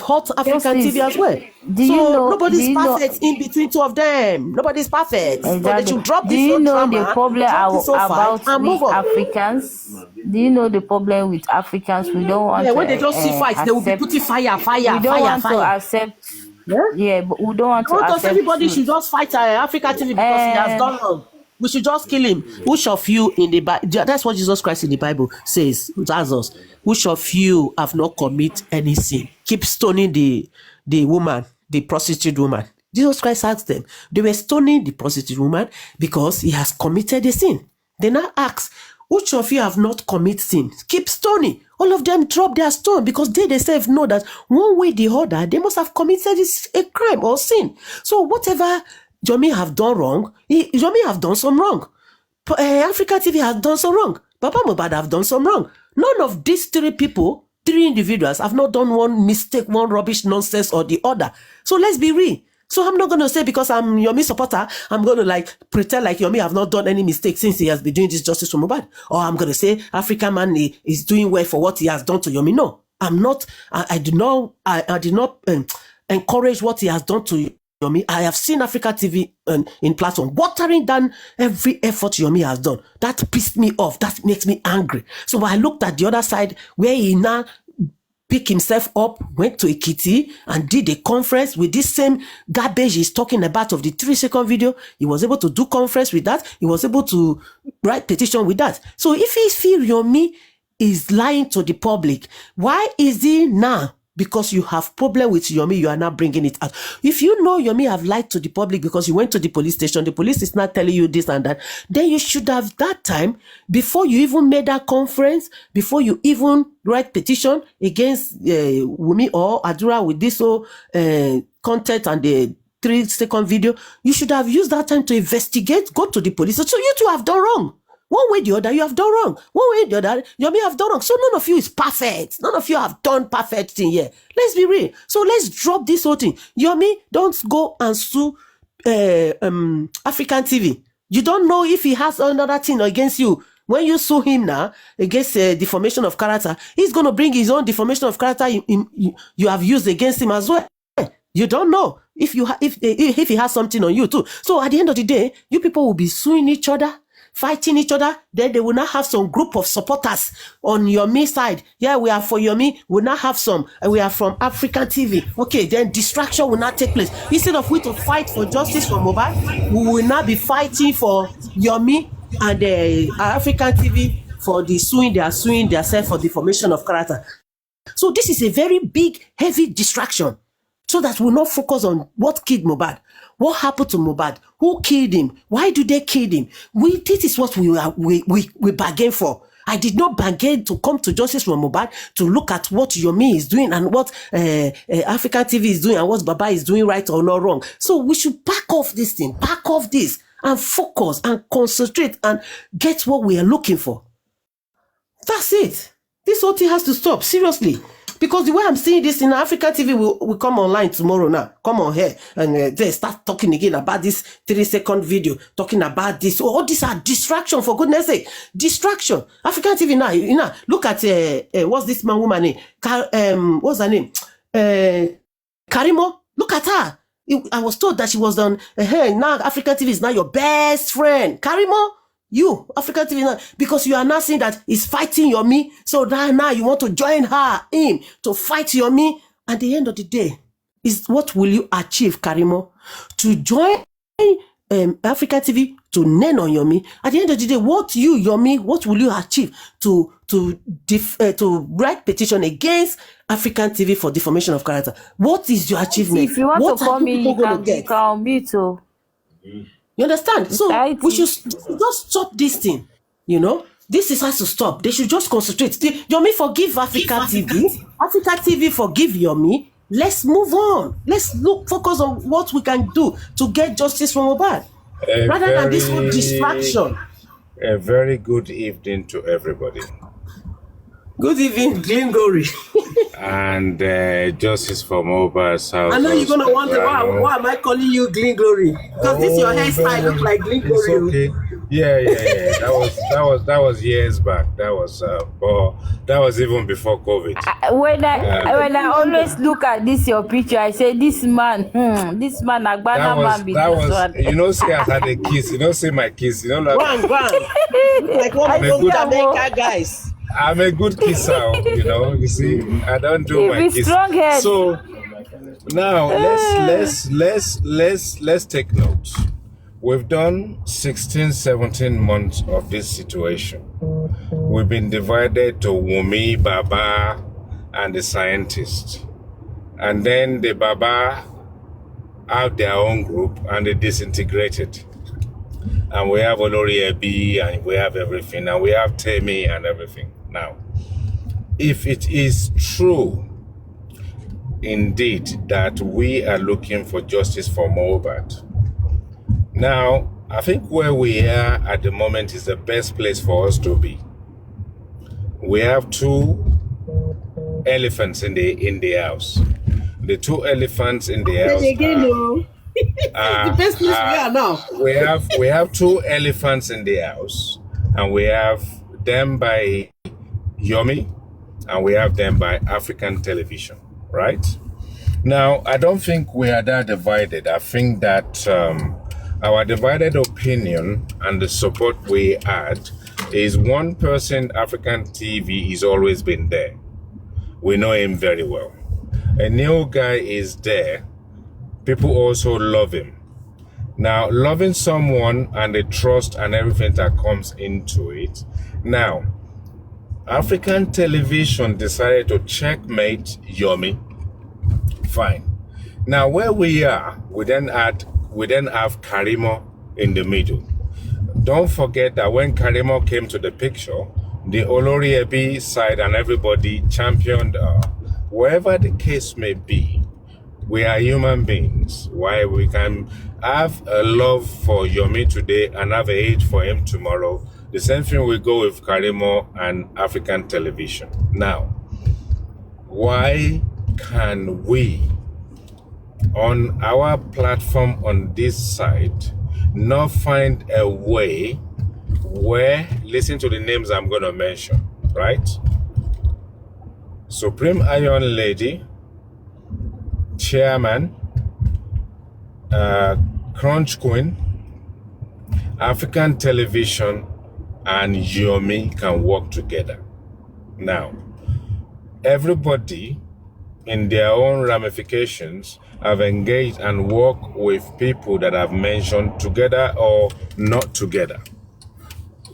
hurt African TV as well. Nobody's perfect in between two of them. Nobody's perfect. Exactly. But they should drop Do this you know drama, the problem about move we on. Africans? Do you know the problem with Africans? We don't want when they just see fights, they will be putting fire. We don't want to accept. Yeah, but we don't want to accept. Everybody should just fight African TV because he has done wrong. We should just kill him. Which of you in the Bible? That's what Jesus Christ in the Bible says. Tells us. Which of you have not committed any sin? Keep stoning the woman, the prostitute woman. Jesus Christ asked them. They were stoning the prostitute woman because he has committed a sin. They now ask, which of you have not committed sin? Keep stoning. All of them drop their stone because they themselves know that one way or the other, they must have committed a crime or sin. So whatever Yomi have done wrong, Yomi have done some wrong. Africa TV has done some wrong. Papa Mohbad have done some wrong. None of these three individuals have not done one mistake, one rubbish nonsense or the other. So let's be real. So I'm not going to say because I'm Yomi supporter, I'm going to pretend like Yomi have not done any mistake since he has been doing this justice for Mohbad. Or I'm going to say African man is doing well for what he has done to Yomi. No, I'm not. I did not encourage what he has done to Yomi. I have seen Africa TV in platform watering down every effort Yomi has done. That pissed me off. That makes me angry. So I looked at the other side where he now picked himself up, went to Ekiti and did a conference with this same garbage he's talking about of the 3-second video. He was able to do conference with that. He was able to write petition with that. So if he feels Yomi is lying to the public, why is he now? Because you have problem with Yomi, you are now bringing it out. If you know Yomi have lied to the public because you went to the police station, the police is not telling you this and that, then you should have that time, before you even made that conference, before you even write petition against Wumi or Adura with this content and the 3-second video, you should have used that time to investigate, go to the police. So you two have done wrong. One way or the other, you have done wrong. One way or the other, Yomi have done wrong. So none of you is perfect. None of you have done perfect thing here. Let's be real. So let's drop this whole thing. Yomi, don't go and sue African TV. You don't know if he has another thing against you. When you sue him now against defamation of character, he's going to bring his own defamation of character you have used against him as well. You don't know if he has something on you too. So at the end of the day, you people will be suing each other, fighting each other. Then they will not have some group of supporters on Yomi side. Yeah, we are for Yomi. We'll not have some. We are from African TV. Okay, then distraction will not take place. Instead of we to fight for justice for Mohbad, we will not be fighting for Yomi and African TV for the suing. They are suing themselves for defamation of character. So this is a very big, heavy distraction, so that we'll not focus on what killed Mohbad. What happened to Mohbad? Who killed him? Why do they kill him? This is what we bargain for. I did not bargain to come to justice for Mohbad to look at what Yomi is doing and what African TV is doing and what Baba is doing right or not wrong. So we should back off this thing, back off this and focus and concentrate and get what we are looking for. That's it. This whole thing has to stop, seriously. Because the way I'm seeing this in African TV will come online tomorrow now. Come on here. And they start talking again about this 3-second video. Talking about this. All these are distraction, for goodness sake. Distraction. African TV now, look at, what's this woman name? What's her name? Karimo. Look at her. I was told that she was on, now African TV is now your best friend. Karimo. You, African TV, now, because you are now saying that he's fighting Yomi, so now you want to join him to fight Yomi. At the end of the day, is what will you achieve, Karimo? To join African TV to nail on Yomi. At the end of the day, what will you achieve to write petition against African TV for defamation of character? What is your achievement? If you want to call me, you can meet too. You understand? So we should just stop this thing. You know, this is has to stop. They should just concentrate. Yomi, forgive Africa TV. Africa TV, forgive Yomi. Let's move on. Let's focus on what we can do to get justice from Mohbad, rather than this whole distraction. A very good evening to everybody. Good evening, Glengory. And justice for Mohbad's house. I know you're gonna wonder why am I calling you Glengory? Because this your hairstyle look like Glengory. It's okay. Yeah. That was years back. That was even before COVID. When I always look at this your picture, I say this man, Agbana man. That was you know, say I had a kiss. You don't say my kiss. You know, like like one of those Jamaica guys. I'm a good kisser, you know. You see, I don't do my kiss. Strong head. So now let's take note. We've done 16, 17 months of this situation. We've been divided to Wumi, Baba, and the scientists. And then the Baba have their own group and they disintegrated. And we have Olori Ebi and we have everything. And we have Temi and everything. Now, if it is true indeed that we are looking for justice for Mohbad, now, I think where we are at the moment is the best place for us to be. We have two elephants in the house. The two elephants in the house. The best place we are now. We have two elephants in the house, and we have them by Yomi, and we have them by African television, right? Now, I don't think we are that divided. I think that our divided opinion and the support we had is one person, African TV, has always been there. We know him very well. A new guy is there. People also love him. Now, loving someone and the trust and everything that comes into it. Now, African television decided to checkmate Yomi. Fine. Now, where we are, we then have Karimo in the middle. Don't forget that when Karimo came to the picture, the Olori Ebi side and everybody championed her. Wherever the case may be, we are human beings. Why we can have a love for Yomi today and have a hate for him tomorrow. The same thing will go with Karimo and African television. Now, why can we, on our platform on this side, not find a way where, listen to the names I'm going to mention, right? Supreme Iron Lady, Chairman, Crunch Queen, African Television, and Yomi can work together. Now, everybody in their own ramifications have engaged and worked with people that I've mentioned, together or not together.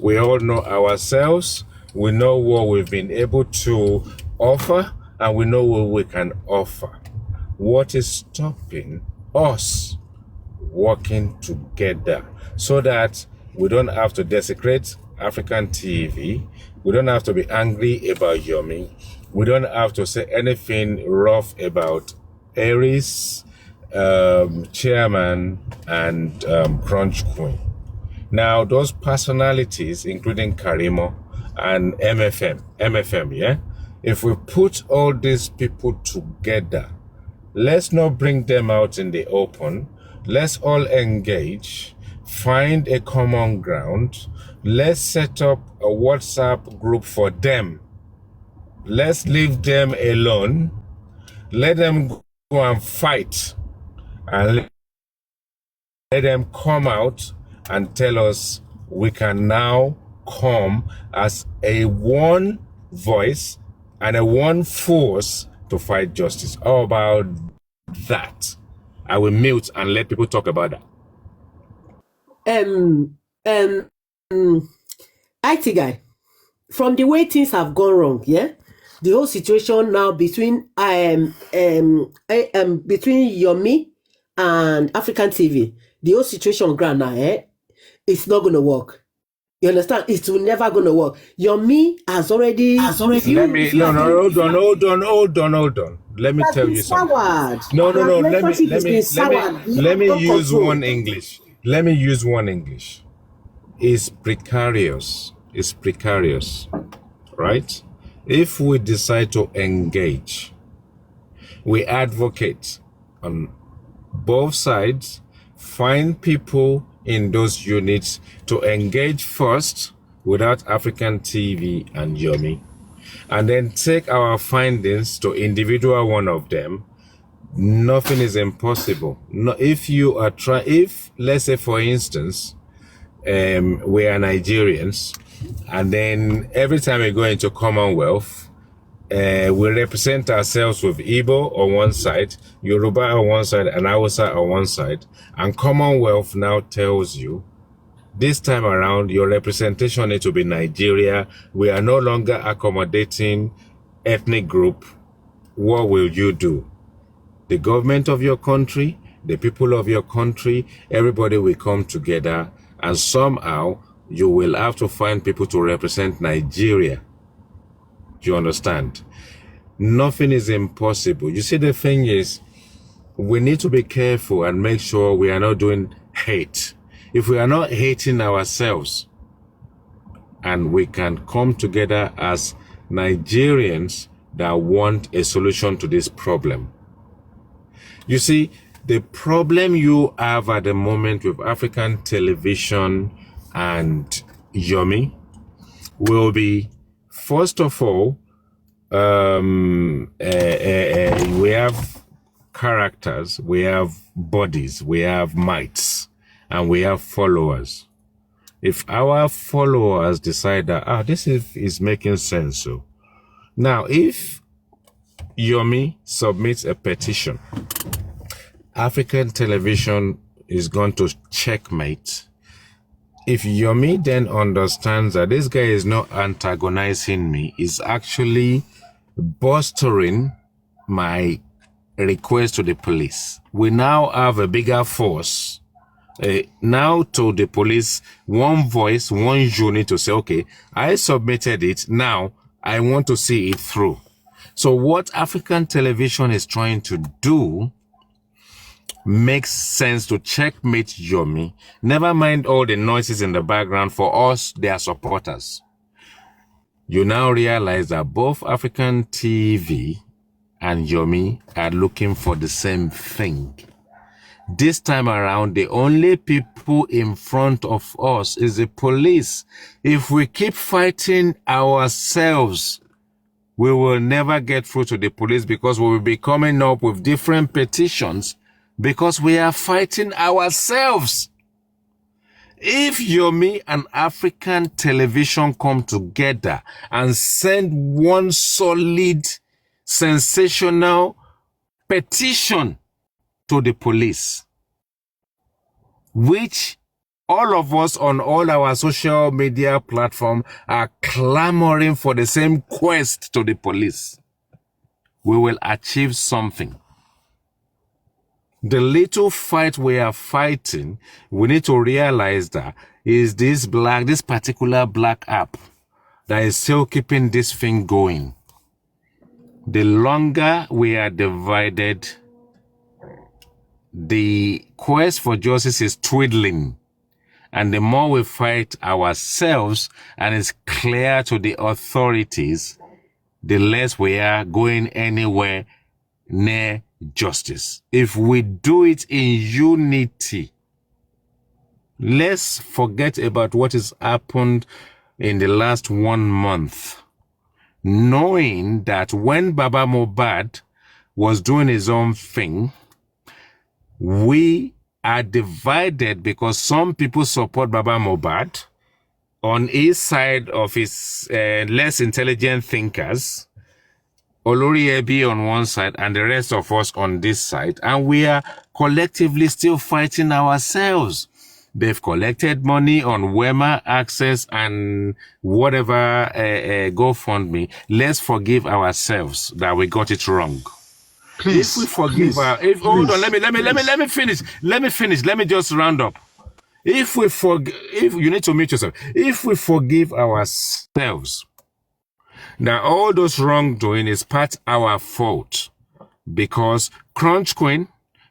We all know ourselves, we know what we've been able to offer, and we know what we can offer. What is stopping us working together so that we don't have to desecrate African TV, we don't have to be angry about Yomi, we don't have to say anything rough about Aries, Chairman, and Crunch Queen. Now, those personalities, including Karimo and MFM, yeah? If we put all these people together, let's not bring them out in the open. Let's all engage, find a common ground. Let's set up a WhatsApp group for them. Let's leave them alone. Let them go and fight. And let them come out and tell us we can now come as a one voice and a one force to fight justice. How about that? I will mute and let people talk about that. IT guy, from the way things have gone wrong, yeah, the whole situation now between between Yomi and African TV, the whole situation on ground now, it's not going to work. You understand? It's never going to work. Yomi has already. Let me. No, hold on. Let me tell you something. No. Let me use one English. Let me use one English. It's precarious. It's precarious, right? If we decide to engage, we advocate on both sides, find people in those units to engage first without African TV and Yomi, and then take our findings to individual one of them. Nothing is impossible. No, if you are if let's say for instance, we are Nigerians, and then every time we go into Commonwealth, we represent ourselves with Igbo on one side, Yoruba on one side, and Hausa on one side. And Commonwealth now tells you, this time around, your representation needs to be Nigeria. We are no longer accommodating ethnic group. What will you do? The government of your country, the people of your country, everybody will come together, and somehow you will have to find people to represent Nigeria. Do you understand? Nothing is impossible. You see, the thing is, we need to be careful and make sure we are not doing hate. If we are not hating ourselves, and we can come together as Nigerians that want a solution to this problem. You see, the problem you have at the moment with African television and Yomi will be, first of all, we have characters, we have bodies, we have mites, and we have followers. If our followers decide that, this is making sense, so now if Yomi submits a petition, African television is going to checkmate. If Yomi then understands that this guy is not antagonizing me, is actually bolstering my request to the police, we now have a bigger force. Now to the police, one voice, one unit to say, okay, I submitted it, now I want to see it through. So what African television is trying to do makes sense to checkmate Yomi. Never mind all the noises in the background. For us, they are supporters. You now realize that both African TV and Yomi are looking for the same thing. This time around, the only people in front of us is the police. If we keep fighting ourselves, we will never get through to the police, because we will be coming up with different petitions because we are fighting ourselves. If Yomi and African television come together and send one solid, sensational petition to the police, which all of us on all our social media platforms are clamoring for the same quest to the police, we will achieve something. The little fight we are fighting, we need to realize that is this particular black app that is still keeping this thing going. The longer we are divided, the quest for justice is dwindling. And the more we fight ourselves and it's clear to the authorities, the less we are going anywhere near justice. If we do it in unity, let's forget about what has happened in the last 1 month. Knowing that when Baba Mohbad was doing his own thing, we are divided because some people support Baba Mohbad on his side of his less intelligent thinkers, Olori Ebi on one side and the rest of us on this side, and we are collectively still fighting ourselves. They've collected money on Wema, Access, and whatever GoFundMe. Let's forgive ourselves that we got it wrong. If we forgive hold on, let me finish. Let me just round up. If you need to mute yourself. If we forgive ourselves, now all those wrongdoing is part our fault, because Crunch Queen,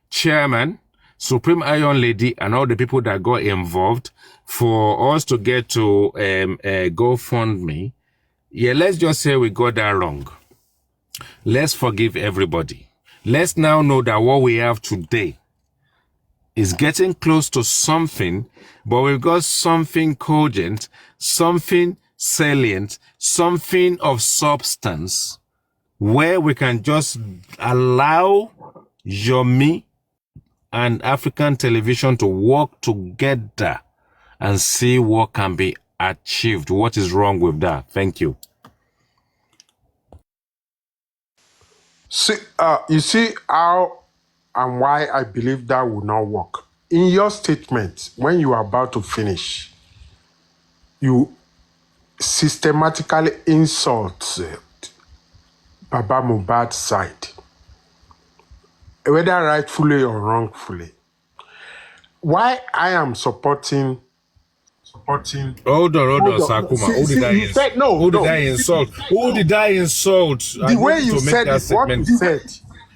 Chairman, Supreme Iron Lady, and all the people that got involved for us to get to GoFundMe. Yeah, let's just say we got that wrong. Let's forgive everybody. Let's now know that what we have today is getting close to something, but we've got something cogent, something salient, something of substance, where we can just allow Yomi and African television to work together and see what can be achieved. What is wrong with that? Thank you. See, you see how and why I believe that will not work. In your statement, when you are about to finish, you systematically insulted Baba Mohbad's side, whether rightfully or wrongfully. Why I am supporting. Hold on, Sakuma. Who did I insult? Who did I insult? Who did I insult? The way you said it, what you said.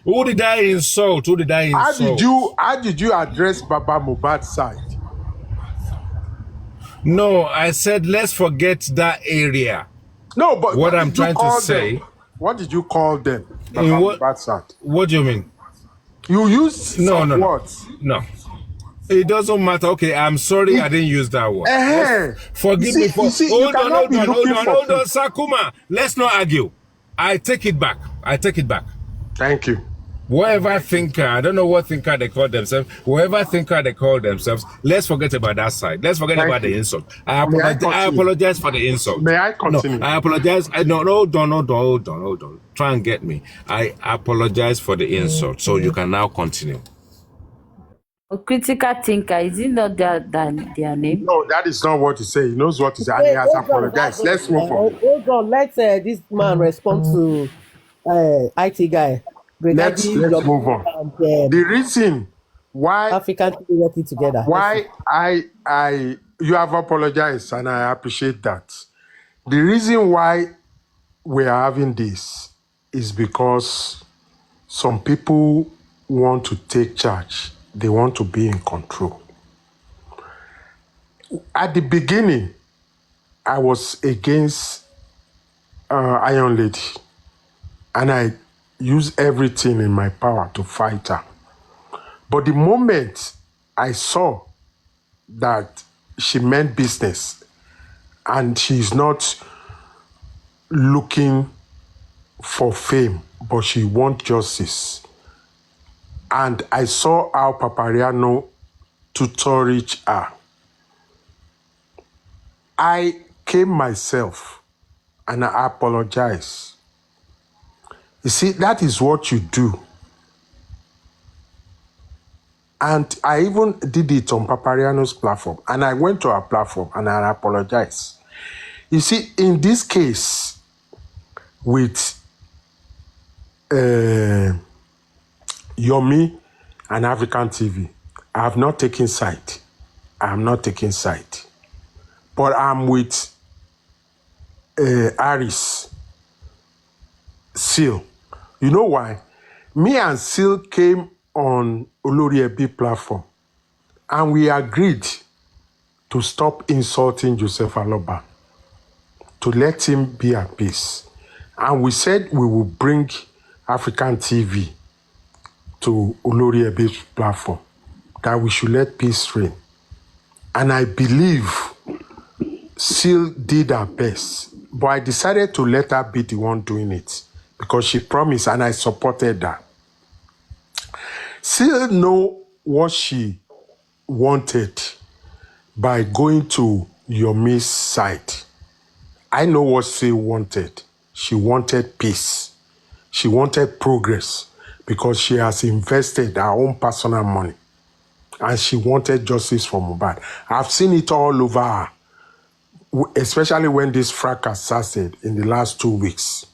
Who did I insult? Who did I insult? How did you address Baba Mohbad's side? No, I said let's forget that area. No, but what I'm trying to say. What did you call them? Baba Mohbad's side. What do you mean? You used some words. No. It doesn't matter. Okay, I'm sorry I didn't use that word. Forgive me for... Hold on, Sakuma. Let's not argue. I take it back. Thank you. Whoever thinker, I don't know what thinker they call themselves, whoever thinker they call themselves, let's forget about that side. Let's forget about the insult. I apologize for the insult. May I continue? No, I apologize. Hold on. Try and get me. I apologize for the insult. So you can now continue. A critical thinker, is it not their name? No, that is not what he said. He knows what he said, and he has apologized. Let's move on. Hold on, let this man respond to IT guy. Let's move on. And, the reason why African people working together. Why you have apologized, and I appreciate that. The reason why we are having this is because some people want to take charge. They want to be in control. At the beginning, I was against Iron Lady, and I used everything in my power to fight her. But the moment I saw that she meant business and she's not looking for fame, but she wants justice, and I saw how paparaino tutorage her, I came myself and I apologized. You see, that is what you do. And I even did it on Paparaino's platform. And I went to her platform and I apologized. You see, in this case, with Yomi and African TV, I have not taken side. But I'm with Aris, Seal. You know why? Me and Seal came on Olori Ebi platform, and we agreed to stop insulting Joseph Aloba, to let him be at peace. And we said we will bring African TV to Olori Ebi's platform, that we should let peace reign. And I believe Seal did her best, but I decided to let her be the one doing it because she promised and I supported her. Seal know what she wanted by going to Yomi's side. I know what Seal wanted. She wanted peace. She wanted progress because she has invested her own personal money. And she wanted justice for Mohbad. I've seen it all over her, especially when this fracas started in the last 2 weeks.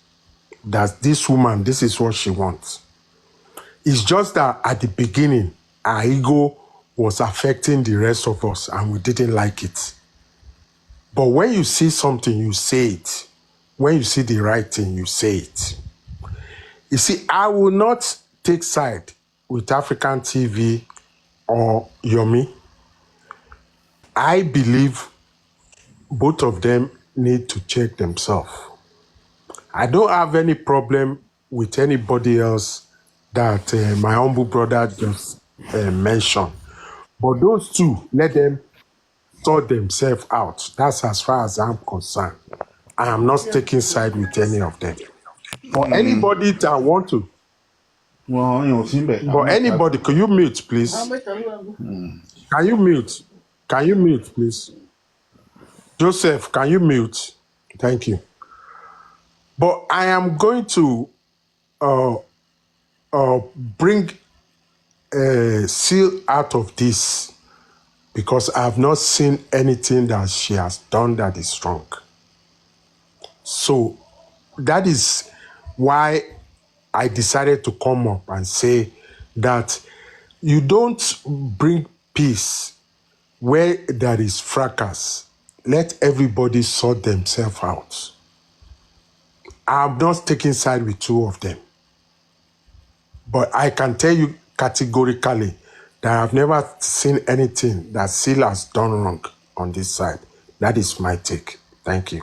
That this woman, this is what she wants. It's just that at the beginning, our ego was affecting the rest of us and we didn't like it. But when you see something, you say it. When you see the right thing, you say it. You see, I will not take side with African TV or Yomi. I believe both of them need to check themselves. I don't have any problem with anybody else that my humble brother just mentioned. But those two, let them sort themselves out. That's as far as I'm concerned. I am not taking side with any of them. For anybody that want to. But anybody, can you mute, please? Can you mute? Can you mute, please? Joseph, can you mute? Thank you. But I am going to bring Seal out of this because I have not seen anything that she has done that is wrong. So that is why I decided to come up and say that you don't bring peace where there is fracas. Let everybody sort themselves out. I'm not taking side with two of them. But I can tell you categorically that I've never seen anything that Seal has done wrong on this side. That is my take. Thank you.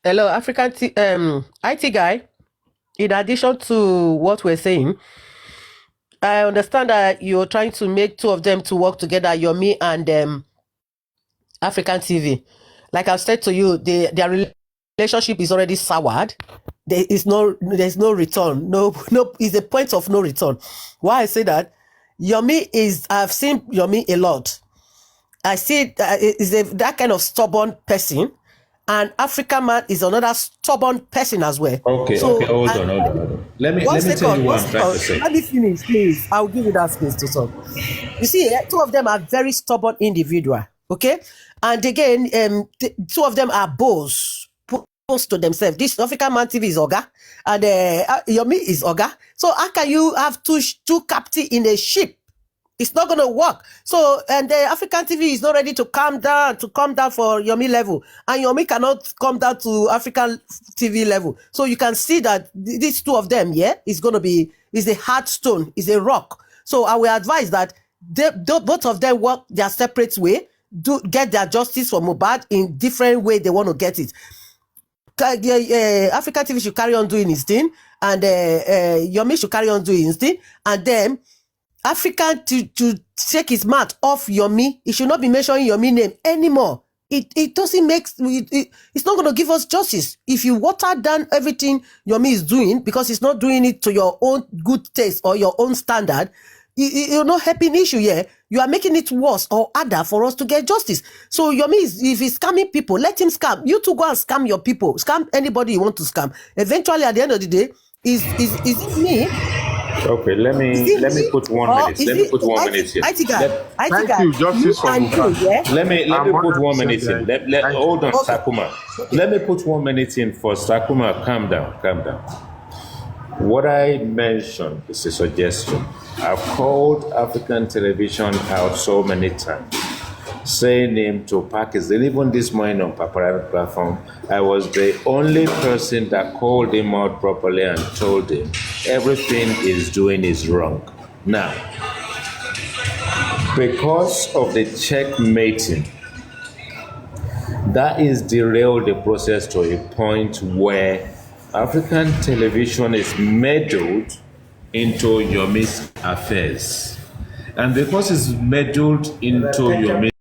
Hello, IT guy. In addition to what we're saying, I understand that you're trying to make two of them to work together, Yomi and African TV. Like I've said to you, their relationship is already soured. There's no return. No, it's a point of no return. Why I say that? I've seen Yomi a lot. I see is that kind of stubborn person, and African man is another stubborn person as well. Okay, hold on. Let me tell you what I'm trying to say. Let me finish, please. I'll give you that space to talk. You see, two of them are very stubborn individual. Okay, and again, two of them are boss to themselves. This African man TV is Oga, and Yomi is Oga. So how can you have two captains in a ship? It's not going to work. So, and the African TV is not ready to come down for Yomi level. And Yomi cannot come down to African TV level. So you can see that these two of them, is a hard stone, is a rock. So I will advise that both of them work their separate way, get their justice for mohbad in different way they want to get it. African TV should carry on doing his thing, and Yomi should carry on doing his thing, and then African to take his mouth off Yomi. He should not be mentioning Yomi name anymore. It doesn't make it's not going to give us justice if you water down everything Yomi is doing because he's not doing it to your own good taste or your own standard. You're not helping issue here. You are making it worse or harder for us to get justice. So Yomi if he's scamming people, let him scam. You two go and scam your people. Scam anybody you want to scam. Eventually, at the end of the day, is it me? Okay, let me put 1 minute. Let me put 1 minute here. Thank you, Justice for Mohbad. Let me put 1 minute in. Hold on, okay. Sakuma. Let me put 1 minute in for Sakuma. Calm down. What I mentioned is a suggestion. I've called African television out so many times, saying him to pack his deal. Even this morning on paparaino platform, I was the only person that called him out properly and told him everything he's doing is wrong. Now, because of the checkmating, that is derailed the process to a point where African television is meddled into Yomi's affairs. And because it's meddled into Yomi's